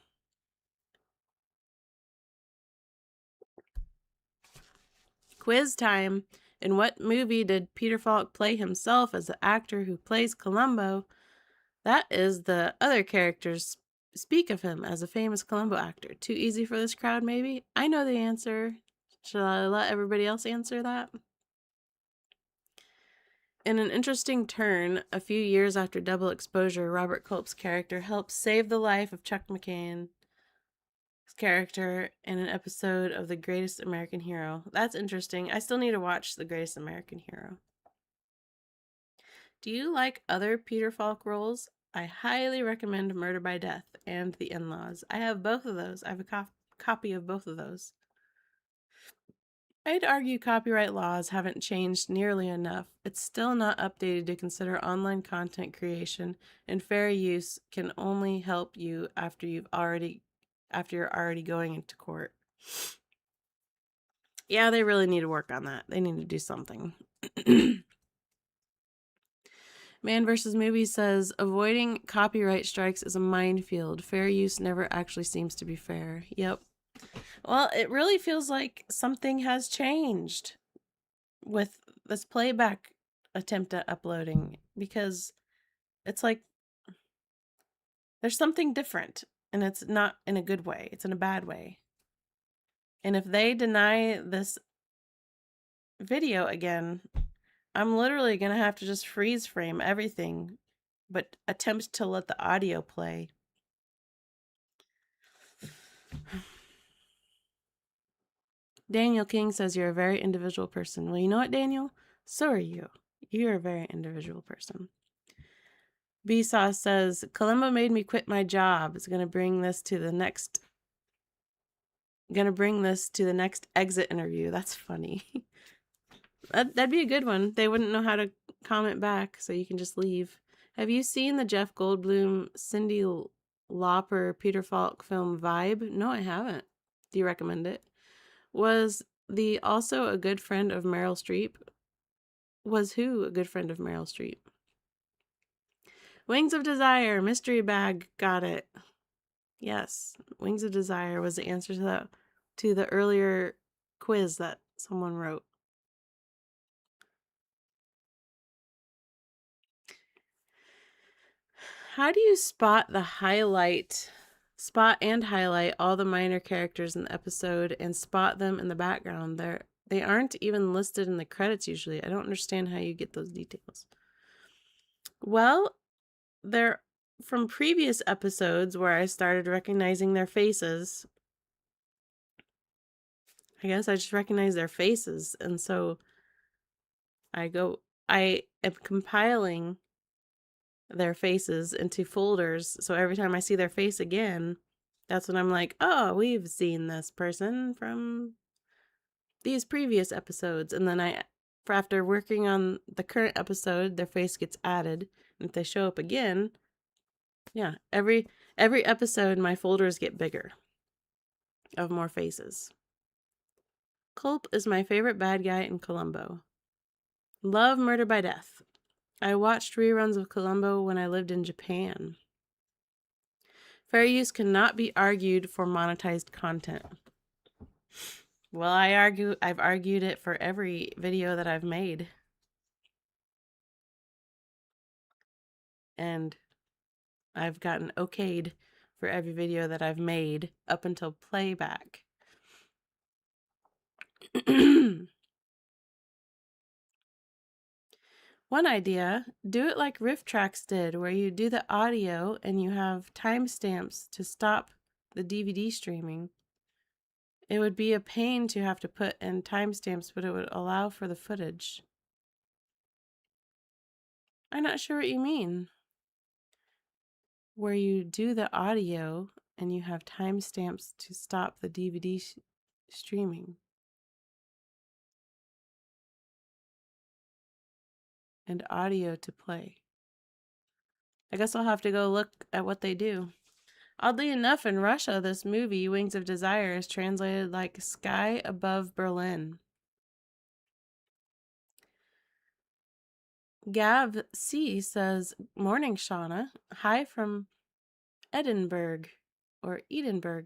[SPEAKER 1] Quiz time. In what movie did Peter Falk play himself as the actor who plays Columbo? That is the other characters speak of him as a famous Columbo actor. Too easy for this crowd, maybe? I know the answer. Should I let everybody else answer that? In an interesting turn, a few years after Double Exposure, Robert Culp's character helps save the life of Chuck McCain's character in an episode of The Greatest American Hero. That's interesting. I still need to watch The Greatest American Hero. Do you like other Peter Falk roles? I highly recommend Murder by Death and The In-Laws. I have both of those. I have a copy of both of those. I'd argue copyright laws haven't changed nearly enough. It's still not updated to consider online content creation, and fair use can only help you after you're already going into court. Yeah, they really need to work on that. They need to do something. Man vs. Movie says, avoiding copyright strikes is a minefield. Fair use never actually seems to be fair. Yep. Well, it really feels like something has changed with this playback attempt at uploading, because it's like there's something different, and it's not in a good way. It's in a bad way. And if they deny this video again, I'm literally going to have to just freeze frame everything, but attempt to let the audio play. Daniel King says you're a very individual person. Well, you know what, Daniel? So are you. You're a very individual person. B-Sauce says, Columbo made me quit my job. It's going to bring this to the next exit interview. That's funny. That'd be a good one. They wouldn't know how to comment back, so you can just leave. Have you seen the Jeff Goldblum, Cyndi Lauper, Peter Falk film Vibe? No, I haven't. Do you recommend it? Was the also a good friend of Meryl Streep? Was who a good friend of Meryl Streep? Wings of Desire, mystery bag, got it. Yes, Wings of Desire was the answer to the earlier quiz that someone wrote. How do you spot and highlight all the minor characters in the episode and spot them in the background? They aren't even listed in the credits usually. I don't understand how you get those details. Well, they're from previous episodes where I started recognizing their faces. I guess I just recognize their faces, and so I am compiling their faces into folders, so every time I see their face again, that's when I'm like, oh, we've seen this person from these previous episodes. And then after working on the current episode, their face gets added, and if they show up again, yeah, every episode my folders get bigger of more faces. Culp is my favorite bad guy in Columbo. Love Murder by Death. I watched reruns of Columbo when I lived in Japan. Fair use cannot be argued for monetized content. Well, I've argued it for every video that I've made. And I've gotten okayed for every video that I've made up until playback. One idea, do it like Riff Tracks did, where you do the audio and you have timestamps to stop the DVD streaming. It would be a pain to have to put in timestamps, but it would allow for the footage. I'm not sure what you mean. Where you do the audio and you have timestamps to stop the DVD streaming. And audio to play. I guess I'll have to go look at what they do. Oddly enough, in Russia, this movie, Wings of Desire, is translated like Sky Above Berlin. Gav C says, Morning, Shauna. Hi from Edinburgh, or Edinburgh.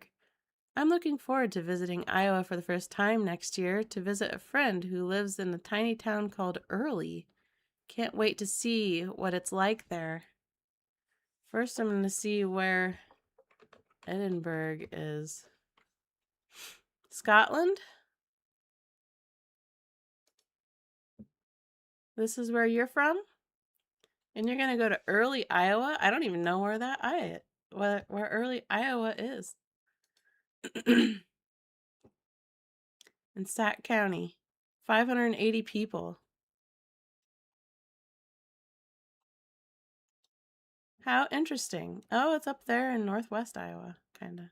[SPEAKER 1] I'm looking forward to visiting Iowa for the first time next year to visit a friend who lives in a tiny town called Early. Can't wait to see what it's like there. First, I'm going to see where Edinburgh is. Scotland? This is where you're from? And you're going to go to Early, Iowa? I don't even know where Early, Iowa is. In Sac County. 580 people. How interesting. Oh, it's up there in northwest Iowa, kind of.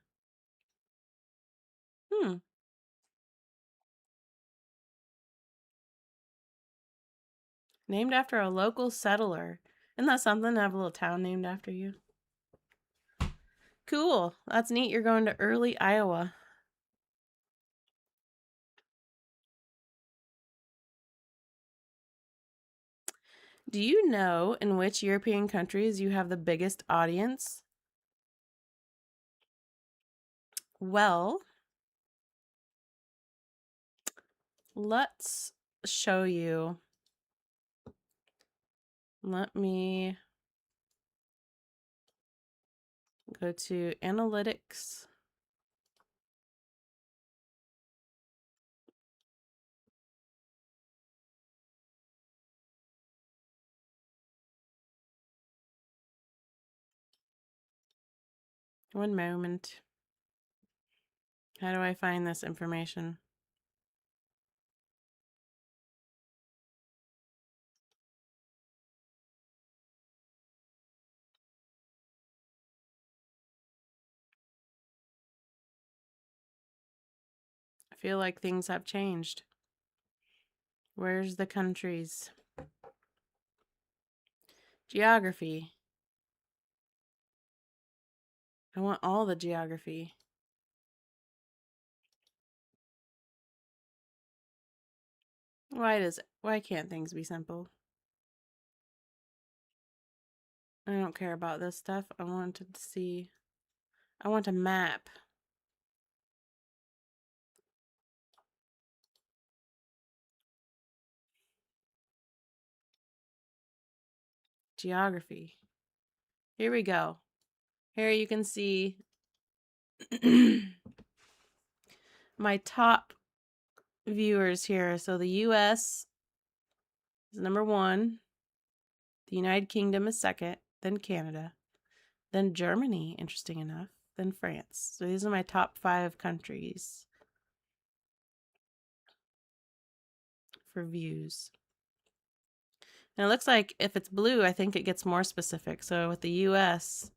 [SPEAKER 1] Named after a local settler. Isn't that something to have a little town named after you? Cool. That's neat. You're going to Early, Iowa. Do you know in which European countries you have the biggest audience? Well, let's show you. Let me go to analytics. One moment. How do I find this information? I feel like things have changed. Where's the countries? Geography. I want all the geography. Why can't things be simple? I don't care about this stuff. I want a map. Geography. Here we go. Here you can see my top viewers here. So the US is number 1. The United Kingdom is second. Then Canada. Then Germany, interesting enough. Then France. So these are my top 5 countries for views. And it looks like if it's blue, I think it gets more specific. So with the US,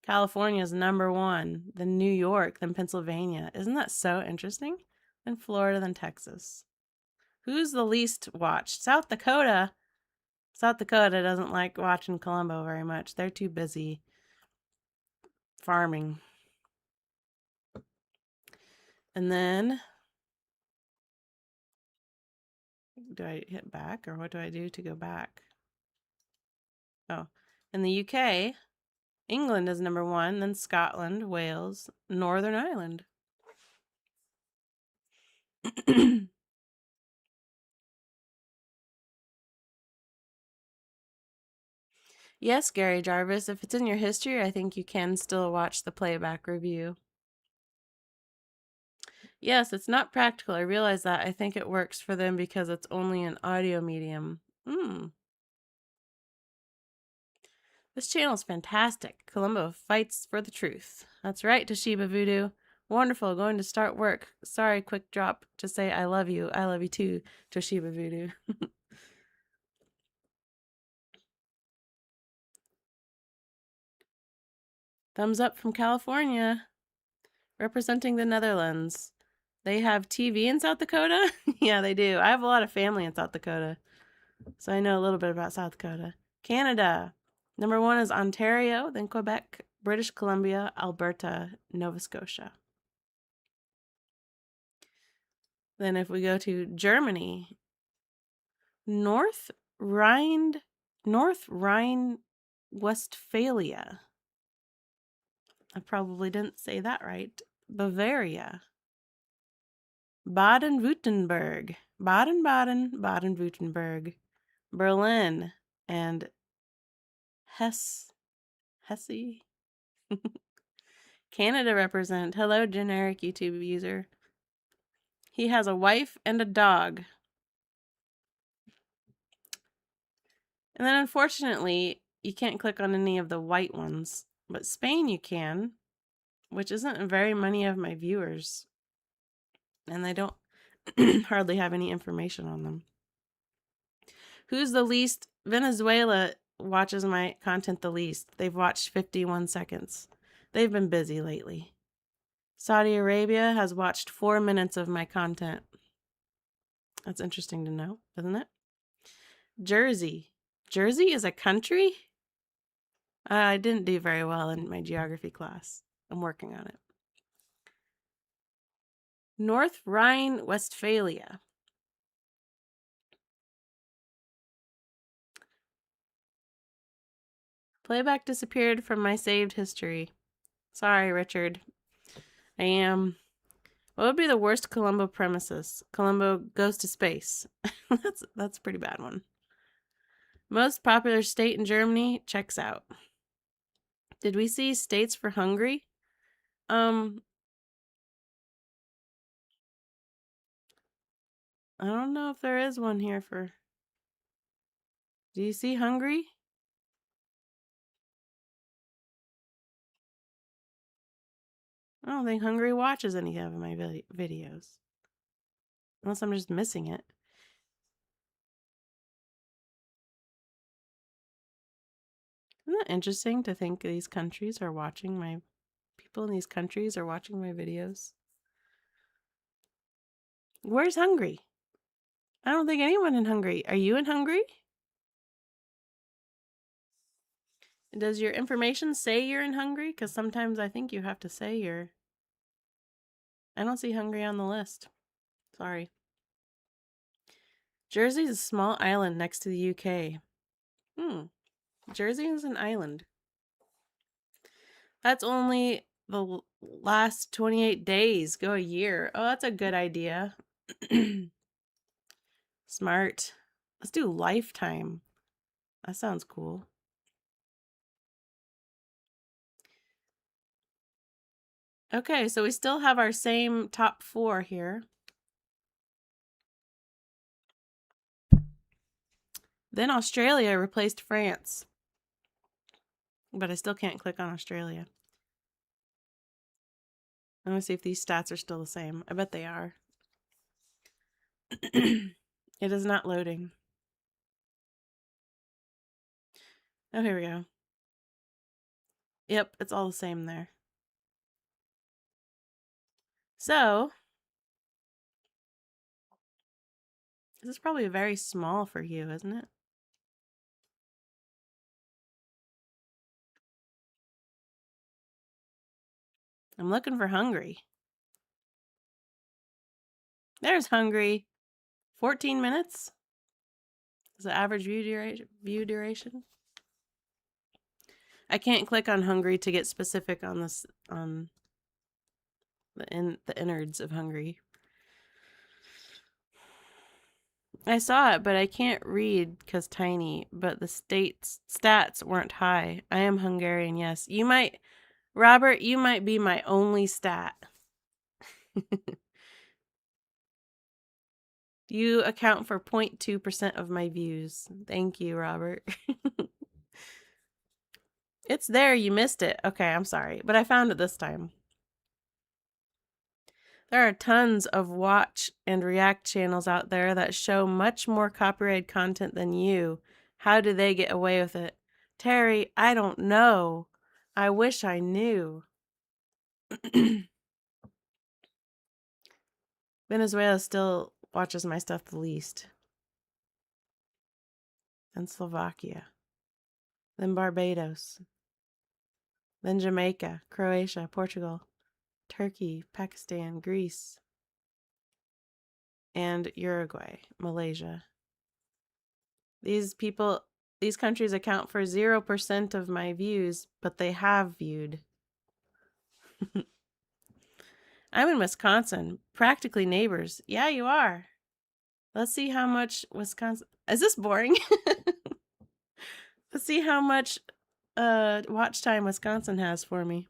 [SPEAKER 1] California is number 1, then New York, then Pennsylvania. Isn't that so interesting? Then Florida, then Texas. Who's the least watched? South Dakota. South Dakota doesn't like watching Columbo very much. They're too busy farming. And then, do I hit back or what do I do to go back? Oh, in the UK, England is number 1, then Scotland, Wales, Northern Ireland. Yes, Gary Jarvis, if it's in your history, I think you can still watch the playback review. Yes, it's not practical. I realize that. I think it works for them because it's only an audio medium. This channel is fantastic. Columbo fights for the truth. That's right, Toshiba Voodoo. Wonderful, going to start work. Sorry, quick drop to say I love you. I love you too, Toshiba Voodoo. Thumbs up from California, representing the Netherlands. They have TV in South Dakota? Yeah, they do. I have a lot of family in South Dakota, so I know a little bit about South Dakota. Canada. Number 1 is Ontario, then Quebec, British Columbia, Alberta, Nova Scotia. Then if we go to Germany, North Rhine-Westphalia. I probably didn't say that right. Bavaria. Baden-Württemberg. Baden-Baden, Baden-Württemberg. Berlin and Hesse. Canada represent. Hello, generic YouTube user. He has a wife and a dog. And then unfortunately, you can't click on any of the white ones. But Spain you can, which isn't very many of my viewers. And they don't hardly have any information on them. Who's the least? Venezuela watches my content the least. They've watched 51 seconds. They've been busy lately. Saudi Arabia has watched 4 minutes of my content. That's interesting to know, isn't it? Jersey. Jersey is a country? I didn't do very well in my geography class. I'm working on it. North Rhine-Westphalia. Playback disappeared from my saved history. Sorry, Richard. I am. What would be the worst Columbo premises? Columbo goes to space. That's a pretty bad one. Most popular state in Germany checks out. Did we see states for Hungary? I don't know if there is one here for. Do you see Hungary? I don't think Hungary watches any of my videos. Unless I'm just missing it. Isn't that interesting to think these countries are watching my. People in these countries are watching my videos? Where's Hungary? I don't think anyone in Hungary. Are you in Hungary? Does your information say you're in Hungary? Because sometimes I think you have to say you're. I don't see Hungary on the list. Sorry. Jersey is a small island next to the UK. Jersey is an island. That's only the last 28 days. Go a year. Oh, that's a good idea. Smart. Let's do lifetime. That sounds cool. Okay, so we still have our same top 4 here. Then Australia replaced France. But I still can't click on Australia. I'm going to see if these stats are still the same. I bet they are. It is not loading. Oh, here we go. Yep, it's all the same there. So, this is probably very small for you, isn't it? I'm looking for Hungary. There's Hungary. 14 minutes is the average view duration. I can't click on Hungary to get specific on this, on the innards of Hungary. I saw it, but I can't read because tiny, but the stats weren't high. I am Hungarian, yes. You might, Robert, you might be my only stat. You account for 0.2% of my views. Thank you, Robert. It's there, you missed it. Okay, I'm sorry, but I found it this time. There are tons of watch and react channels out there that show much more copyrighted content than you. How do they get away with it? Terry, I don't know. I wish I knew. Venezuela still watches my stuff the least. Then Slovakia. Then Barbados. Then Jamaica, Croatia, Portugal, Turkey, Pakistan, Greece, and Uruguay, Malaysia. These countries account for 0% of my views, but they have viewed. I'm in Wisconsin, practically neighbors. Yeah, you are. Let's see how much Wisconsin... Is this boring? Let's see how much watch time Wisconsin has for me.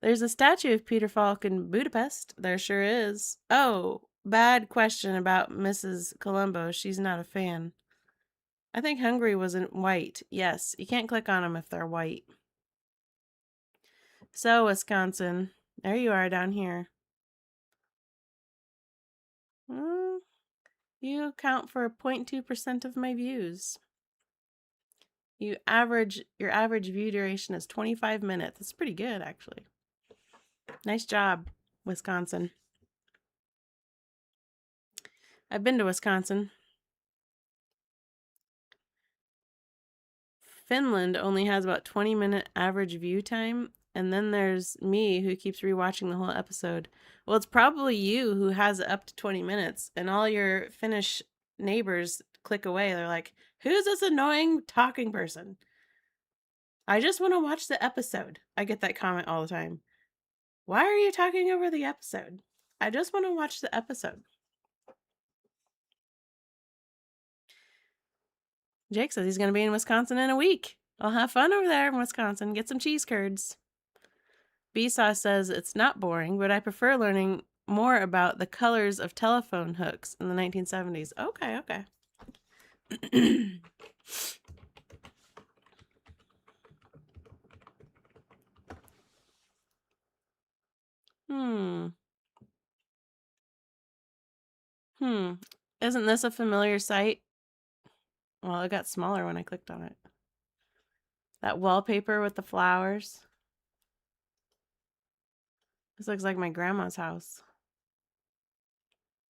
[SPEAKER 1] There's a statue of Peter Falk in Budapest. There sure is. Oh, bad question about Mrs. Columbo. She's not a fan. I think Hungary was in white. Yes, you can't click on them if they're white. So, Wisconsin. There you are down here. You account for 0.2% of my views. Your average view duration is 25 minutes. That's pretty good, actually. Nice job, Wisconsin. I've been to Wisconsin. Finland only has about 20-minute average view time, and then there's me who keeps rewatching the whole episode. Well, it's probably you who has it up to 20 minutes, and all your Finnish neighbors click away. They're like, who's this annoying talking person? I just want to watch the episode. I get that comment all the time. Why are you talking over the episode? I just want to watch the episode. Jake says he's going to be in Wisconsin in a week. I'll have fun over there in Wisconsin. Get some cheese curds. B-Sauce says it's not boring, but I prefer learning more about the colors of telephone hooks in the 1970s. Okay, okay. Isn't this a familiar site? Well, it got smaller when I clicked on it. That wallpaper with the flowers. This looks like my grandma's house.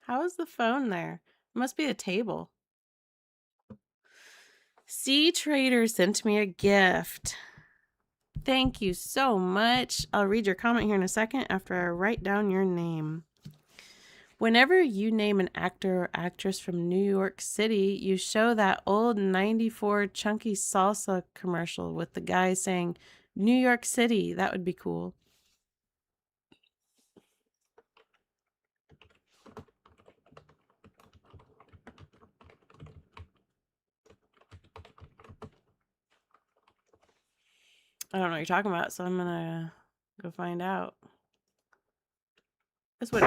[SPEAKER 1] How is the phone there? It must be a table. Sea Trader sent me a gift. Thank you so much. I'll read your comment here in a second after I write down your name. Whenever you name an actor or actress from New York City, you show that old 94 Chunky Salsa commercial with the guy saying, New York City. That would be cool. I don't know what you're talking about, so I'm gonna go find out. This would.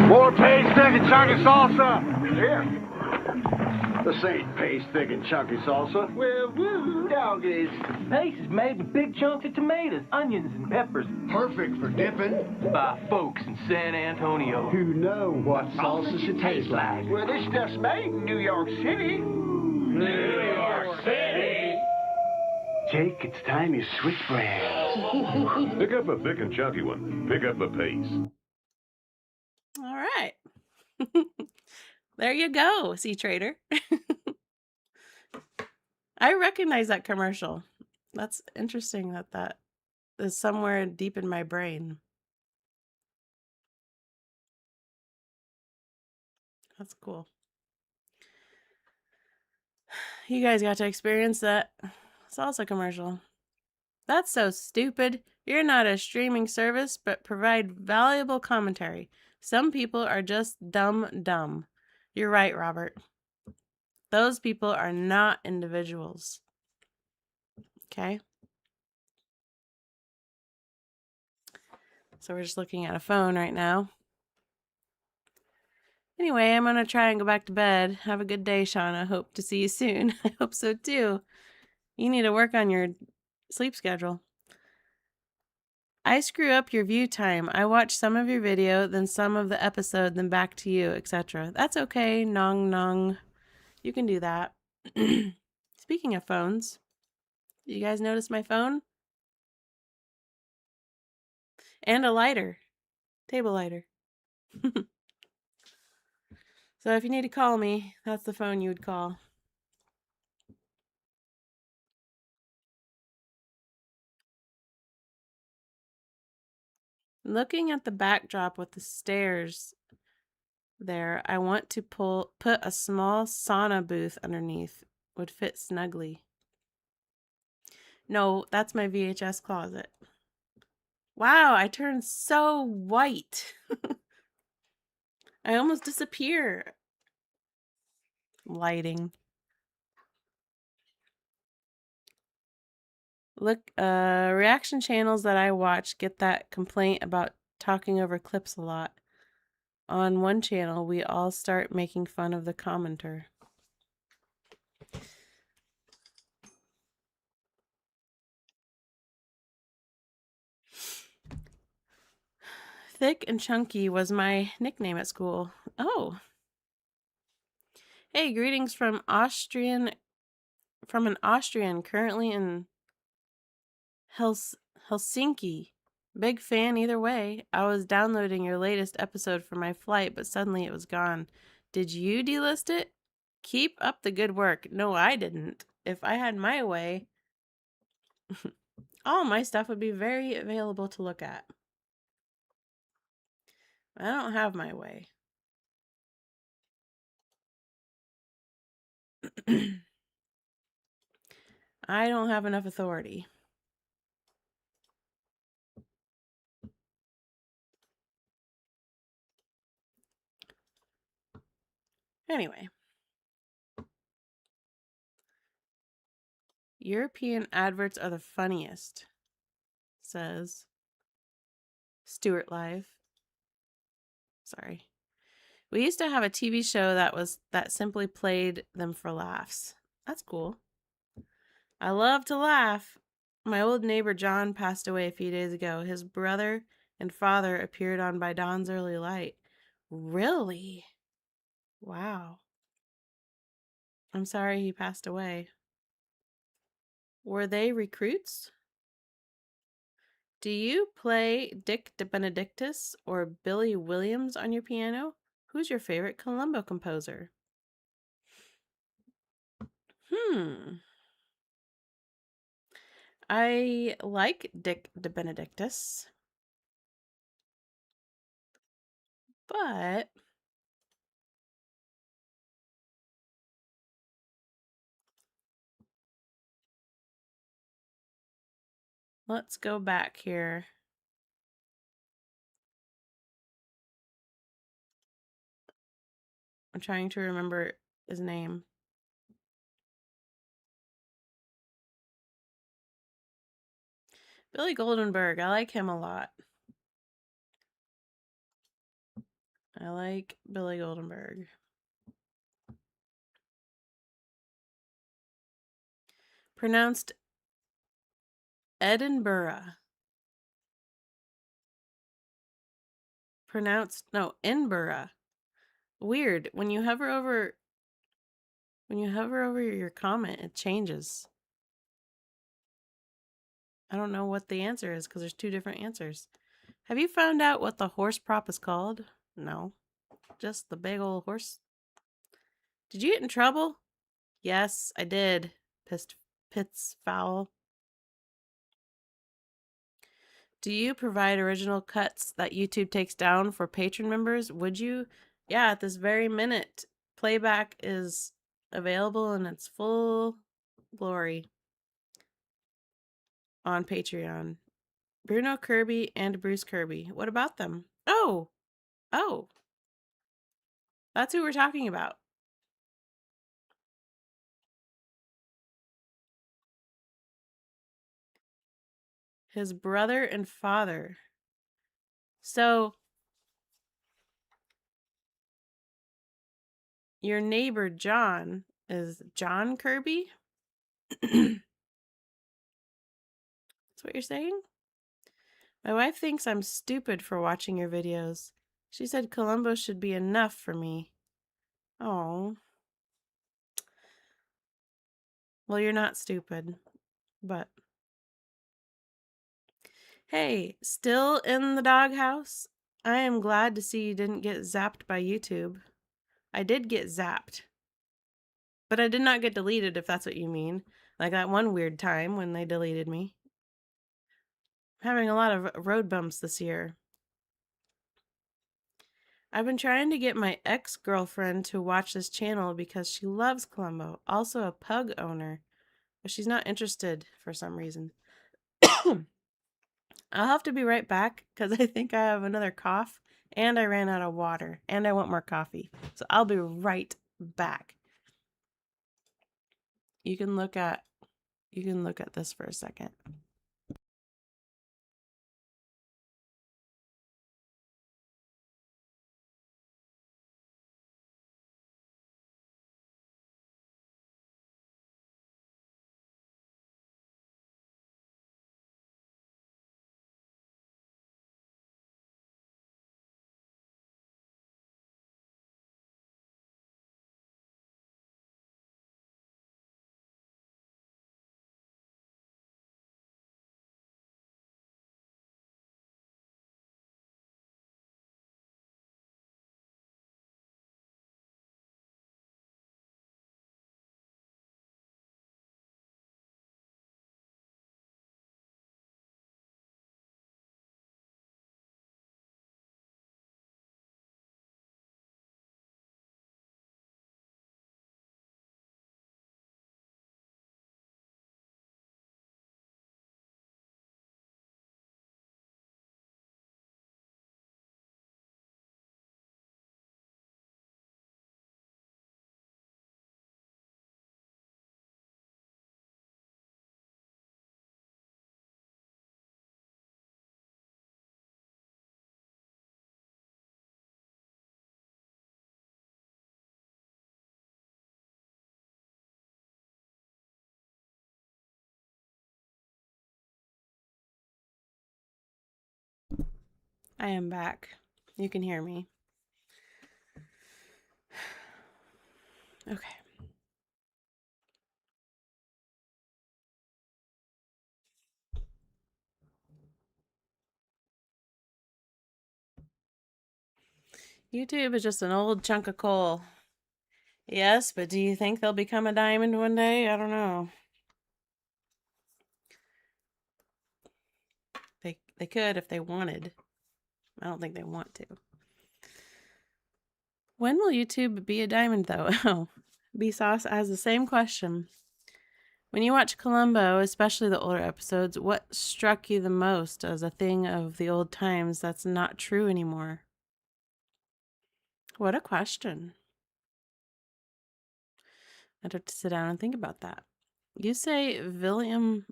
[SPEAKER 2] More paste, thick, and chunky salsa. Yeah. This ain't paste, thick, and chunky salsa.
[SPEAKER 3] Well, woo, doggies. Paste is made with big chunks of tomatoes, onions, and peppers.
[SPEAKER 2] Perfect for dipping.
[SPEAKER 3] By folks in San Antonio.
[SPEAKER 2] Who know what salsa should taste like.
[SPEAKER 3] Well, this stuff's made in New York City.
[SPEAKER 2] New York City.
[SPEAKER 3] Jake, it's time you switch brands.
[SPEAKER 4] Pick up a thick and chunky one. Pick up a pace.
[SPEAKER 1] All right. There you go, Sea Trader. I recognize that commercial. That's interesting that is somewhere deep in my brain. That's cool. You guys got to experience that Salsa commercial. That's so stupid. You're not a streaming service, but provide valuable commentary. Some people are just dumb. You're right, Robert. Those people are not individuals. Okay? So we're just looking at a phone right now. Anyway, I'm going to try and go back to bed. Have a good day, Shauna. Hope to see you soon. I hope so too. You need to work on your sleep schedule. I screw up your view time. I watch some of your video, then some of the episode, then back to you, etc. That's okay, nong. You can do that. Speaking of phones, you guys notice my phone? And a lighter. Table lighter. So if you need to call me, that's the phone you would call. Looking at the backdrop with the stairs there, I want to put a small sauna booth underneath. Would fit snugly. No, that's my VHS closet. Wow, I turned so white. I almost disappear. Lighting. Look, reaction channels that I watch get that complaint about talking over clips a lot. On one channel, we all start making fun of the commenter. Thick and Chunky was my nickname at school. Oh. Hey, greetings from an Austrian currently in Helsinki. Big fan either way. I was downloading your latest episode for my flight, but suddenly it was gone. Did you delist it? Keep up the good work. No, I didn't. If I had my way, all my stuff would be very available to look at. I don't have my way. I don't have enough authority. Anyway. European adverts are the funniest, says Stuart Live. Sorry. We used to have a TV show that simply played them for laughs. That's cool. I love to laugh. My old neighbor John passed away a few days ago. His brother and father appeared on By Dawn's Early Light. Really? Wow. I'm sorry he passed away. Were they recruits? Do you play Dick de Benedictus or Billy Williams on your piano? Who's your favorite Columbo composer? I like Dick de Benedictus, but let's go back here. I'm trying to remember his name. Billy Goldenberg. I like him a lot. I like Billy Goldenberg. Pronounced Edinburgh. Edinburgh. Weird. When you hover over your comment, it changes. I don't know what the answer is because there's two different answers. Have you found out what the horse prop is called? No. Just the big old horse. Did you get in trouble? Yes, I did. Pitts foul. Do you provide original cuts that YouTube takes down for patron members? Would you? Yeah, at this very minute, playback is available in its full glory. on Patreon. Bruno Kirby and Bruce Kirby. What about them? Oh, that's who we're talking about. His brother and father. So, your neighbor John is John Kirby? That's what you're saying? My wife thinks I'm stupid for watching your videos. She said Columbo should be enough for me. Oh. Well, you're not stupid, but... Hey, still in the doghouse? I am glad to see you didn't get zapped by YouTube. I did get zapped. But I did not get deleted, if that's what you mean. Like that one weird time when they deleted me. I'm having a lot of road bumps this year. I've been trying to get my ex-girlfriend to watch this channel because she loves Columbo, also a pug owner, but she's not interested for some reason. I'll have to be right back because I think I have another cough and I ran out of water and I want more coffee. So I'll be right back. You can look at this for a second. I am back. You can hear me. Okay. YouTube is just an old chunk of coal. Yes, but do you think they'll become a diamond one day? I don't know. They could if they wanted. I don't think they want to. When will YouTube be a diamond, though? Oh, B-Sauce has the same question. When you watch Columbo, especially the older episodes, what struck you the most as a thing of the old times that's not true anymore? What a question. I'd have to sit down and think about that. You say William...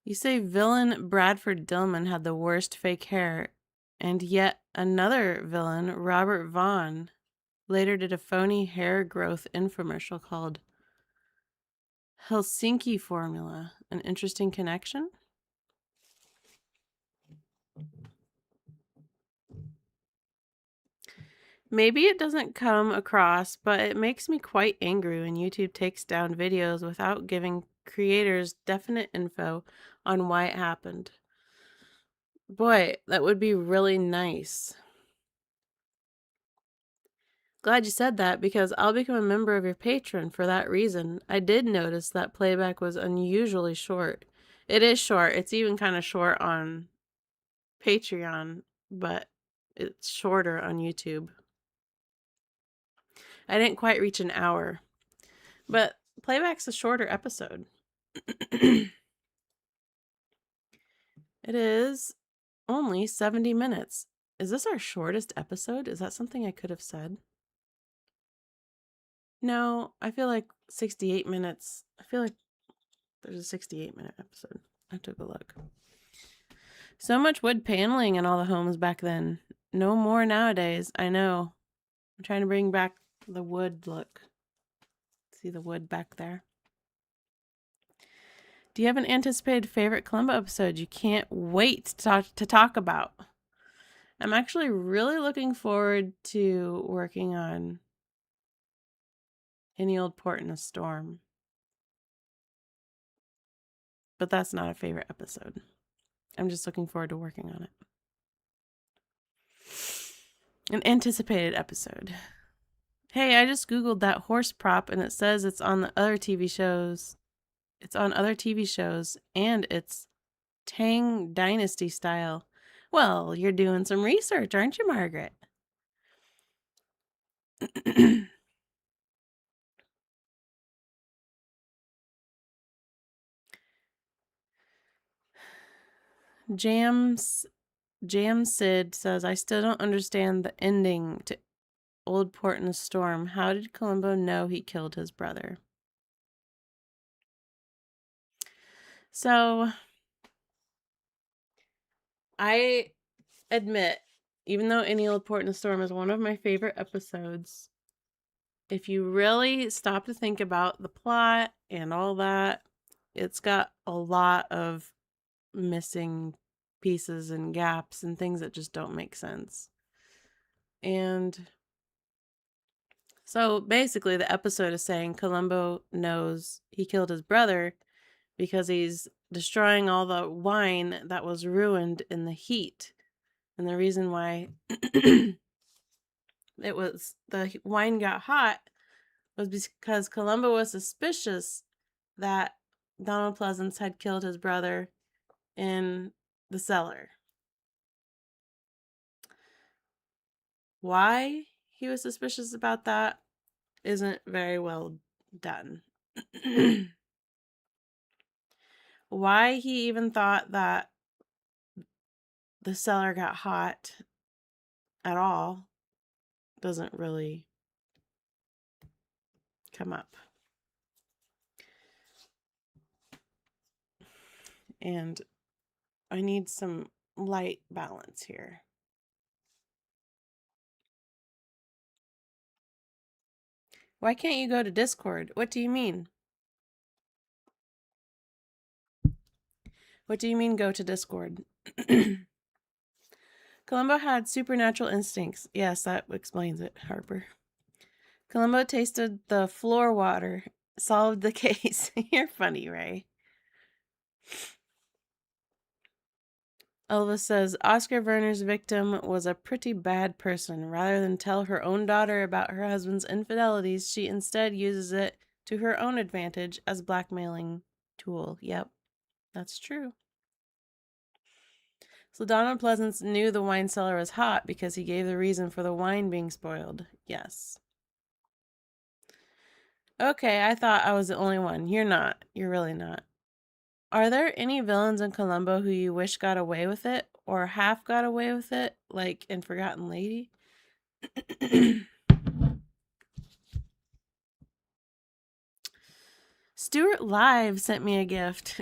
[SPEAKER 1] You say villain Bradford Dillman had the worst fake hair, and yet another villain, Robert Vaughn, later did a phony hair growth infomercial called Helsinki Formula. An interesting connection? Maybe it doesn't come across, but it makes me quite angry when YouTube takes down videos without giving creators definite info on why it happened. Boy, that would be really nice. Glad you said that because I'll become a member of your Patreon for that reason. I did notice that playback was unusually short. It is short. It's even kind of short on Patreon, but it's shorter on YouTube. I didn't quite reach an hour, but playback's a shorter episode. It is only 70 minutes. Is this our shortest episode? Is that something I could have said? No, I feel like 68 minutes. I feel like there's a 68-minute episode. I took a look. So much wood paneling in all the homes back then. No more nowadays. I know. I'm trying to bring back the wood look. See the wood back there? Do you have an anticipated favorite Columbo episode you can't wait to talk about? I'm actually really looking forward to working on Any Old Port in a Storm. But that's not a favorite episode. I'm just looking forward to working on it. An anticipated episode. Hey, I just Googled that horse prop and it says it's on the other TV shows. It's on other TV shows and it's Tang Dynasty style. Well, you're doing some research, aren't you, Margaret? Jam Sid says, I still don't understand the ending to Old Port in a Storm. How did Columbo know he killed his brother? So, I admit, even though Any Old Port in a Storm is one of my favorite episodes, if you really stop to think about the plot and all that, it's got a lot of missing pieces and gaps and things that just don't make sense. And so basically the episode is saying Columbo knows he killed his brother because he's destroying all the wine that was ruined in the heat. And the reason why the wine got hot was because Columbo was suspicious that Donald Pleasance had killed his brother in the cellar. Why he was suspicious about that isn't very well done. Why he even thought that the cellar got hot at all doesn't really come up. And I need some light balance here. Why can't you go to Discord? What do you mean? What do you mean go to Discord? Columbo had supernatural instincts. Yes, that explains it, Harper. Columbo tasted the floor water, solved the case. You're funny, Ray. Elvis says, Oscar Werner's victim was a pretty bad person. Rather than tell her own daughter about her husband's infidelities, she instead uses it to her own advantage as blackmailing tool. Yep, that's true. So Donald Pleasance knew the wine cellar was hot because he gave the reason for the wine being spoiled. Yes. Okay, I thought I was the only one. You're not. You're really not. Are there any villains in Columbo who you wish got away with it or half got away with it, like in Forgotten Lady? Stuart Live sent me a gift.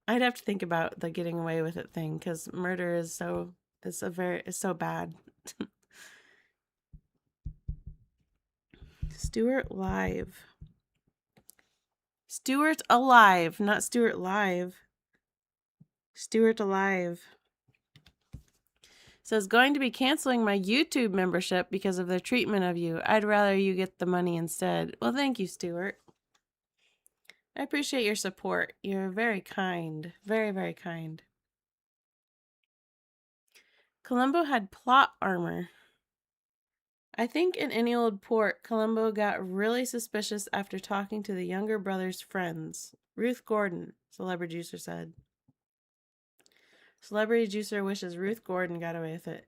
[SPEAKER 1] I'd have to think about the getting away with it thing because murder is so bad. Stuart Live. Stuart Alive, not Stuart Live. Stuart Alive. Says, going to be canceling my YouTube membership because of their treatment of you. I'd rather you get the money instead. Well, thank you, Stuart. I appreciate your support. You're very kind. Very, very kind. Columbo had plot armor. I think in Any Old Port, Columbo got really suspicious after talking to the younger brother's friends. Ruth Gordon, Celebrity Juicer said. Celebrity Juicer wishes Ruth Gordon got away with it.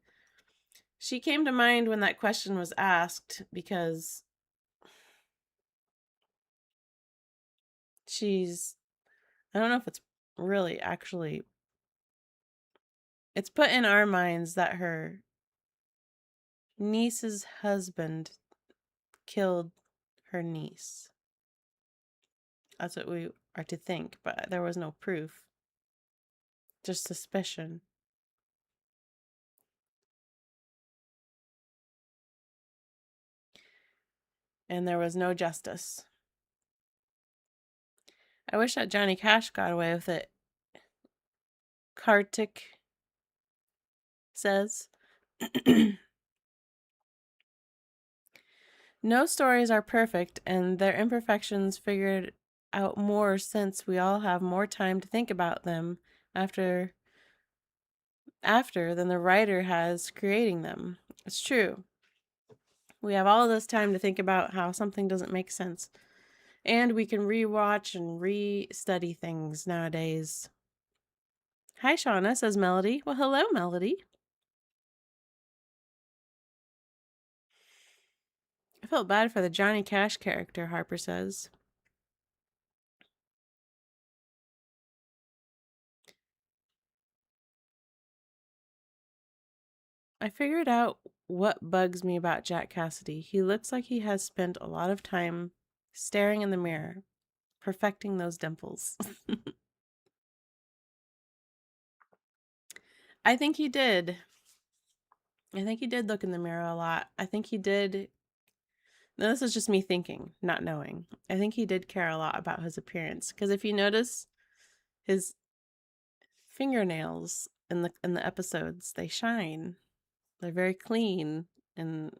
[SPEAKER 1] She came to mind when that question was asked because she's I don't know if it's really actually. It's put in our minds that her niece's husband killed her niece. That's what we are to think, but there was no proof, just suspicion. And there was no justice. I wish that Johnny Cash got away with it. Kartik says. No stories are perfect, and their imperfections figured out more since we all have more time to think about them after than the writer has creating them. It's true. We have all this time to think about how something doesn't make sense. And we can rewatch and re-study things nowadays. Hi, Shauna, says Melody. Well, hello, Melody. I felt bad for the Johnny Cash character, Harper says. I figured out what bugs me about Jack Cassidy. He looks like he has spent a lot of time staring in the mirror, perfecting those dimples. I think he did. I think he did look in the mirror a lot. I think he did. Now, this is just me thinking, not knowing. I think he did care a lot about his appearance. Because if you notice his fingernails in the episodes, they shine. They're very clean. And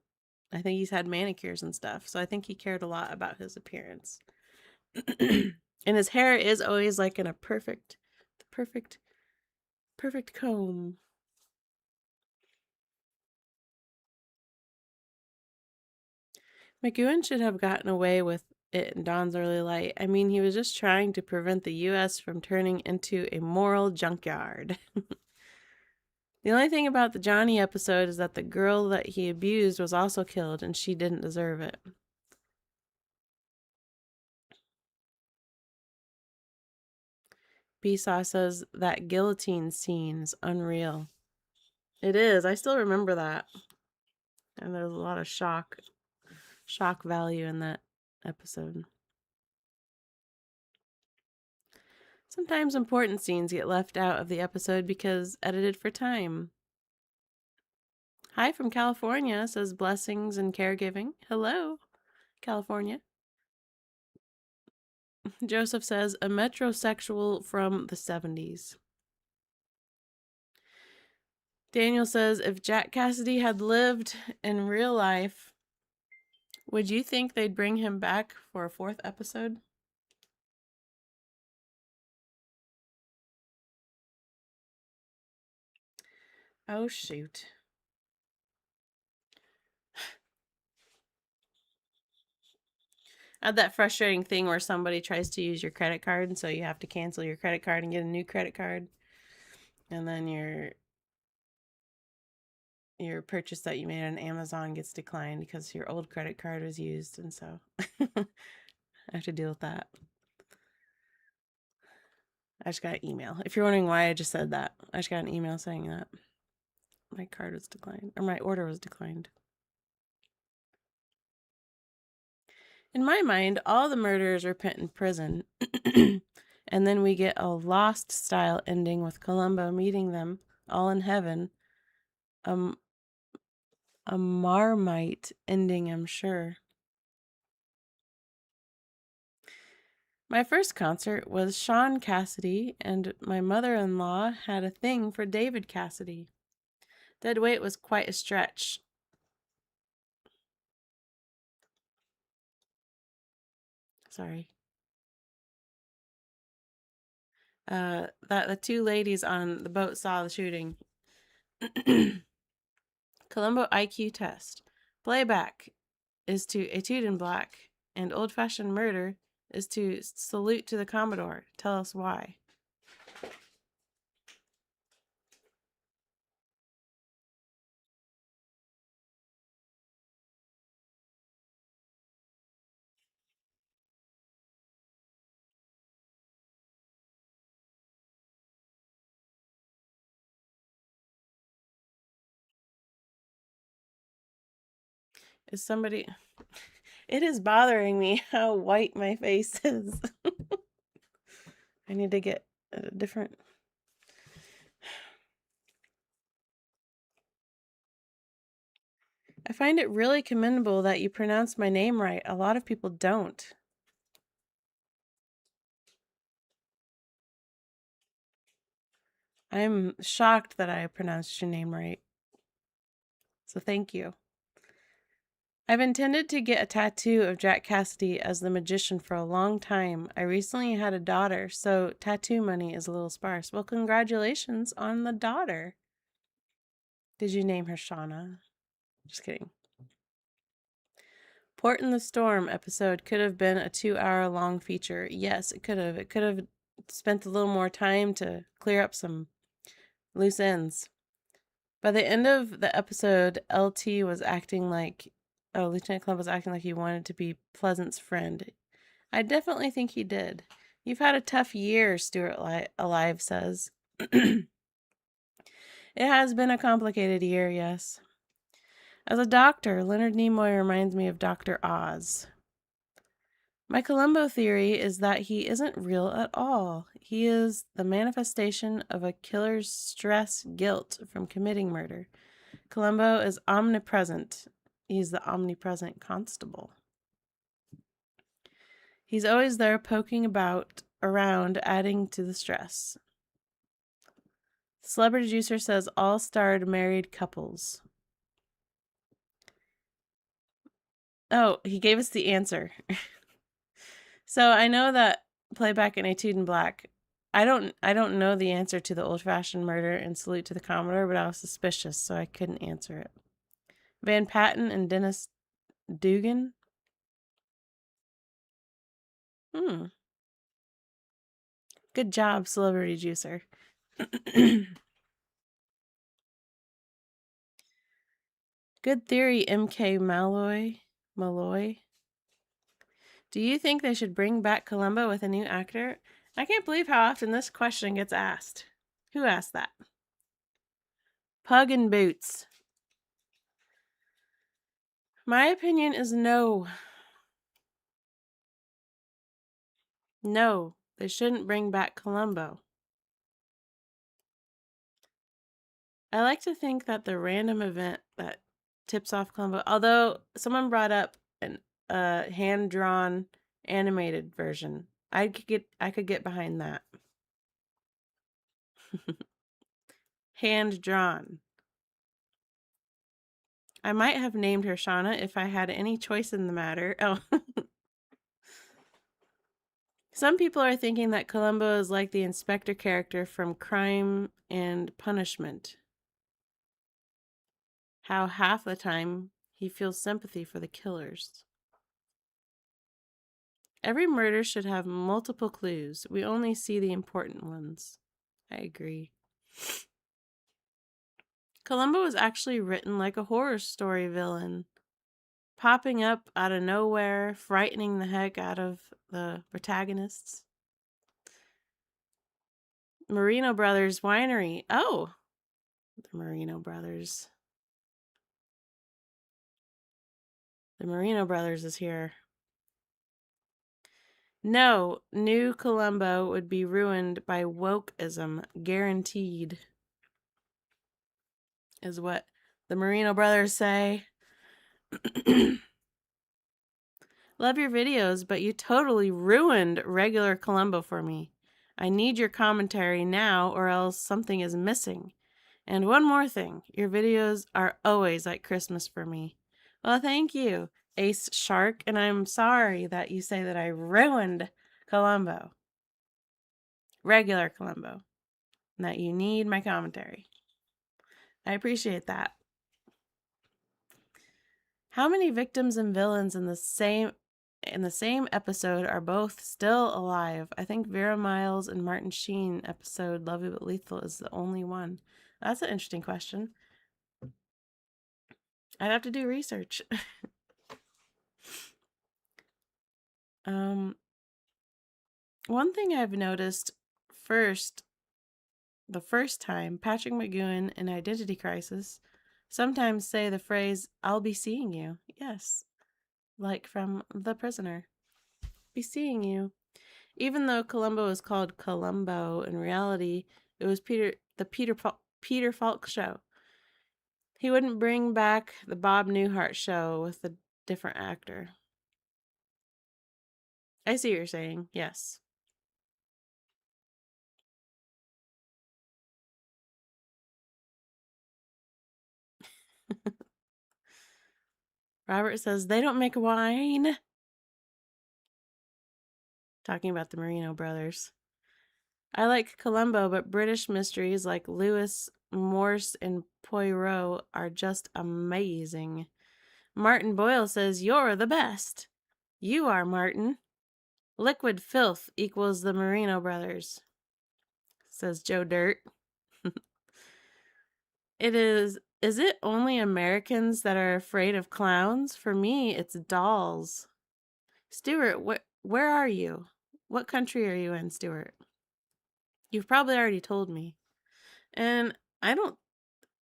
[SPEAKER 1] I think he's had manicures and stuff. So I think he cared a lot about his appearance. And his hair is always like in a perfect comb. McEwen should have gotten away with it in Dawn's Early Light. I mean, he was just trying to prevent the U.S. from turning into a moral junkyard. The only thing about the Johnny episode is that the girl that he abused was also killed, and she didn't deserve it. Besaw says that guillotine scene is unreal. It is. I still remember that. And there's a lot of shock value in that episode. Sometimes important scenes get left out of the episode because edited for time. Hi from California, says Blessings and Caregiving. Hello, California. Joseph says, a metrosexual from the 70s. Daniel says, if Jack Cassidy had lived in real life, would you think they'd bring him back for a 4th episode? Oh, shoot. I had that frustrating thing where somebody tries to use your credit card, and so you have to cancel your credit card and get a new credit card. And then your purchase that you made on Amazon gets declined because your old credit card was used, and so I have to deal with that. I just got an email. If you're wondering why I just said that, I just got an email saying that my card was declined, or my order was declined. In my mind, all the murderers repent in prison, and then we get a Lost-style ending with Columbo meeting them all in heaven. A Marmite ending, I'm sure. My first concert was Sean Cassidy, and my mother-in-law had a thing for David Cassidy. Dead weight was quite a stretch. Sorry. That the 2 ladies on the boat saw the shooting. Columbo IQ test. Playback is to etude in black, and old-fashioned murder is to salute to the Commodore. Tell us why. Is somebody... It is bothering me how white my face is. I need to get a different... I find it really commendable that you pronounce my name right. A lot of people don't. I'm shocked that I pronounced your name right. So thank you. I've intended to get a tattoo of Jack Cassidy as the magician for a long time. I recently had a daughter, so tattoo money is a little sparse. Well, congratulations on the daughter. Did you name her Shauna? Just kidding. Port in the Storm episode could have been a 2-hour long feature. Yes, it could have. It could have spent a little more time to clear up some loose ends. By the end of the episode, LT was acting like... Oh, Lieutenant Columbo was acting like he wanted to be Pleasant's friend. I definitely think he did. You've had a tough year, Stuart Alive says. It has been a complicated year, yes. As a doctor, Leonard Nimoy reminds me of Dr. Oz. My Columbo theory is that he isn't real at all. He is the manifestation of a killer's stress guilt from committing murder. Columbo is omnipresent. He's the omnipresent constable. He's always there poking around, adding to the stress. Celebrity Juicer says all-starred married couples. Oh, he gave us the answer. So I know that Playback and Etude in Black. I don't know the answer to the old-fashioned murder and Salute to the Commodore, but I was suspicious, so I couldn't answer it. Van Patten and Dennis Dugan. Good job, Celebrity Juicer. Good theory, MK Malloy. Do you think they should bring back Columbo with a new actor? I can't believe how often this question gets asked. Who asked that? Pug and Boots. My opinion is no. No, they shouldn't bring back Columbo. I like to think that the random event that tips off Columbo, although someone brought up a hand-drawn animated version. I could get behind that. Hand-drawn. I might have named her Shauna if I had any choice in the matter. Oh. Some people are thinking that Columbo is like the inspector character from Crime and Punishment. How half the time he feels sympathy for the killers. Every murder should have multiple clues. We only see the important ones. I agree. Columbo was actually written like a horror story villain, popping up out of nowhere, frightening the heck out of the protagonists. Marino Brothers Winery. Oh, the Marino Brothers. The Marino Brothers is here. No, new Columbo would be ruined by wokeism, guaranteed, is what the Marino Brothers say. Love your videos, but you totally ruined regular Columbo for me. I need your commentary now or else something is missing. And one more thing, your videos are always like Christmas for me. Well, thank you, Ace Shark, and I'm sorry that you say that I ruined Columbo. Regular Columbo. And that you need my commentary. I appreciate that. How many victims and villains in the same episode are both still alive? I think Vera Miles and Martin Sheen episode Love You But Lethal is the only one. That's an interesting question. I'd have to do research. One thing I've noticed the first time, Patrick McGowan in Identity Crisis sometimes say the phrase, "I'll be seeing you." Yes, like from The Prisoner. Be seeing you. Even though Columbo is called Columbo, in reality, it was Peter Falk show. He wouldn't bring back the Bob Newhart show with a different actor. I see what you're saying. Yes. Robert says they don't make wine. Talking about the Marino brothers. I like Columbo, but British mysteries like Lewis, Morse, and Poirot are just amazing. Martin Boyle says, "You're the best." You are, Martin. Liquid filth equals the Marino brothers, says Joe Dirt. Is it only Americans that are afraid of clowns? For me, it's dolls. Stuart, where are you? What country are you in, Stuart? You've probably already told me. And I don't,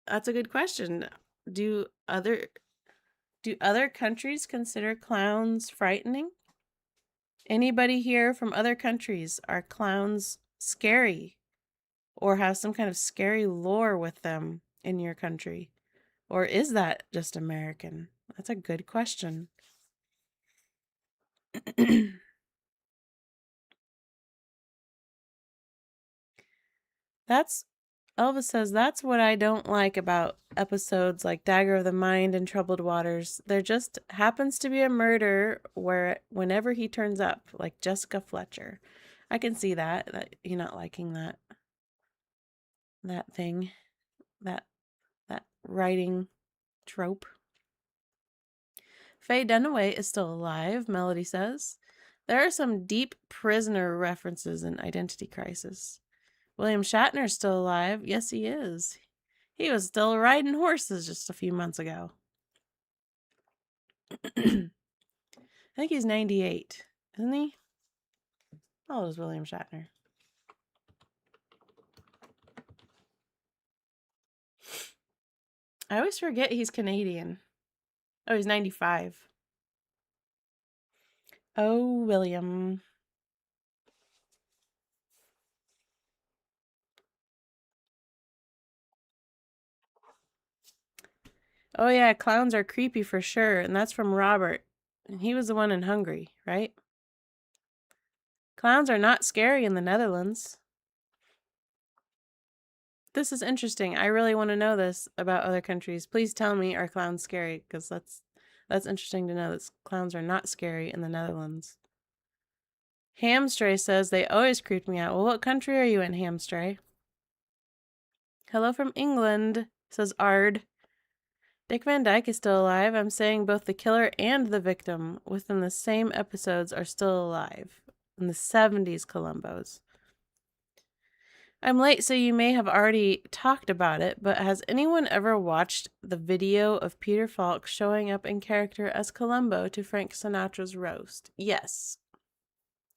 [SPEAKER 1] that's a good question. Do other countries consider clowns frightening? Anybody here from other countries? Are clowns scary or have some kind of scary lore with them in your country? Or is that just American? That's a good question. That's Elvis says that's what I don't like about episodes like Dagger of the Mind and Troubled Waters. There just happens to be a murder whenever he turns up, like Jessica Fletcher. I can see that you're not liking that thing, that that writing trope. Faye Dunaway is still alive, Melody says. There are some deep prisoner references in Identity Crisis. William Shatner's still alive. Yes, he is. He was still riding horses just a few months ago. I think he's 98, isn't he? How old is William Shatner? I always forget he's Canadian. Oh, he's 95. Oh, William. Oh, yeah, clowns are creepy for sure. And that's from Robert. And he was the one in Hungary, right? Clowns are not scary in the Netherlands. This is interesting. I really want to know this about other countries. Please tell me, are clowns scary? Because that's interesting to know that clowns are not scary in the Netherlands. Hamstray says they always creep me out. Well, what country are you in, Hamstray? Hello from England, says Ard. Dick Van Dyke is still alive. I'm saying both the killer and the victim within the same episodes are still alive. In the 70s Columbos. I'm late, so you may have already talked about it, but has anyone ever watched the video of Peter Falk showing up in character as Columbo to Frank Sinatra's roast? Yes.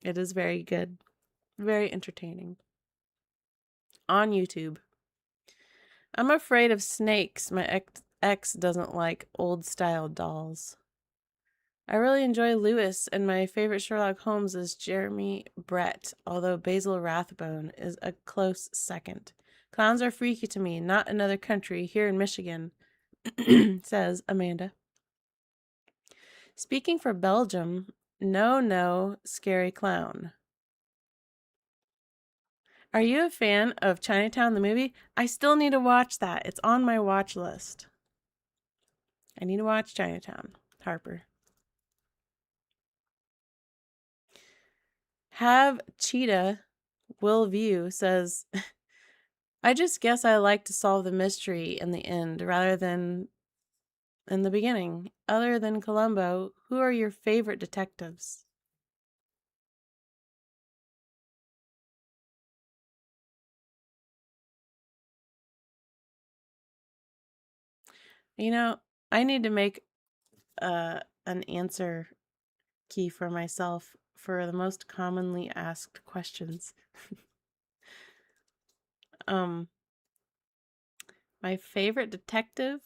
[SPEAKER 1] It is very good. Very entertaining. On YouTube. I'm afraid of snakes. My ex doesn't like old-style dolls. I really enjoy Lewis, and my favorite Sherlock Holmes is Jeremy Brett, although Basil Rathbone is a close second. Clowns are freaky to me, not another country, here in Michigan, says Amanda. Speaking for Belgium, no, scary clown. Are you a fan of Chinatown the movie? I still need to watch that. It's on my watch list. I need to watch Chinatown. Harper. Have Cheetah Will View says, I just guess I like to solve the mystery in the end rather than in the beginning. Other than Columbo, who are your favorite detectives? You know, I need to make an answer key for myself for the most commonly asked questions. My favorite detective?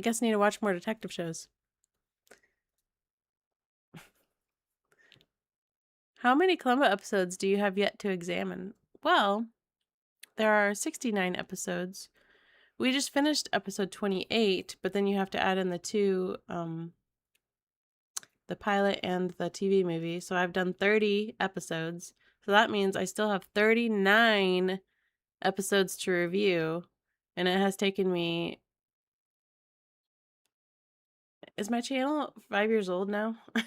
[SPEAKER 1] I guess I need to watch more detective shows. How many Columbo episodes do you have yet to examine? Well, there are 69 episodes. We just finished episode 28, but then you have to add in the two, the pilot and the TV movie. So I've done 30 episodes. So that means I still have 39 episodes to review. And it has taken me... Is my channel 5 years old now? How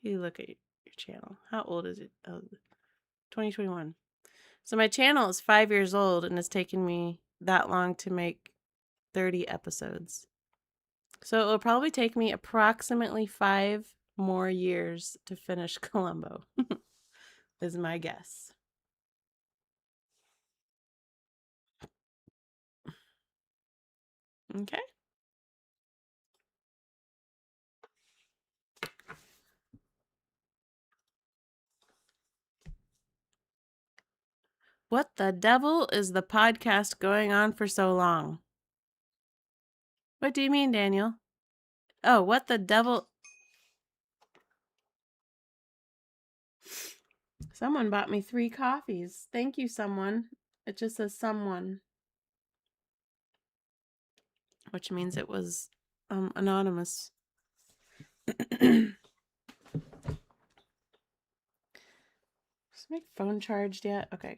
[SPEAKER 1] do you look at your channel? How old is it? Oh, 2021. So my channel is 5 years old and it's taken me that long to make 30 episodes. So it will probably take me approximately 5 more years to finish Columbo, is my guess. Okay. What the devil is the podcast going on for so long? What do you mean, Daniel? Oh, what the devil? Someone bought me 3 coffees. Thank you, someone. It just says someone, which means it was anonymous. Is my phone charged yet? Okay.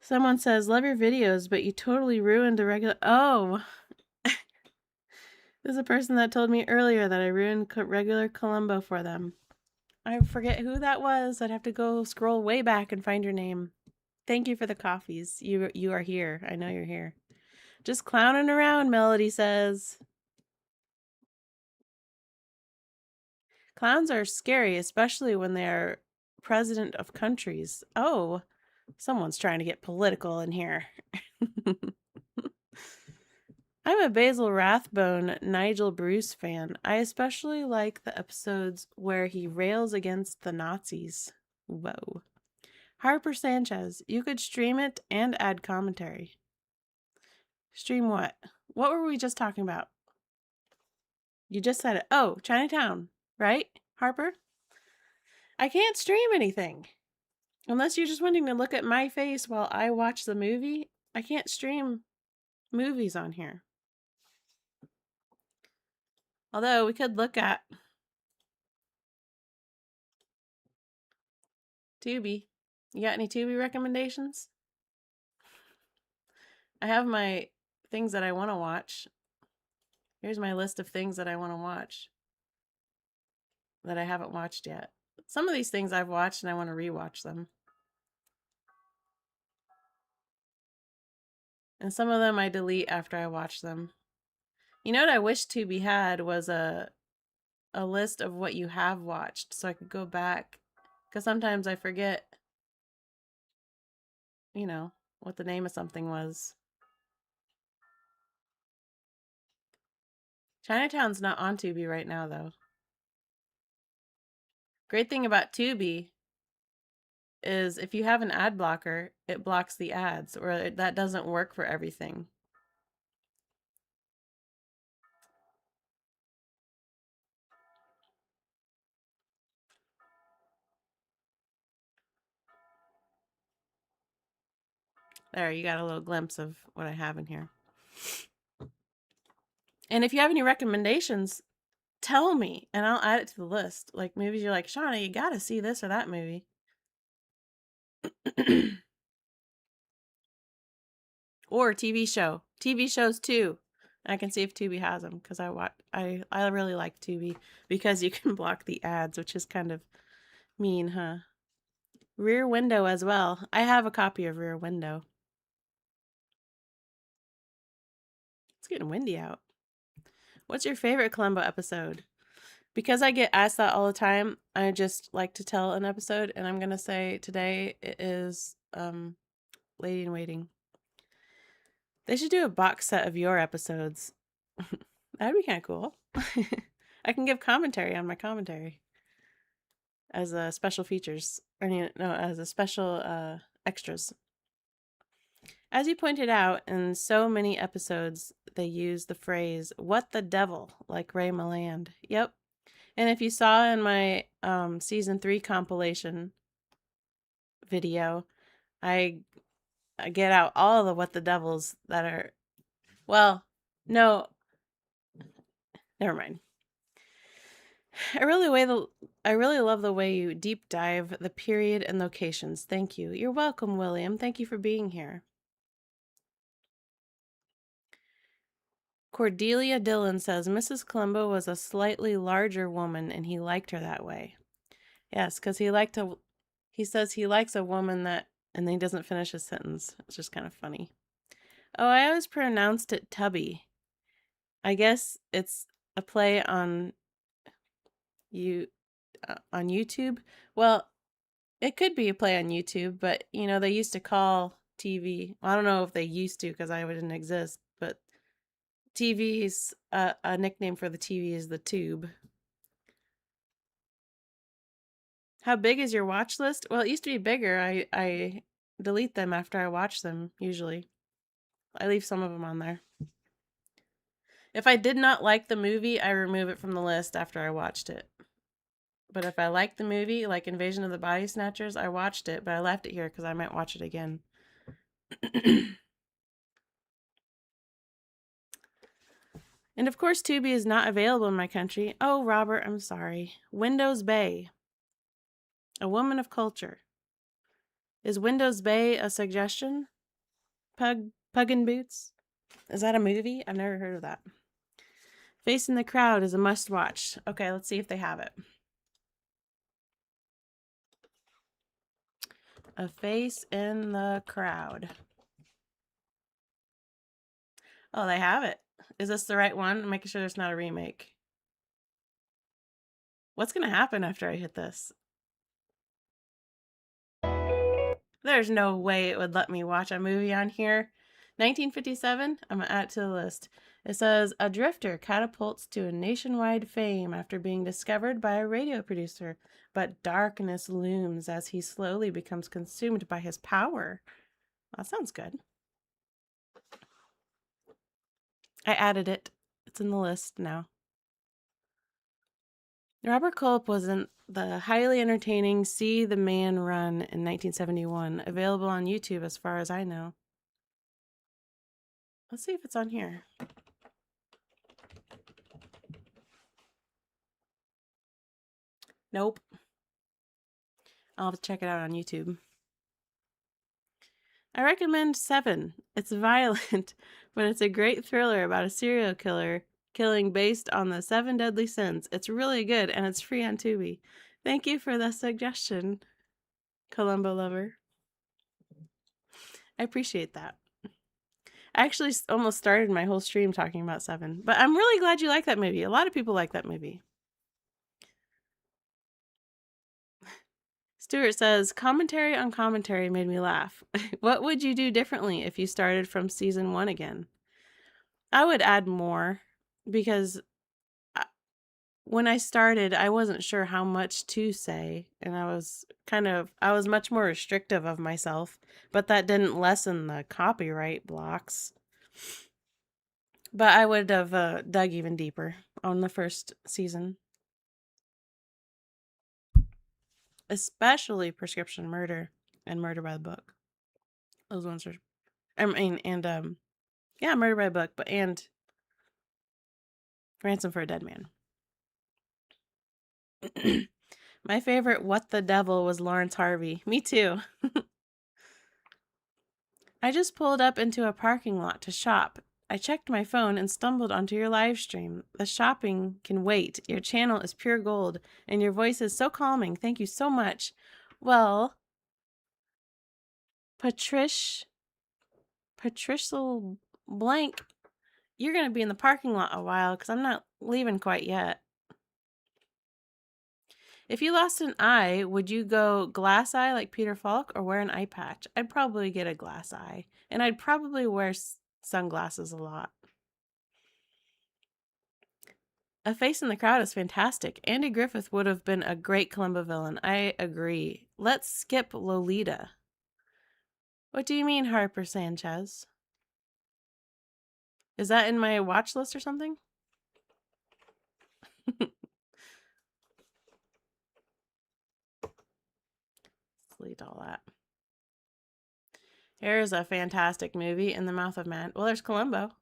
[SPEAKER 1] Someone says, love your videos, but you totally ruined the regular... Oh! There's a person that told me earlier that I ruined regular Columbo for them. I forget who that was. I'd have to go scroll way back and find your name. Thank you for the coffees. You are here. I know you're here. Just clowning around, Melody says. Clowns are scary, especially when they're president of countries. Oh, someone's trying to get political in here. I'm a Basil Rathbone Nigel Bruce fan. I especially like the episodes where he rails against the Nazis. Whoa. Harper Sanchez, you could stream it and add commentary. Stream what? What were we just talking about? You just said it. Oh, Chinatown, right, Harper? I can't stream anything. Unless you're just wanting to look at my face while I watch the movie. I can't stream movies on here. Although we could look at Tubi. You got any Tubi recommendations? I have my things that I want to watch. Here's my list of things that I want to watch that I haven't watched yet. Some of these things I've watched and I want to rewatch them. And some of them I delete after I watch them. You know what I wish Tubi had was a list of what you have watched so I could go back. Because sometimes I forget, you know, what the name of something was. Chinatown's not on Tubi right now, though. Great thing about Tubi is if you have an ad blocker, it blocks the ads, or that doesn't work for everything. There, you got a little glimpse of what I have in here. And if you have any recommendations, tell me, and I'll add it to the list. Like movies you're like, Shauna, you gotta see this or that movie. Or TV show. TV shows too. I can see if Tubi has them because I really like Tubi because you can block the ads, which is kind of mean, huh? Rear Window as well. I have a copy of Rear Window. It's getting windy out. What's your favorite Columbo episode? Because I get asked that all the time, I just like to tell an episode, and I'm gonna say today it is Lady in Waiting. They should do a box set of your episodes. That'd be kind of cool. I can give commentary on my commentary as a special features. Or no, as a special extras. As you pointed out, in so many episodes, they use the phrase, what the devil, like Ray Milland. Yep. And if you saw in my season 3 compilation video, I get out all the what the devils that are, well, no, never mind. I really love the way you deep dive the period and locations. Thank you. You're welcome, William. Thank you for being here. Cordelia Dillon says Mrs. Columbo was a slightly larger woman and he liked her that way. Yes, because he says he likes a woman that, and then he doesn't finish his sentence. It's just kind of funny. Oh, I always pronounced it Tubby. I guess it's a play on YouTube. Well, it could be a play on YouTube, but they used to call TV. Well, I don't know if they used to because I didn't exist, but TV's a nickname for the TV is the tube. How big is your watch list? Well, it used to be bigger. I delete them after I watch them, usually. I leave some of them on there. If I did not like the movie, I remove it from the list after I watched it. But if I like the movie, like Invasion of the Body Snatchers, I watched it, but I left it here because I might watch it again. And of course, Tubi is not available in my country. Oh, Robert, I'm sorry. Windows Bay. A woman of culture. Is Windows Bay a suggestion? Puggin' Boots? Is that a movie? I've never heard of that. Face in the Crowd is a must-watch. Okay, let's see if they have it. A Face in the Crowd. Oh, they have it. Is this the right one? I'm making sure there's not a remake. What's going to happen after I hit this? There's no way it would let me watch a movie on here. 1957? I'm going to add it to the list. It says, a drifter catapults to a nationwide fame after being discovered by a radio producer, but darkness looms as he slowly becomes consumed by his power. That sounds good. I added it. It's in the list now. Robert Culp was in the highly entertaining See the Man Run in 1971, available on YouTube as far as I know. Let's see if it's on here. Nope. I'll have to check it out on YouTube. I recommend Seven. It's violent, but it's a great thriller about a serial killer killing based on the 7 deadly sins. It's really good, and it's free on Tubi. Thank you for the suggestion, Columbo lover. I appreciate that. I actually almost started my whole stream talking about Seven, but I'm really glad you like that movie. A lot of people like that movie. Stuart says, commentary on commentary made me laugh. What would you do differently if you started from season 1 again? I would add more because when I started, I wasn't sure how much to say, and I was much more restrictive of myself, but that didn't lessen the copyright blocks. But I would have dug even deeper on the first season. Especially Prescription Murder and Murder by the Book. Those ones are, Murder by the Book, and Ransom for a Dead Man. My favorite What the Devil was Lawrence Harvey. Me too. I just pulled up into a parking lot to shop. I checked my phone and stumbled onto your live stream. The shopping can wait. Your channel is pure gold, and your voice is so calming. Thank you so much. Well, Patricia Blank, you're going to be in the parking lot a while because I'm not leaving quite yet. If you lost an eye, would you go glass eye like Peter Falk or wear an eye patch? I'd probably get a glass eye, and I'd probably wear sunglasses a lot. A Face in the Crowd is fantastic. Andy Griffith would have been a great Columbo villain. I agree. Let's skip Lolita. What do you mean, Harper Sanchez? Is that in my watch list or something? Delete all that. Here's a fantastic movie, In the Mouth of Man. Well, there's Columbo.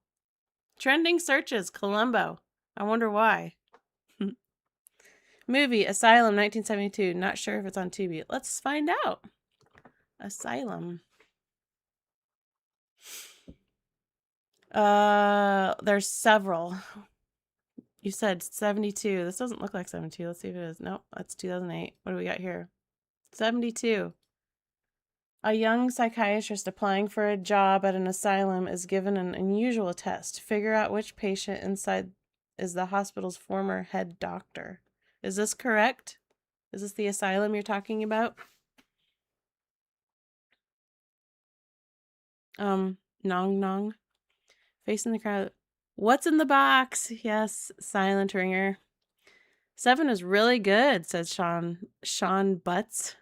[SPEAKER 1] Trending searches, Columbo. I wonder why. Movie, Asylum, 1972. Not sure if it's on Tubi. Let's find out. Asylum. There's several. You said 72. This doesn't look like 72. Let's see if it is. Nope, that's 2008. What do we got here? 72. A young psychiatrist applying for a job at an asylum is given an unusual test. Figure out which patient inside is the hospital's former head doctor. Is this correct? Is this the asylum you're talking about? Nong Nong. Face in the Crowd. What's in the box? Yes, Silent Ringer. 7 is really good, says Sean Butts.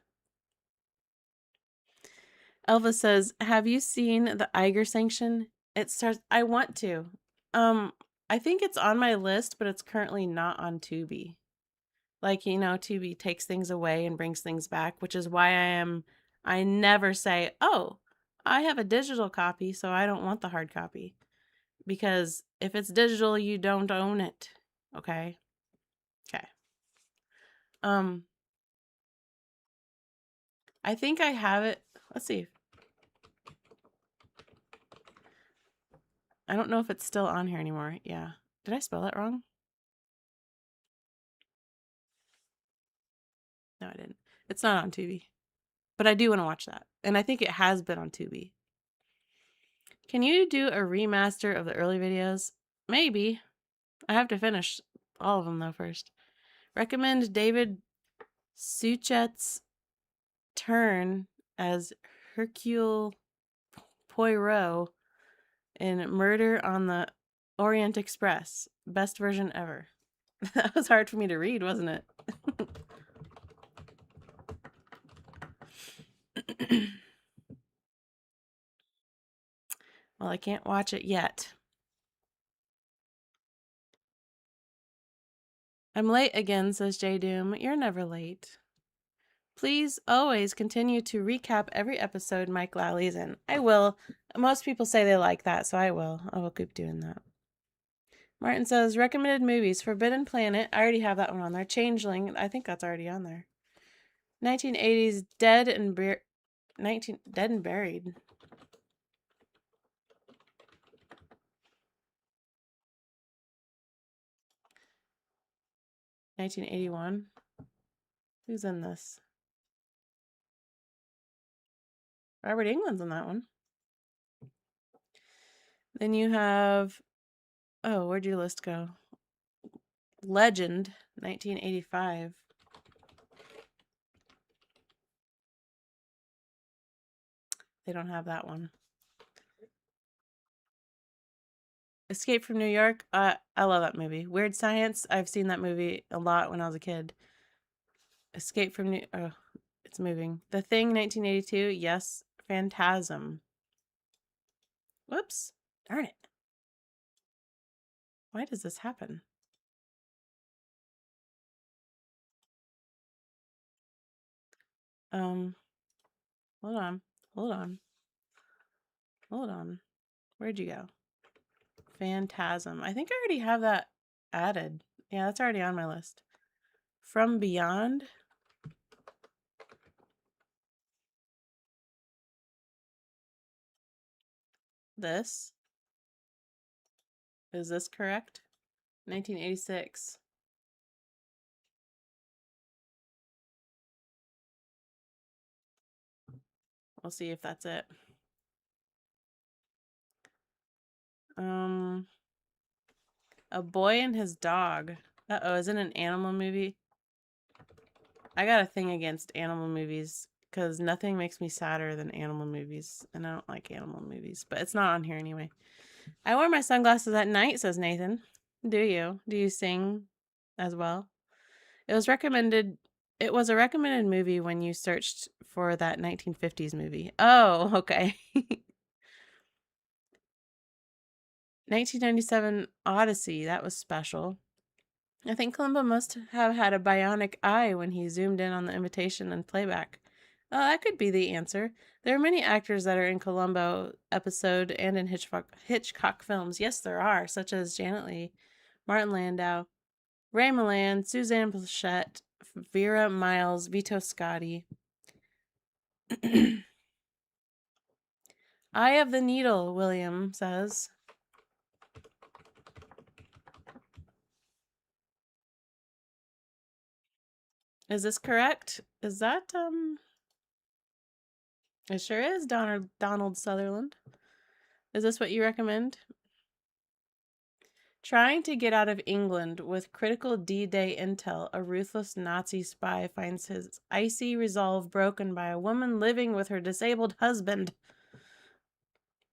[SPEAKER 1] Elva says, have you seen the Iger sanction? It starts, I want to. I think it's on my list, but it's currently not on Tubi. Like, you know, Tubi takes things away and brings things back, which is why I never say, oh, I have a digital copy, so I don't want the hard copy. Because if it's digital, you don't own it. Okay? Okay. I think I have it. Let's see. I don't know if it's still on here anymore. Yeah. Did I spell that wrong? No, I didn't. It's not on Tubi. But I do want to watch that. And I think it has been on Tubi. Can you do a remaster of the early videos? Maybe. I have to finish all of them, though, first. Recommend David Suchet's turn as Hercule Poirot in Murder on the Orient Express. Best version ever. That was hard for me to read, wasn't it? Well, I can't watch it yet. I'm late again, says J Doom. You're never late. Please always continue to recap every episode Mike Lally's in. I will. Most people say they like that, so I will. I will keep doing that. Martin says, recommended movies. Forbidden Planet. I already have that one on there. Changeling. I think that's already on there. 1980s Dead and Buried. 1981. Who's in this? Robert Englund's in that one. Then you have, oh, where'd your list go? Legend, 1985. They don't have that one. Escape from New York. I love that movie. Weird Science. I've seen that movie a lot when I was a kid. Escape from New. Oh, it's moving. The Thing, 1982. Yes. Phantasm. Whoops. Darn it. Why does this happen? Hold on. Hold on. Hold on. Where'd you go? Phantasm. I think I already have that added. Yeah, that's already on my list. From Beyond. This. Is this correct? 1986. We'll see if that's it. A Boy and His Dog. Uh-oh, is it an animal movie? I got a thing against animal movies because nothing makes me sadder than animal movies, and I don't like animal movies, but it's not on here anyway. I wear my sunglasses at night, says Nathan. Do you? Do you sing as well. It was recommended. It was a recommended movie when you searched for that 1950s movie. Oh, okay. 1997 Odyssey. That was special. I think Columbo must have had a bionic eye when he zoomed in on the invitation and playback. Oh, that could be the answer. There are many actors that are in Columbo episode and in Hitchcock films. Yes, there are, such as Janet Leigh, Martin Landau, Ray Milland, Suzanne Plachette, Vera Miles, Vito Scotti. Eye of the Needle, William says. Is this correct? Is that, It sure is, Donald Sutherland. Is this what you recommend? Trying to get out of England with critical D-Day intel, a ruthless Nazi spy finds his icy resolve broken by a woman living with her disabled husband.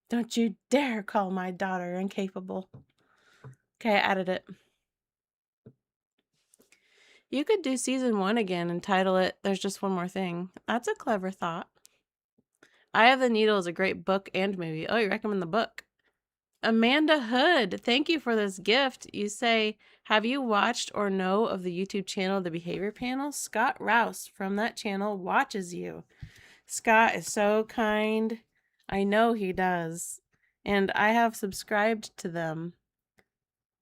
[SPEAKER 1] Don't you dare call my daughter incapable. Okay, I added it. You could do season 1 again and title it There's Just One More Thing. That's a clever thought. Eye of the Needle is a great book and movie. Oh, you recommend the book. Amanda Hood, thank you for this gift. You say, have you watched or know of the YouTube channel The Behavior Panel? Scott Rouse from that channel watches you. Scott is so kind. I know he does. And I have subscribed to them.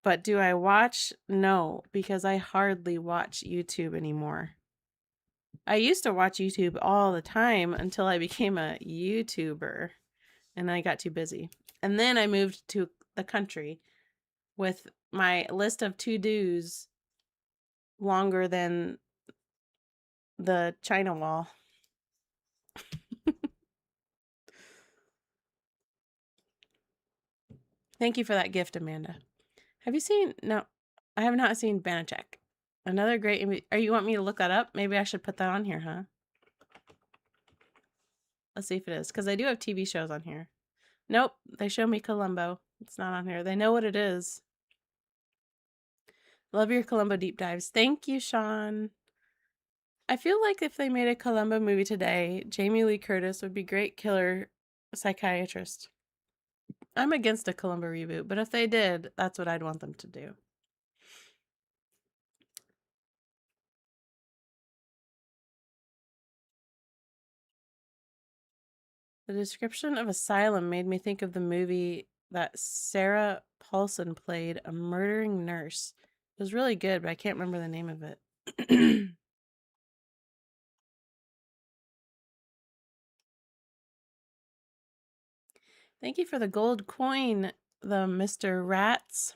[SPEAKER 1] But do I watch? No, because I hardly watch YouTube anymore. I used to watch YouTube all the time until I became a YouTuber and I got too busy. And then I moved to the country with my list of to-dos longer than the China wall. Thank you for that gift, Amanda. Have you seen? No, I have not seen Banachek. Another great. Are you want me to look that up? Maybe I should put that on here, huh? Let's see if it is, because I do have TV shows on here. Nope, they show me Columbo. It's not on here. They know what it is. Love your Columbo deep dives. Thank you, Sean. I feel like if they made a Columbo movie today, Jamie Lee Curtis would be great killer psychiatrist. I'm against a Columbo reboot, but if they did, that's what I'd want them to do. The description of Asylum made me think of the movie that Sarah Paulson played, A Murdering Nurse. It was really good, but I can't remember the name of it. Thank you for the gold coin, the Mr. Rats.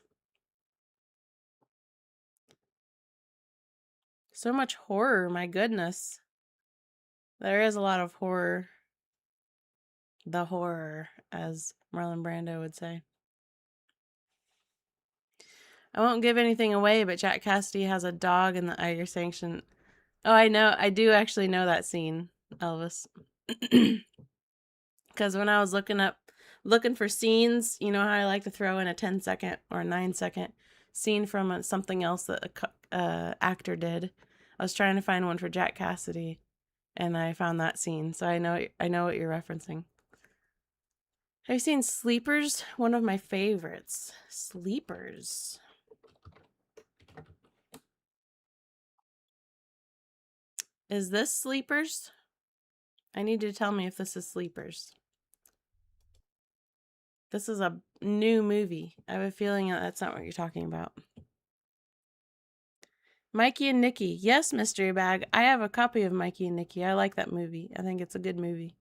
[SPEAKER 1] So much horror, my goodness. There is a lot of horror. The horror, as Marlon Brando would say. I won't give anything away, but Jack Cassidy has a dog in the Iger Sanction. Oh, I know. I do actually know that scene, Elvis. Because when I was looking for scenes, you know how I like to throw in a 10-second or a 9-second scene from something else that a actor did. I was trying to find one for Jack Cassidy, and I found that scene. So I know what you're referencing. Have you seen Sleepers? One of my favorites. Sleepers. Is this Sleepers? I need you to tell me if this is Sleepers. This is a new movie. I have a feeling that's not what you're talking about. Mikey and Nikki. Yes, Mystery Bag. I have a copy of Mikey and Nikki. I like that movie. I think it's a good movie.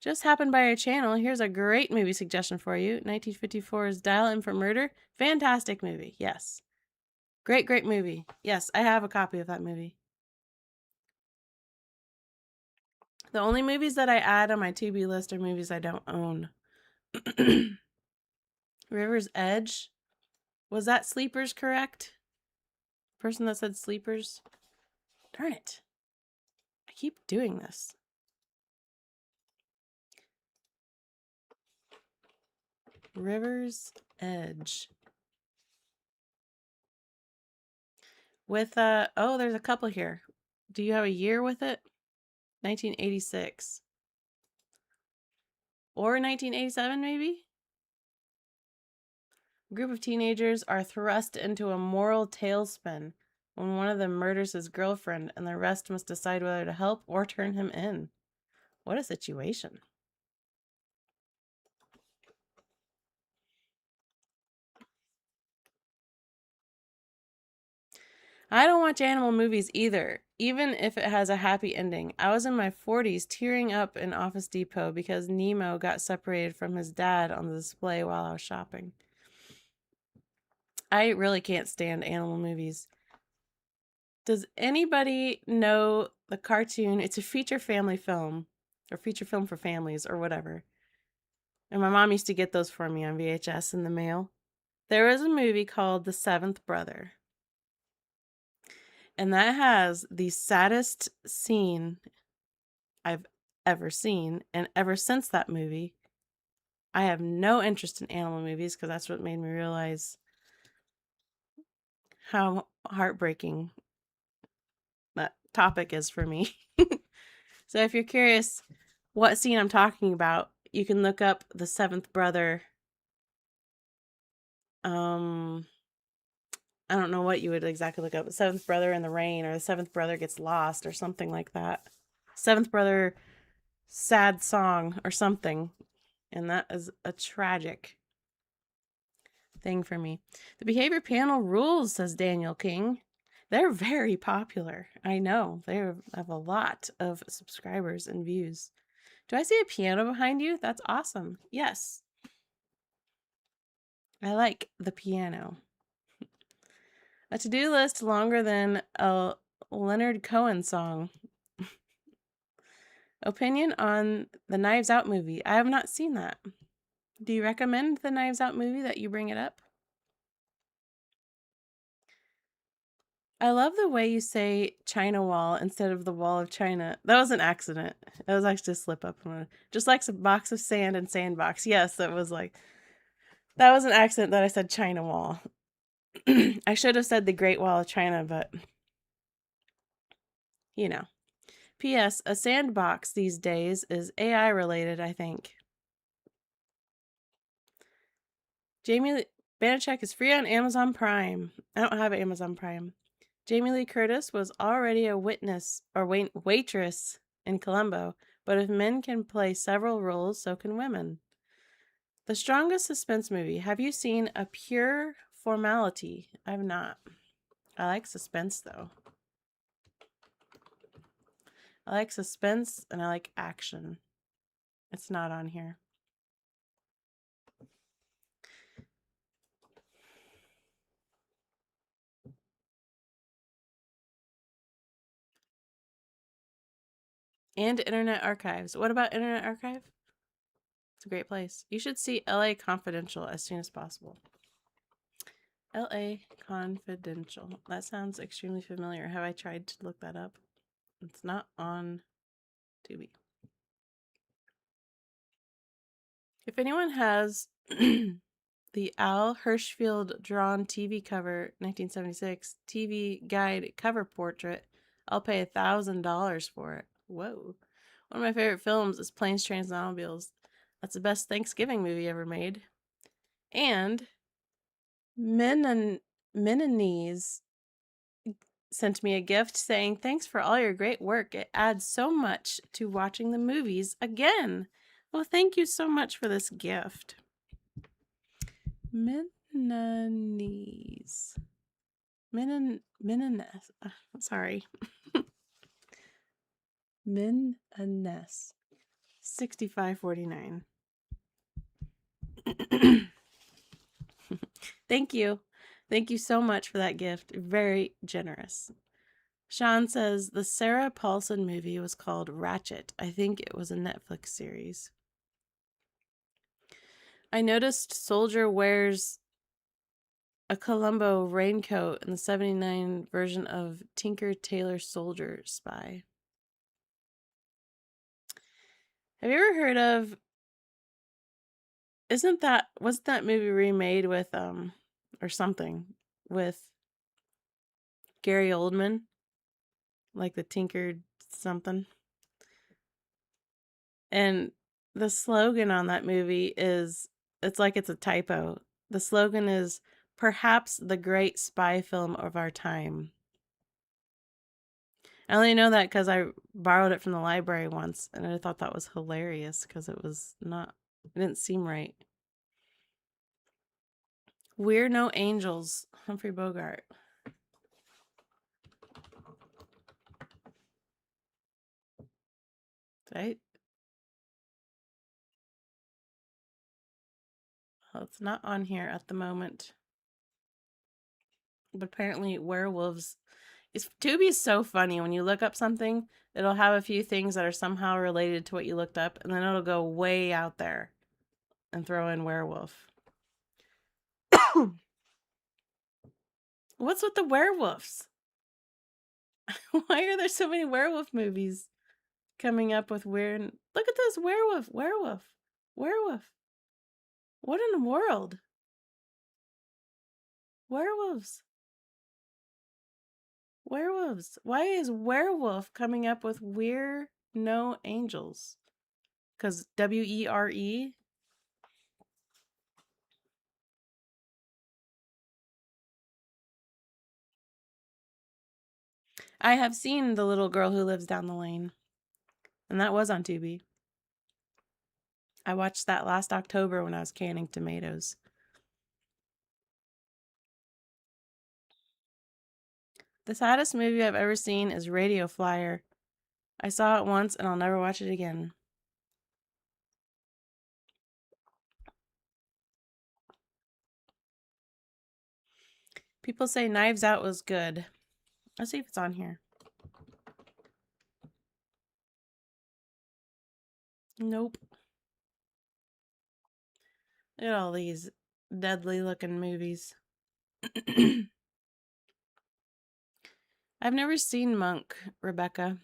[SPEAKER 1] Just happened by our channel. Here's a great movie suggestion for you. 1954's Dial M for Murder. Fantastic movie. Yes. Great, great movie. Yes, I have a copy of that movie. The only movies that I add on my to-be list are movies I don't own. River's Edge. Was that Sleepers correct? Person that said Sleepers? Darn it. I keep doing this. River's Edge. with oh, there's a couple here. Do you have a year with it? 1986 or 1987 maybe? A group of teenagers are thrust into a moral tailspin when one of them murders his girlfriend and the rest must decide whether to help or turn him in. What a situation. I don't watch animal movies either, even if it has a happy ending. I was in my 40s tearing up in Office Depot because Nemo got separated from his dad on the display while I was shopping. I really can't stand animal movies. Does anybody know the cartoon? It's a feature family film or feature film for families or whatever. And my mom used to get those for me on VHS in the mail. There was a movie called The Seventh Brother. And that has the saddest scene I've ever seen. And ever since that movie, I have no interest in animal movies because that's what made me realize how heartbreaking that topic is for me. So if you're curious what scene I'm talking about, you can look up The Seventh Brother. I don't know what you would exactly look up. The Seventh Brother in the Rain, or The Seventh Brother Gets Lost, or something like that. Seventh Brother Sad Song, or something. And that is a tragic thing for me. The behavior panel rules, says Daniel King. They're very popular. I know. They have a lot of subscribers and views. Do I see a piano behind you? That's awesome. Yes. I like the piano. A to-do list longer than a Leonard Cohen song. Opinion on the Knives Out movie. I have not seen that. Do you recommend the Knives Out movie that you bring it up? I love the way you say China Wall instead of the Wall of China. That was an accident. That was actually a slip up. Just like a box of sand and sandbox. Yes, that was an accident that I said China Wall. I should have said the Great Wall of China, but you know. P.S. A sandbox these days is AI related, I think. Jamie Banachek is free on Amazon Prime. I don't have Amazon Prime. Jamie Lee Curtis was already a waitress in Columbo, but if men can play several roles, so can women. The strongest suspense movie. Have you seen A Pure Formality? I've not. I like suspense, though. I like suspense and I like action. It's not on here. And Internet Archives. What about Internet Archive? It's a great place. You should see LA Confidential as soon as possible. LA Confidential. That sounds extremely familiar. Have I tried to look that up? It's not on Tubi. If anyone has the Al Hirschfield drawn TV cover 1976 TV guide cover portrait, I'll pay $1,000 for it. Whoa. One of my favorite films is Planes, Trains, and Automobiles. That's the best Thanksgiving movie ever made. And Menonese sent me a gift saying, thanks for all your great work. It adds so much to watching the movies again. Well, thank you so much for this gift. Menonese. Menonese. Sorry. Menonese. 65.49. Thank you. Thank you so much for that gift. Very generous. Sean says the Sarah Paulson movie was called Ratchet. I think it was a Netflix series. I noticed Soldier wears a Columbo raincoat in the 79 version of Tinker Tailor Soldier Spy. Have you ever heard of... wasn't that movie remade with, or something, with Gary Oldman, like the Tinkered something. And the slogan on that movie is, it's like it's a typo. The slogan is, perhaps the great spy film of our time. I only know that because I borrowed it from the library once, and I thought that was hilarious because it didn't seem right. We're No Angels, Humphrey Bogart. Right? Well, it's not on here at the moment. But apparently werewolves. Tubi is so funny. When you look up something, it'll have a few things that are somehow related to what you looked up, and then it'll go way out there and throw in werewolf. What's with the werewolves? Why are there so many werewolf movies coming up with weird... Look at this, werewolf. What in the world? Werewolves. Why is werewolf coming up with We're No Angels? Because WERE? I have seen The Little Girl Who Lives Down the Lane, and that was on Tubi. I watched that last October when I was canning tomatoes. The saddest movie I've ever seen is Radio Flyer. I saw it once and I'll never watch it again. People say Knives Out was good. Let's see if it's on here. Nope. Look at all these deadly looking movies. I've never seen Monk, Rebecca.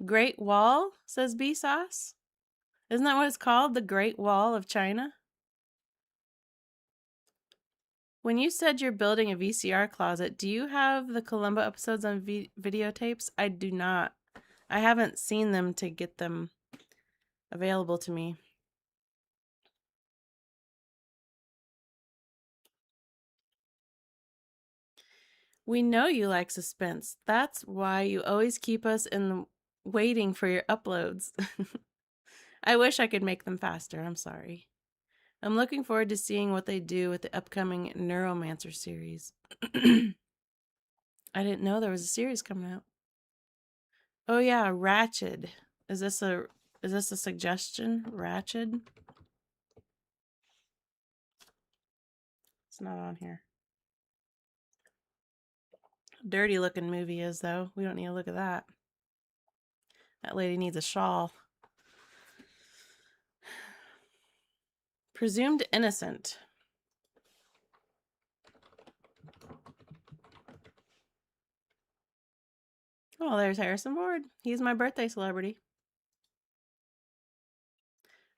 [SPEAKER 1] Great Wall, says B Sauce. Isn't that what it's called? The Great Wall of China? When you said you're building a VCR closet, do you have the Columbo episodes on videotapes? I do not. I haven't seen them to get them available to me. We know you like suspense. That's why you always keep us waiting for your uploads. I wish I could make them faster. I'm sorry. I'm looking forward to seeing what they do with the upcoming Neuromancer series. I didn't know there was a series coming out. Oh yeah, Ratched. Is this a suggestion? Ratched? It's not on here. Dirty looking movie is though. We don't need to look at that. That lady needs a shawl. Presumed Innocent. Oh, there's Harrison Ford. He's my birthday celebrity.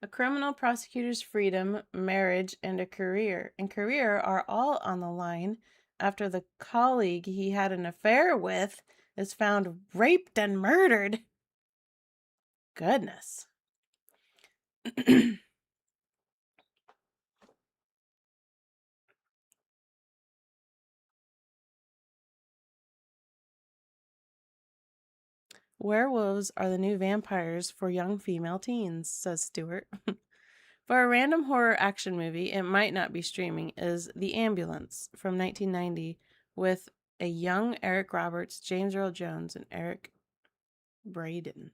[SPEAKER 1] A criminal prosecutor's freedom, marriage, and a career. And career are all on the line after the colleague he had an affair with is found raped and murdered. Goodness. Werewolves are the new vampires for young female teens, says Stewart. For a random horror action movie, it might not be streaming, is The Ambulance from 1990 with a young Eric Roberts, James Earl Jones, and Eric Braeden.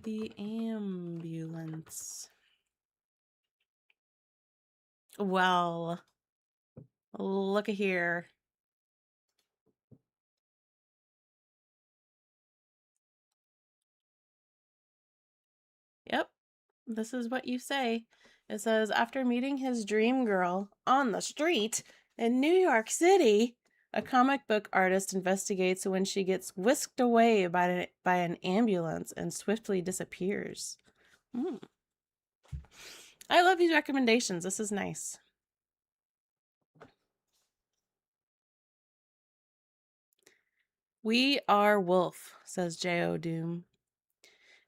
[SPEAKER 1] The Ambulance. Well, look at here. Yep, this is what you say. It says, after meeting his dream girl on the street in New York City, a comic book artist investigates when she gets whisked away by an ambulance and swiftly disappears. I love these recommendations. This is nice. We are Wolf, says J.O. Doom.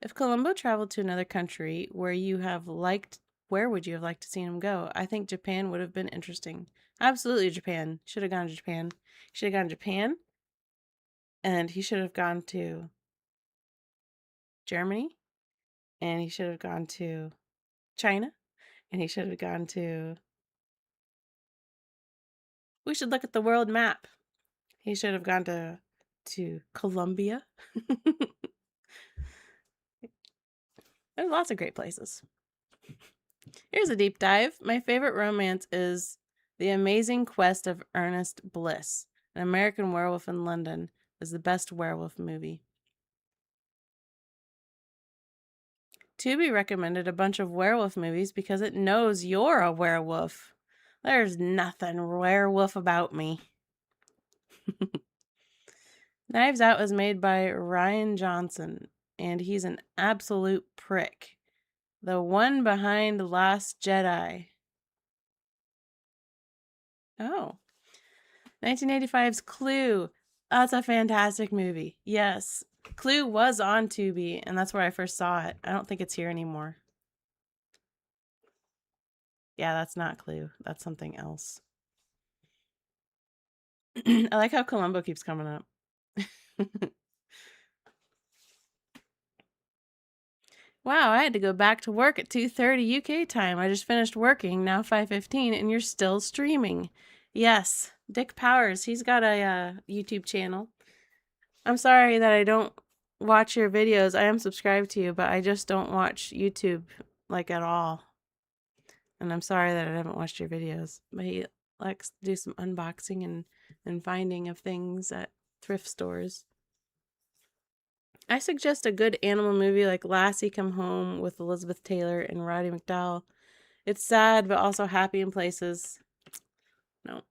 [SPEAKER 1] If Columbo traveled to another country where where would you have liked to see him go? I think Japan would have been interesting. Absolutely Japan. Should have gone to Japan. Should have gone to Japan, and he should have gone to Germany, and he should have gone to China, and he should have gone to... We should look at the world map. He should have gone to Colombia. There's lots of great places. Here's a deep dive. My favorite romance is The Amazing Quest of Ernest Bliss. An American Werewolf in London is the best werewolf movie. Tubi recommended a bunch of werewolf movies because it knows you're a werewolf. There's nothing werewolf about me. Knives Out was made by Ryan Johnson, and he's an absolute prick. The one behind Last Jedi. Oh. 1985's Clue. That's a fantastic movie. Yes. Clue was on Tubi, and that's where I first saw it. I don't think it's here anymore. Yeah, that's not Clue. That's something else. I like how Columbo keeps coming up. Wow, I had to go back to work at 2:30 UK time. I just finished working, now 5:15, and you're still streaming. Yes, Dick Powers, he's got a YouTube channel. I'm sorry that I don't watch your videos. I am subscribed to you, but I just don't watch YouTube like at all. And I'm sorry that I haven't watched your videos. But he likes to do some unboxing and finding of things at thrift stores. I suggest a good animal movie like Lassie Come Home with Elizabeth Taylor and Roddy McDowall. It's sad, but also happy in places. No.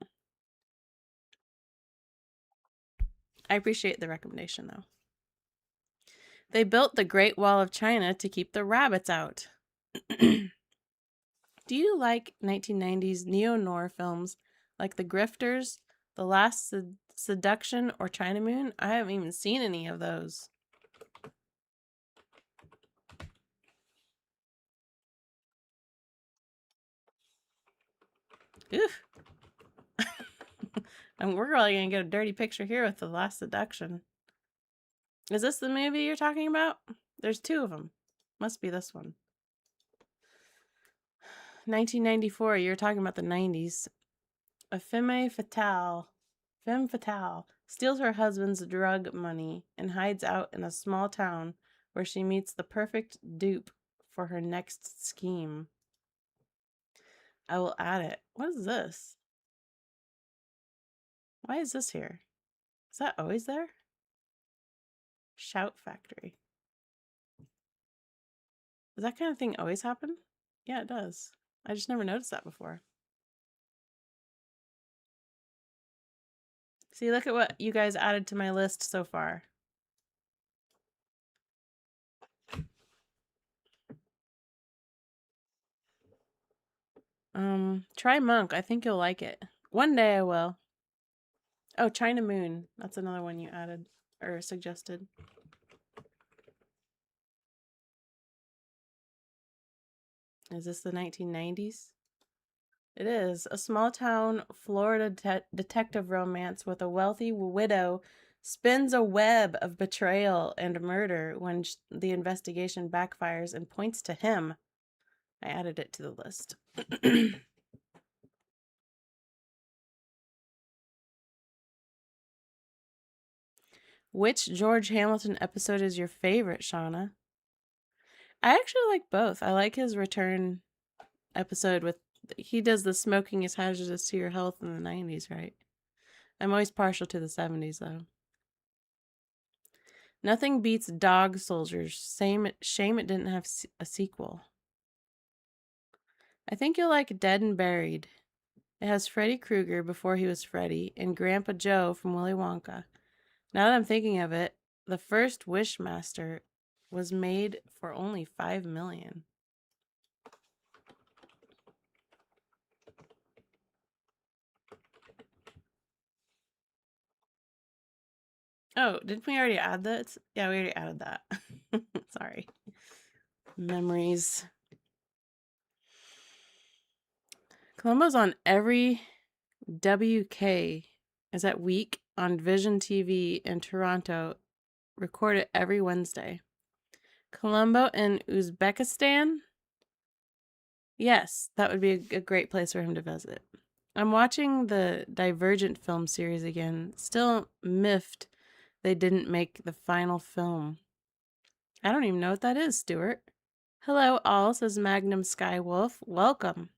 [SPEAKER 1] I appreciate the recommendation, though. They built the Great Wall of China to keep the rabbits out. Do you like 1990s neo-noir films like The Grifters, The Last Seduction, or China Moon? I haven't even seen any of those. Oof. And we're probably going to get a dirty picture here with The Last Seduction. Is this the movie you're talking about? There's two of them. Must be this one. 1994, you're talking about the 90s. A femme fatale steals her husband's drug money and hides out in a small town where she meets the perfect dupe for her next scheme. I will add it. What is this? Why is this here? Is that always there? Shout Factory. Does that kind of thing always happen? Yeah, it does. I just never noticed that before. See, look at what you guys added to my list so far. Try Monk. I think you'll like it. One day I will. Oh, China Moon. That's another one you added or suggested. Is this the 1990s? It is. A small town Florida detective romance with a wealthy widow spins a web of betrayal and murder when the investigation backfires and points to him. I added it to the list. Which George Hamilton episode is your favorite, Shauna? I actually like both. I like his return episode with... He does the smoking is hazardous to your health in the 90s, right? I'm always partial to the 70s, though. Nothing beats Dog Soldiers. Shame it didn't have a sequel. I think you'll like Dead and Buried. It has Freddy Krueger before he was Freddy and Grandpa Joe from Willy Wonka. Now that I'm thinking of it, the first Wishmaster was made for only $5 million. Oh, didn't we already add that? Yeah, we already added that. Sorry. Memories. Columbo's on every WK is that week on Vision TV in Toronto, recorded every Wednesday. Columbo in Uzbekistan? Yes, that would be a great place for him to visit. I'm watching the Divergent film series again. Still miffed they didn't make the final film. I don't even know what that is, Stuart. Hello, all, says Magnum Skywolf. Welcome.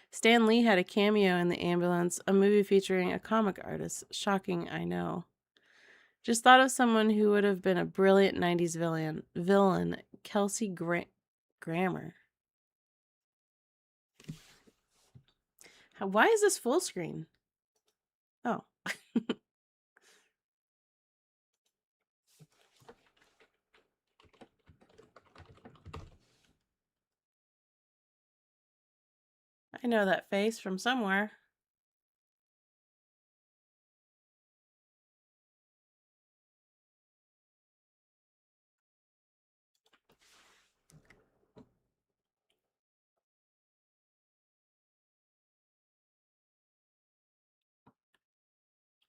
[SPEAKER 1] Stan Lee had a cameo in The Ambulance, a movie featuring a comic artist. Shocking, I know. Just thought of someone who would have been a brilliant 90s villain Kelsey Grammer. Why is this full screen? Oh. I know that face from somewhere.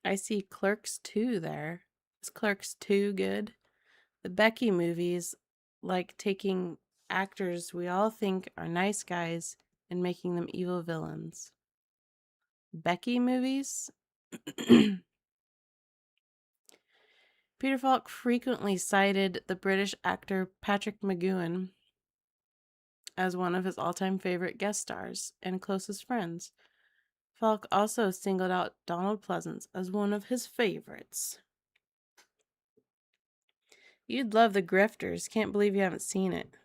[SPEAKER 1] I see Clerks 2 there. Is Clerks 2 good? The Becky movies, like taking actors we all think are nice guys and making them evil villains. Becky movies? Peter Falk frequently cited the British actor Patrick McGoohan as one of his all-time favorite guest stars and closest friends. Falk also singled out Donald Pleasance as one of his favorites. You'd love The Grifters. Can't believe you haven't seen it.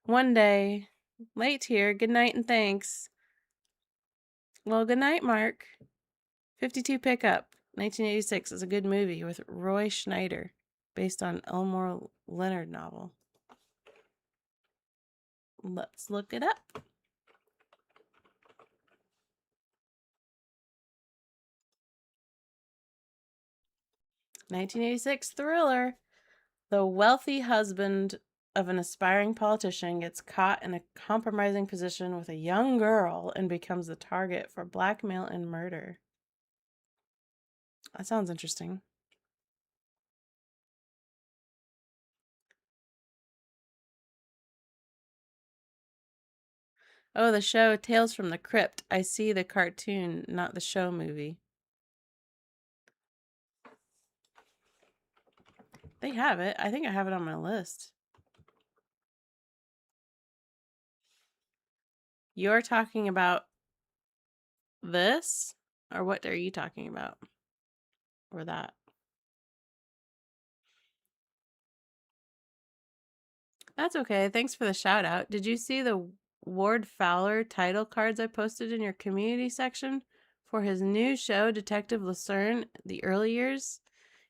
[SPEAKER 1] One day. Late here. Good night and thanks. Well, good night, Mark. 52 Pickup, 1986, is a good movie with Roy Schneider, based on Elmore Leonard novel. Let's look it up. "1986 thriller. The wealthy husband of an aspiring politician gets caught in a compromising position with a young girl and becomes the target for blackmail and murder." That sounds interesting. Oh, the show Tales from the Crypt. I see the cartoon, not the show movie. They have it. I think I have it on my list. You're talking about this? Or what are you talking about? Or that? That's okay. Thanks for the shout out. Did you see the Ward Fowler title cards I posted in your community section for his new show, Detective Lucerne, The Early Years?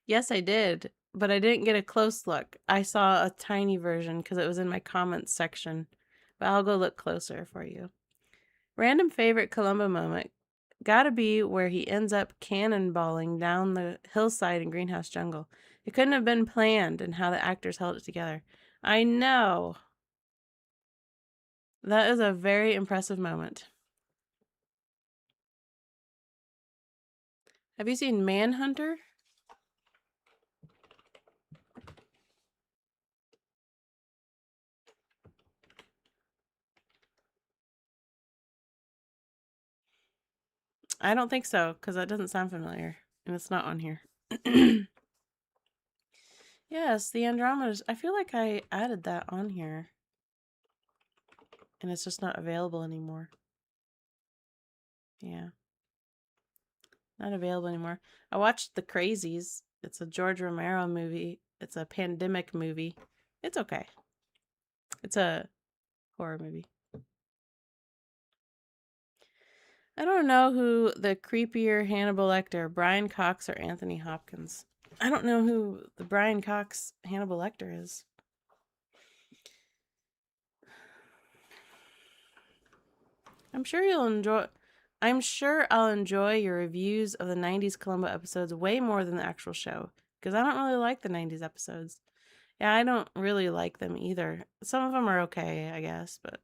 [SPEAKER 1] Yes, I did, but I didn't get a close look. I saw a tiny version because it was in my comments section, but I'll go look closer for you. Random favorite Columbo moment. Gotta be where he ends up cannonballing down the hillside in Greenhouse Jungle. It couldn't have been planned, and how the actors held it together. I know. That is a very impressive moment. Have you seen Manhunter? I don't think so, because that doesn't sound familiar, and it's not on here. Yes, the Andromedas. I feel like I added that on here, and it's just not available anymore. Yeah. Not available anymore. I watched The Crazies. It's a George Romero movie. It's a pandemic movie. It's okay. It's a horror movie. I don't know who the creepier Hannibal Lecter, Brian Cox or Anthony Hopkins. I don't know who the Brian Cox Hannibal Lecter is. I'm sure you'll enjoy. I'm sure I'll enjoy your reviews of the 90s Columbo episodes way more than the actual show, because I don't really like the 90s episodes. Yeah, I don't really like them either. Some of them are okay, I guess, but.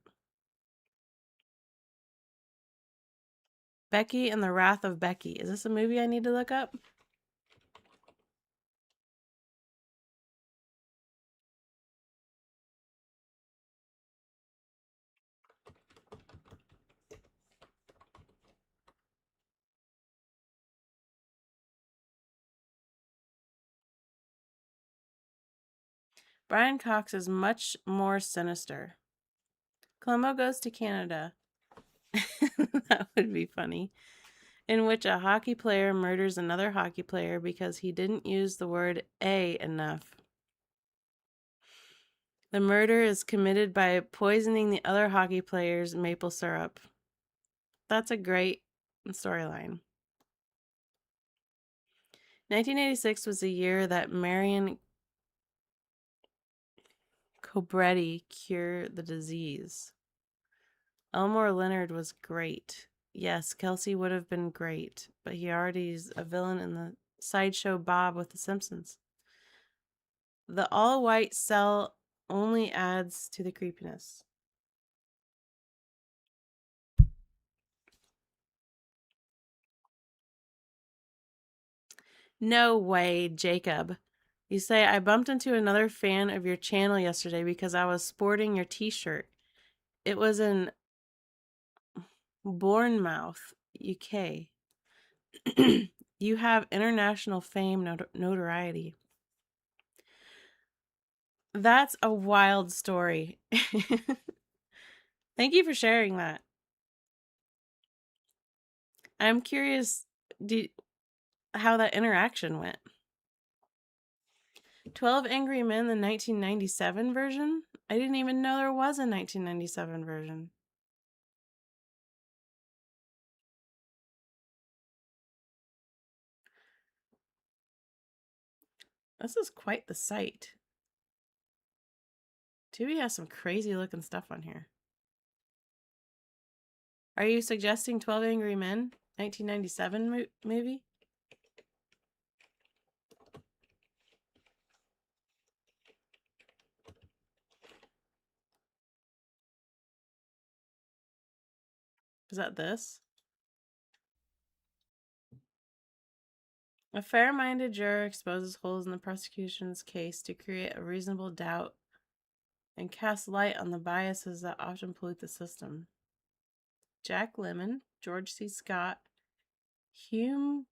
[SPEAKER 1] Becky and the Wrath of Becky. Is this a movie I need to look up? Brian Cox is much more sinister. Columbo goes to Canada. That would be funny. In which a hockey player murders another hockey player because he didn't use the word A enough. The murder is committed by poisoning the other hockey player's maple syrup. That's a great storyline. 1986 was the year that Marion Cobretti cured the disease. Elmore Leonard was great. Yes, Kelsey would have been great, but he already is a villain in the sideshow Bob with The Simpsons. The all-white cell only adds to the creepiness. No way, Jacob. You say, I bumped into another fan of your channel yesterday because I was sporting your t-shirt. It was in Bournemouth, UK. You have international fame notoriety. That's a wild story. Thank you for sharing that. I'm curious how that interaction went. 12 Angry Men, the 1997 version? I didn't even know there was a 1997 version. This is quite the site. Tubi has some crazy looking stuff on here. Are you suggesting 12 Angry Men, 1997 movie? Is that this? A fair-minded juror exposes holes in the prosecution's case to create a reasonable doubt and cast light on the biases that often pollute the system. Jack Lemmon, George C. Scott, Hume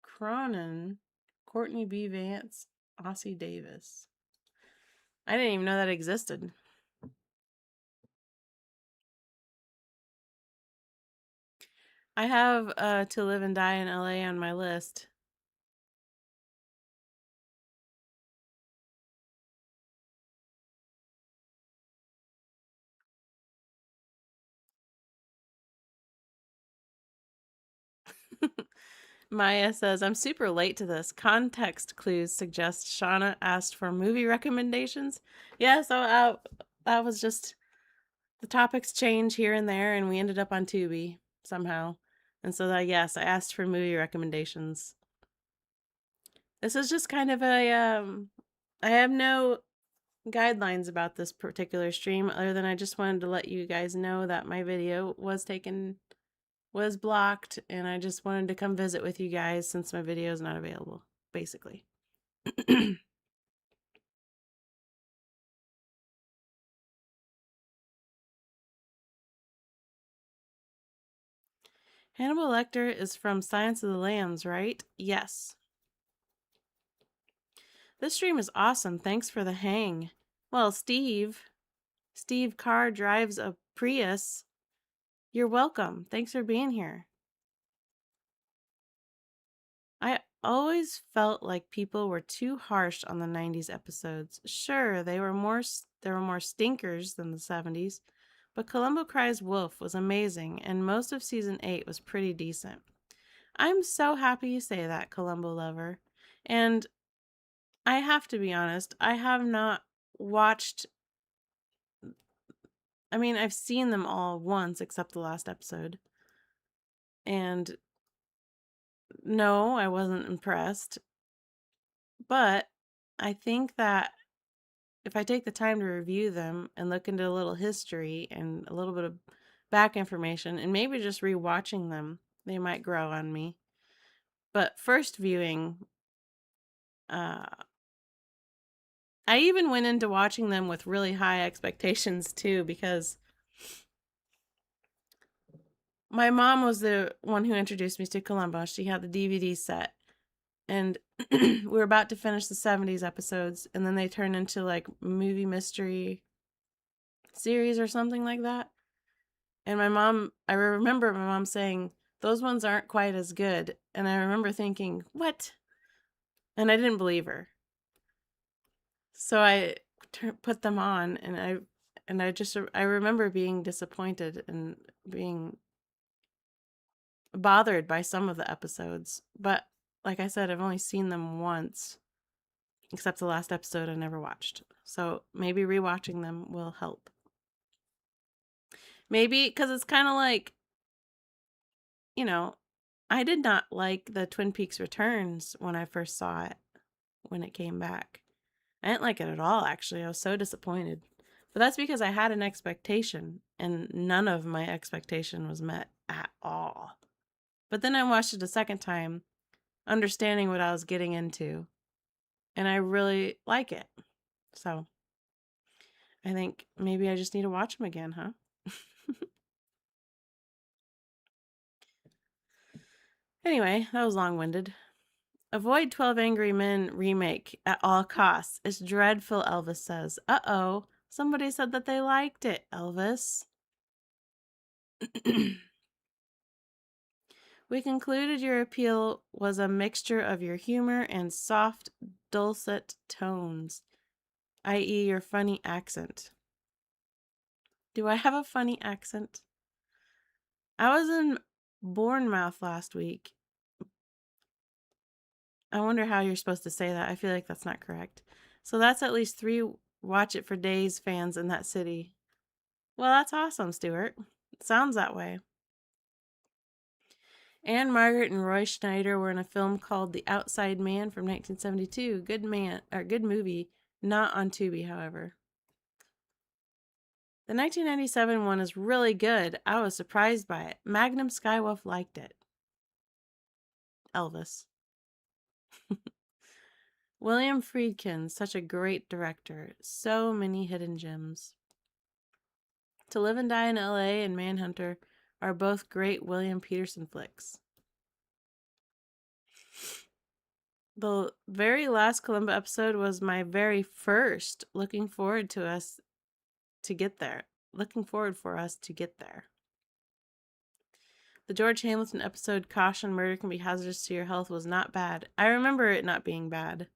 [SPEAKER 1] Cronin, Courtney B. Vance, Ossie Davis. I didn't even know that existed. I have To Live and Die in LA on my list. Maya says, I'm super late to this. Context clues suggest Shauna asked for movie recommendations. Yeah, so that was just the topics change here and there, and we ended up on Tubi somehow. And so that, yes, I asked for movie recommendations. This is just kind of I have no guidelines about this particular stream other than I just wanted to let you guys know that my video was blocked, and I just wanted to come visit with you guys since my video is not available, basically. Hannibal Lecter is from Silence of the Lambs, right? Yes. This stream is awesome. Thanks for the hang. Well, Steve Carr drives a Prius. You're welcome. Thanks for being here. I always felt like people were too harsh on the 90s episodes. Sure, there were more stinkers than the 70s, but Columbo Cries Wolf was amazing, and most of season 8 was pretty decent. I'm so happy you say that, Columbo lover. And I have to be honest, I have not watched. I mean, I've seen them all once except the last episode. And no, I wasn't impressed. But I think that if I take the time to review them and look into a little history and a little bit of back information and maybe just rewatching them, they might grow on me. But first viewing, I even went into watching them with really high expectations too, because my mom was the one who introduced me to Columbo. She had the DVD set, and we were about to finish the 70s episodes, and then they turned into like movie mystery series or something like that. And I remember my mom saying, those ones aren't quite as good. And I remember thinking, what? And I didn't believe her. So I put them on, and I remember being disappointed and being bothered by some of the episodes. But like I said, I've only seen them once, except the last episode I never watched. So maybe rewatching them will help. Maybe because it's kind of like, I did not like the Twin Peaks Returns when I first saw it, when it came back. I didn't like it at all, actually. I was so disappointed. But that's because I had an expectation, and none of my expectation was met at all. But then I watched it a second time, understanding what I was getting into, and I really like it. So I think maybe I just need to watch them again, huh? Anyway, that was long-winded. Avoid 12 Angry Men remake at all costs. It's dreadful, Elvis says. Uh-oh. Somebody said that they liked it, Elvis. We concluded your appeal was a mixture of your humor and soft, dulcet tones, i.e., your funny accent. Do I have a funny accent? I was in Bournemouth last week. I wonder how you're supposed to say that. I feel like that's not correct. So that's at least 3 Watch It for Days fans in that city. Well, that's awesome, Stuart. It sounds that way. Anne Margaret and Roy Schneider were in a film called The Outside Man from 1972. Good movie. Not on Tubi, however. The 1997 one is really good. I was surprised by it. Magnum Skywolf liked it. Elvis. William Friedkin, such a great director. So many hidden gems. To Live and Die in LA and Manhunter are both great William Peterson flicks. The very last Columbo episode was my very first. Looking forward for us to get there. The George Hamilton episode, Caution, Murder Can Be Hazardous to Your Health, was not bad. I remember it not being bad.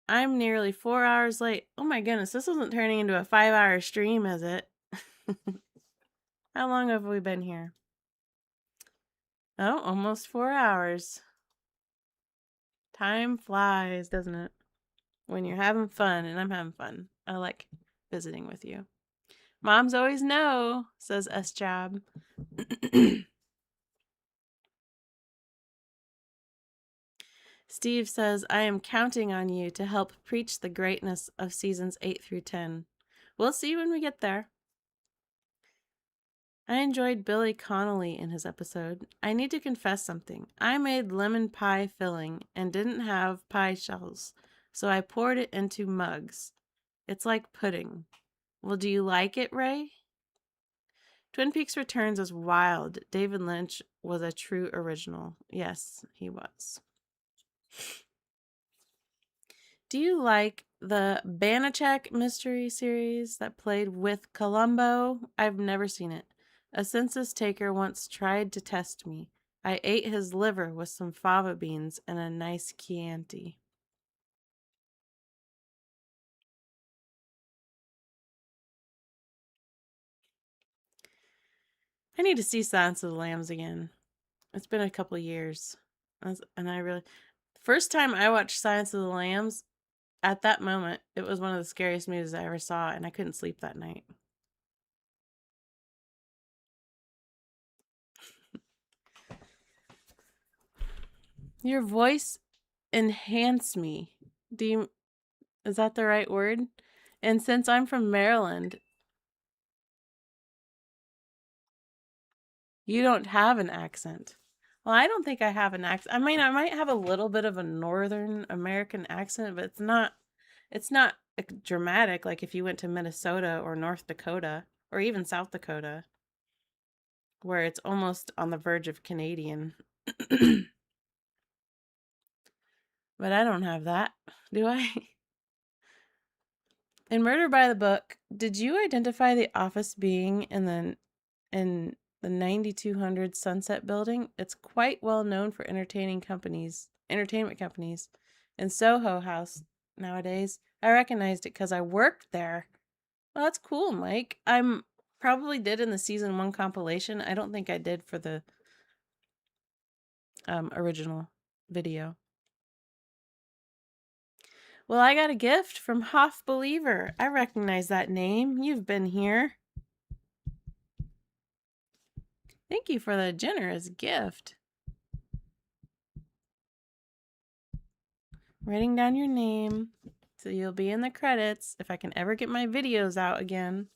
[SPEAKER 1] I'm nearly 4 hours late. Oh my goodness, this isn't turning into a 5-hour stream, is it? How long have we been here? Oh, almost 4 hours. Time flies, doesn't it? When you're having fun, and I'm having fun. I like visiting with you. Moms always know, says S-Job. Steve says, I am counting on you to help preach the greatness of seasons 8 through 10. We'll see when we get there. I enjoyed Billy Connolly in his episode. I need to confess something. I made lemon pie filling and didn't have pie shells, so I poured it into mugs. It's like pudding. Well, do you like it, Ray? Twin Peaks Returns is wild. David Lynch was a true original. Yes, he was. Do you like the Banachek mystery series that played with Columbo? I've never seen it. A census taker once tried to test me. I ate his liver with some fava beans and a nice Chianti. I need to see Silence of the Lambs again. It's been a couple years. And I really... First time I watched Silence of the Lambs, at that moment, it was one of the scariest movies I ever saw, and I couldn't sleep that night. Your voice enhance me. Is that the right word? And since I'm from Maryland, you don't have an accent. Well, I don't think I have an accent. I might have a little bit of a Northern American accent, but it's not dramatic like if you went to Minnesota or North Dakota or even South Dakota, where it's almost on the verge of Canadian. But I don't have that, do I? In Murder by the Book, did you identify the office being in the 9200 Sunset Building? It's quite well known for entertainment companies in Soho House nowadays. I recognized it because I worked there. Well, that's cool, Mike. I'm probably did in the season 1 compilation. I don't think I did for the original video. Well, I got a gift from Hoff Believer. I recognize that name. You've been here. Thank you for the generous gift. Writing down your name so you'll be in the credits if I can ever get my videos out again.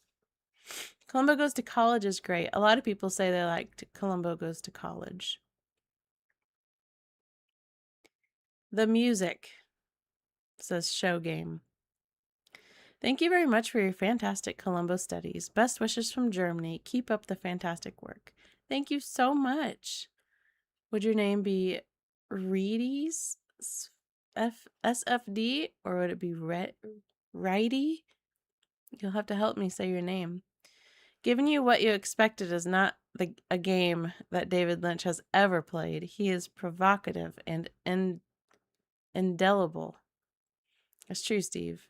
[SPEAKER 1] Columbo Goes to College is great. A lot of people say they liked Columbo Goes to College. The music, says Show Game. Thank you very much for your fantastic Columbo studies. Best wishes from Germany. Keep up the fantastic work. Thank you so much. Would your name be Reedy's SFD or would it be Righty? You'll have to help me say your name. Giving you what you expected is not a game that David Lynch has ever played. He is provocative and indelible. That's true, Steve.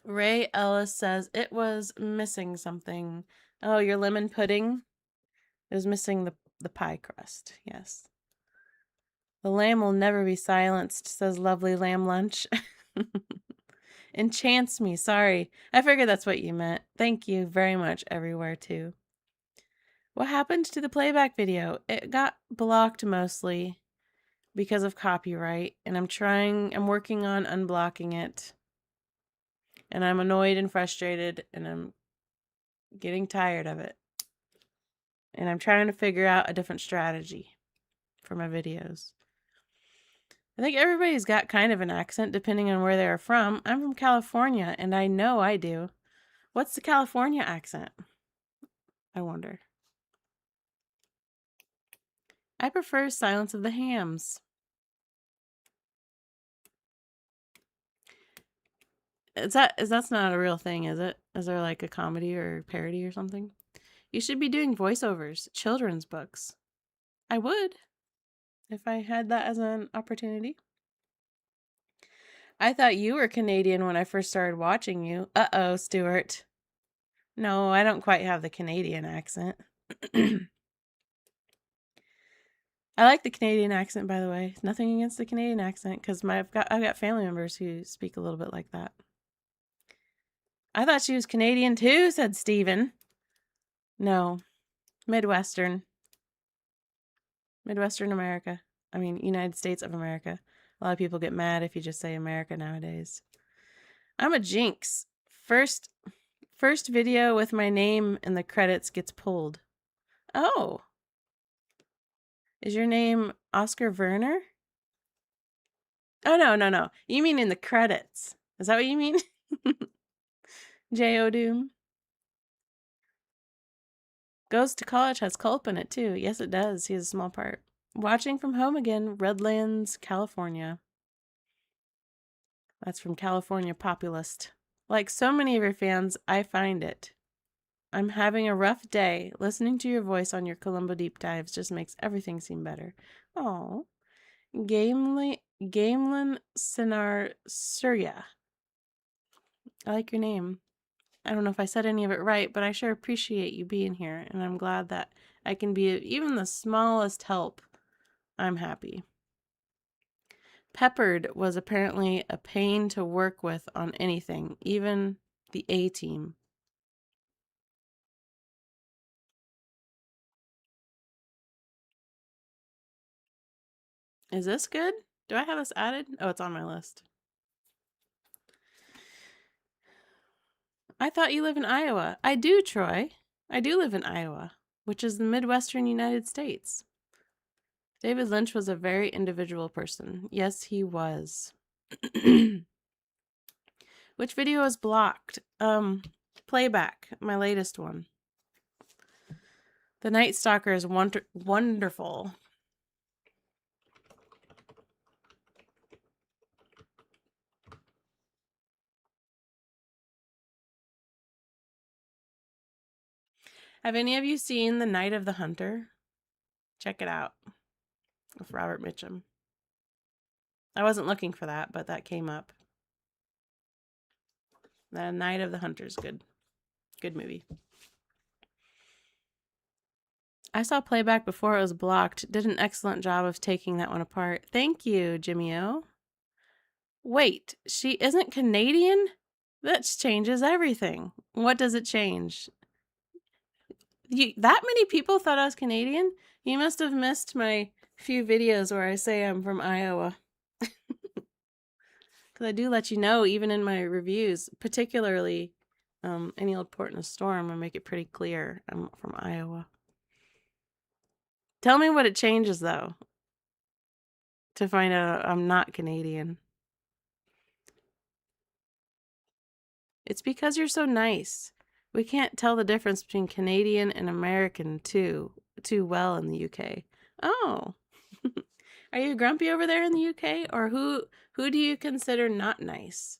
[SPEAKER 1] Ray Ellis says it was missing something. Oh, your lemon pudding? It was missing the pie crust. Yes. The lamb will never be silenced, says Lovely Lamb Lunch. Enchants me. Sorry. I figured that's what you meant. Thank you very much, Everywhere Too. What happened to the playback video? It got blocked mostly because of copyright, and I'm working on unblocking it. And I'm annoyed and frustrated, and I'm getting tired of it. And I'm trying to figure out a different strategy for my videos. I think everybody's got kind of an accent depending on where they're from. I'm from California, and I know I do. What's the California accent? I wonder. I prefer Silence of the Hams. That's not a real thing, is it? Is there like a comedy or parody or something? You should be doing voiceovers, children's books. I would, if I had that as an opportunity. I thought you were Canadian when I first started watching you. Uh-oh, Stuart. No, I don't quite have the Canadian accent. I like the Canadian accent, by the way. Nothing against the Canadian accent, because I've got family members who speak a little bit like that. I thought she was Canadian too, said Steven. No, Midwestern America. I mean, United States of America. A lot of people get mad if you just say America nowadays. I'm a jinx. First video with my name in the credits gets pulled. Oh. Is your name Oscar Werner? Oh, no. You mean in the credits. Is that what you mean? J.O. Doom. Goes to College has Culp in it, too. Yes, it does. He has a small part. Watching from home again, Redlands, California. That's from California Populist. Like so many of your fans, I find it. I'm having a rough day. Listening to your voice on your Columbo deep dives just makes everything seem better. Oh, Gamelin Sinar Surya. I like your name. I don't know if I said any of it right, but I sure appreciate you being here, and I'm glad that I can be even the smallest help. I'm happy. Peppered was apparently a pain to work with on anything, even the A-Team. Is this good? Do I have this added? Oh, it's on my list. I thought you live in Iowa. I do, Troy. I do live in Iowa, which is the Midwestern United States. David Lynch was a very individual person. Yes, he was. Which video is blocked? Playback, my latest one. The Night Stalker is wonderful. Have any of you seen The Night of the Hunter? Check it out. With Robert Mitchum. I wasn't looking for that, but that came up. The Night of the Hunter is good. Good movie. I saw playback before it was blocked. Did an excellent job of taking that one apart. Thank you, Jimmy O. Wait, she isn't Canadian? That changes everything. What does it change? That many people thought I was Canadian? You must have missed my few videos where I say I'm from Iowa. Because I do let you know, even in my reviews, particularly Any Old Port in a Storm, I make it pretty clear I'm from Iowa. Tell me what it changes, though, to find out I'm not Canadian. It's because you're so nice. We can't tell the difference between Canadian and American too well in the UK. Oh. Are you grumpy over there in the UK? Or who do you consider not nice?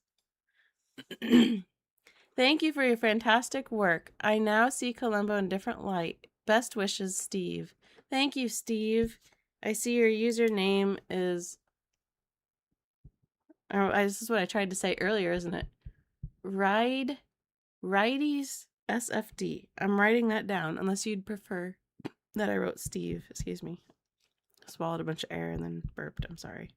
[SPEAKER 1] Thank you for your fantastic work. I now see Columbo in different light. Best wishes, Steve. Thank you, Steve. I see your username is... this is what I tried to say earlier, isn't it? Righties SFD. I'm writing that down, unless you'd prefer that I wrote Steve. Excuse me. Swallowed a bunch of air and then burped. I'm sorry.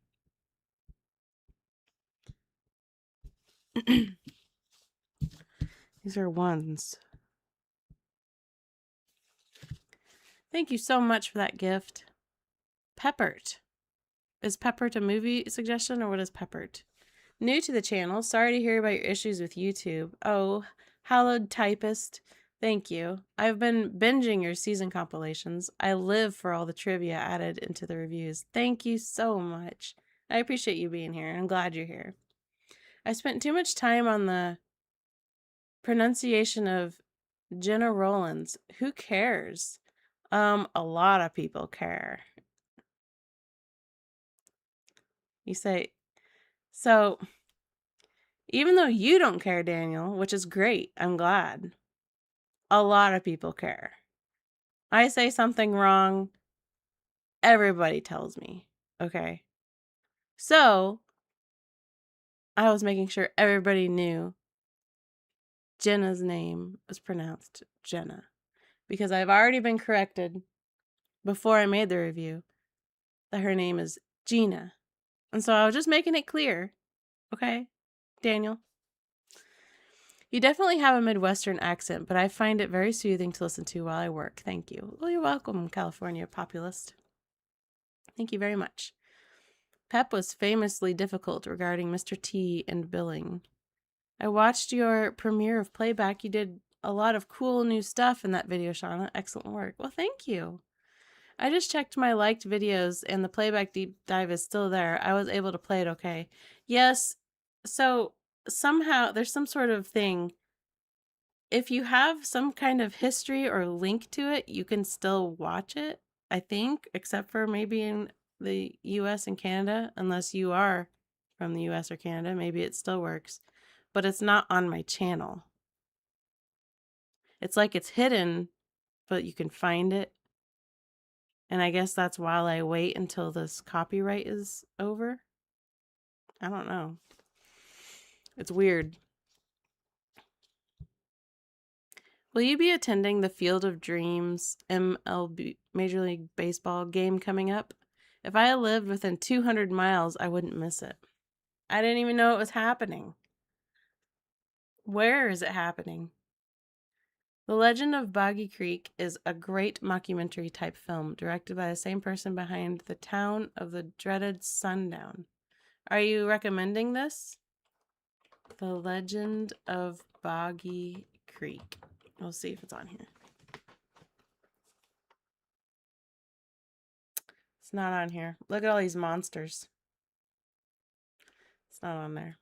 [SPEAKER 1] These are ones. Thank you so much for that gift. Peppert. Is Peppert a movie suggestion, or what is Peppert? New to the channel. Sorry to hear about your issues with YouTube. Oh, hallowed typist. Thank you. I've been binging your season compilations. I live for all the trivia added into the reviews. Thank you so much. I appreciate you being here. I'm glad you're here. I spent too much time on the pronunciation of Jenna Rollins. Who cares? A lot of people care. You say, so even though you don't care, Daniel, which is great, I'm glad, a lot of people care. I say something wrong, everybody tells me, okay? So I was making sure everybody knew Jenna's name was pronounced Jenna, because I've already been corrected before I made the review that her name is Gina. And so I was just making it clear, okay, Daniel? You definitely have a Midwestern accent, but I find it very soothing to listen to while I work. Thank you. Well, you're welcome, California populist. Thank you very much. Pep was famously difficult regarding Mr. T and billing. I watched your premiere of Playback. You did a lot of cool new stuff in that video, Shauna. Excellent work. Well, thank you. I just checked my liked videos and the Playback deep dive is still there. I was able to play it okay. Yes, so somehow there's some sort of thing. If you have some kind of history or link to it, you can still watch it, I think, except for maybe in the US and Canada, unless you are from the US or Canada, maybe it still works, but it's not on my channel. It's like it's hidden, but you can find it. And I guess that's while I wait until this copyright is over. I don't know. It's weird. Will you be attending the Field of Dreams MLB Major League Baseball game coming up? If I lived within 200 miles, I wouldn't miss it. I didn't even know it was happening. Where is it happening? The Legend of Boggy Creek is a great mockumentary type film directed by the same person behind The Town of the Dreaded Sundown. Are you recommending this? The Legend of Boggy Creek. We'll see if it's on here. It's not on here. Look at all these monsters. It's not on there.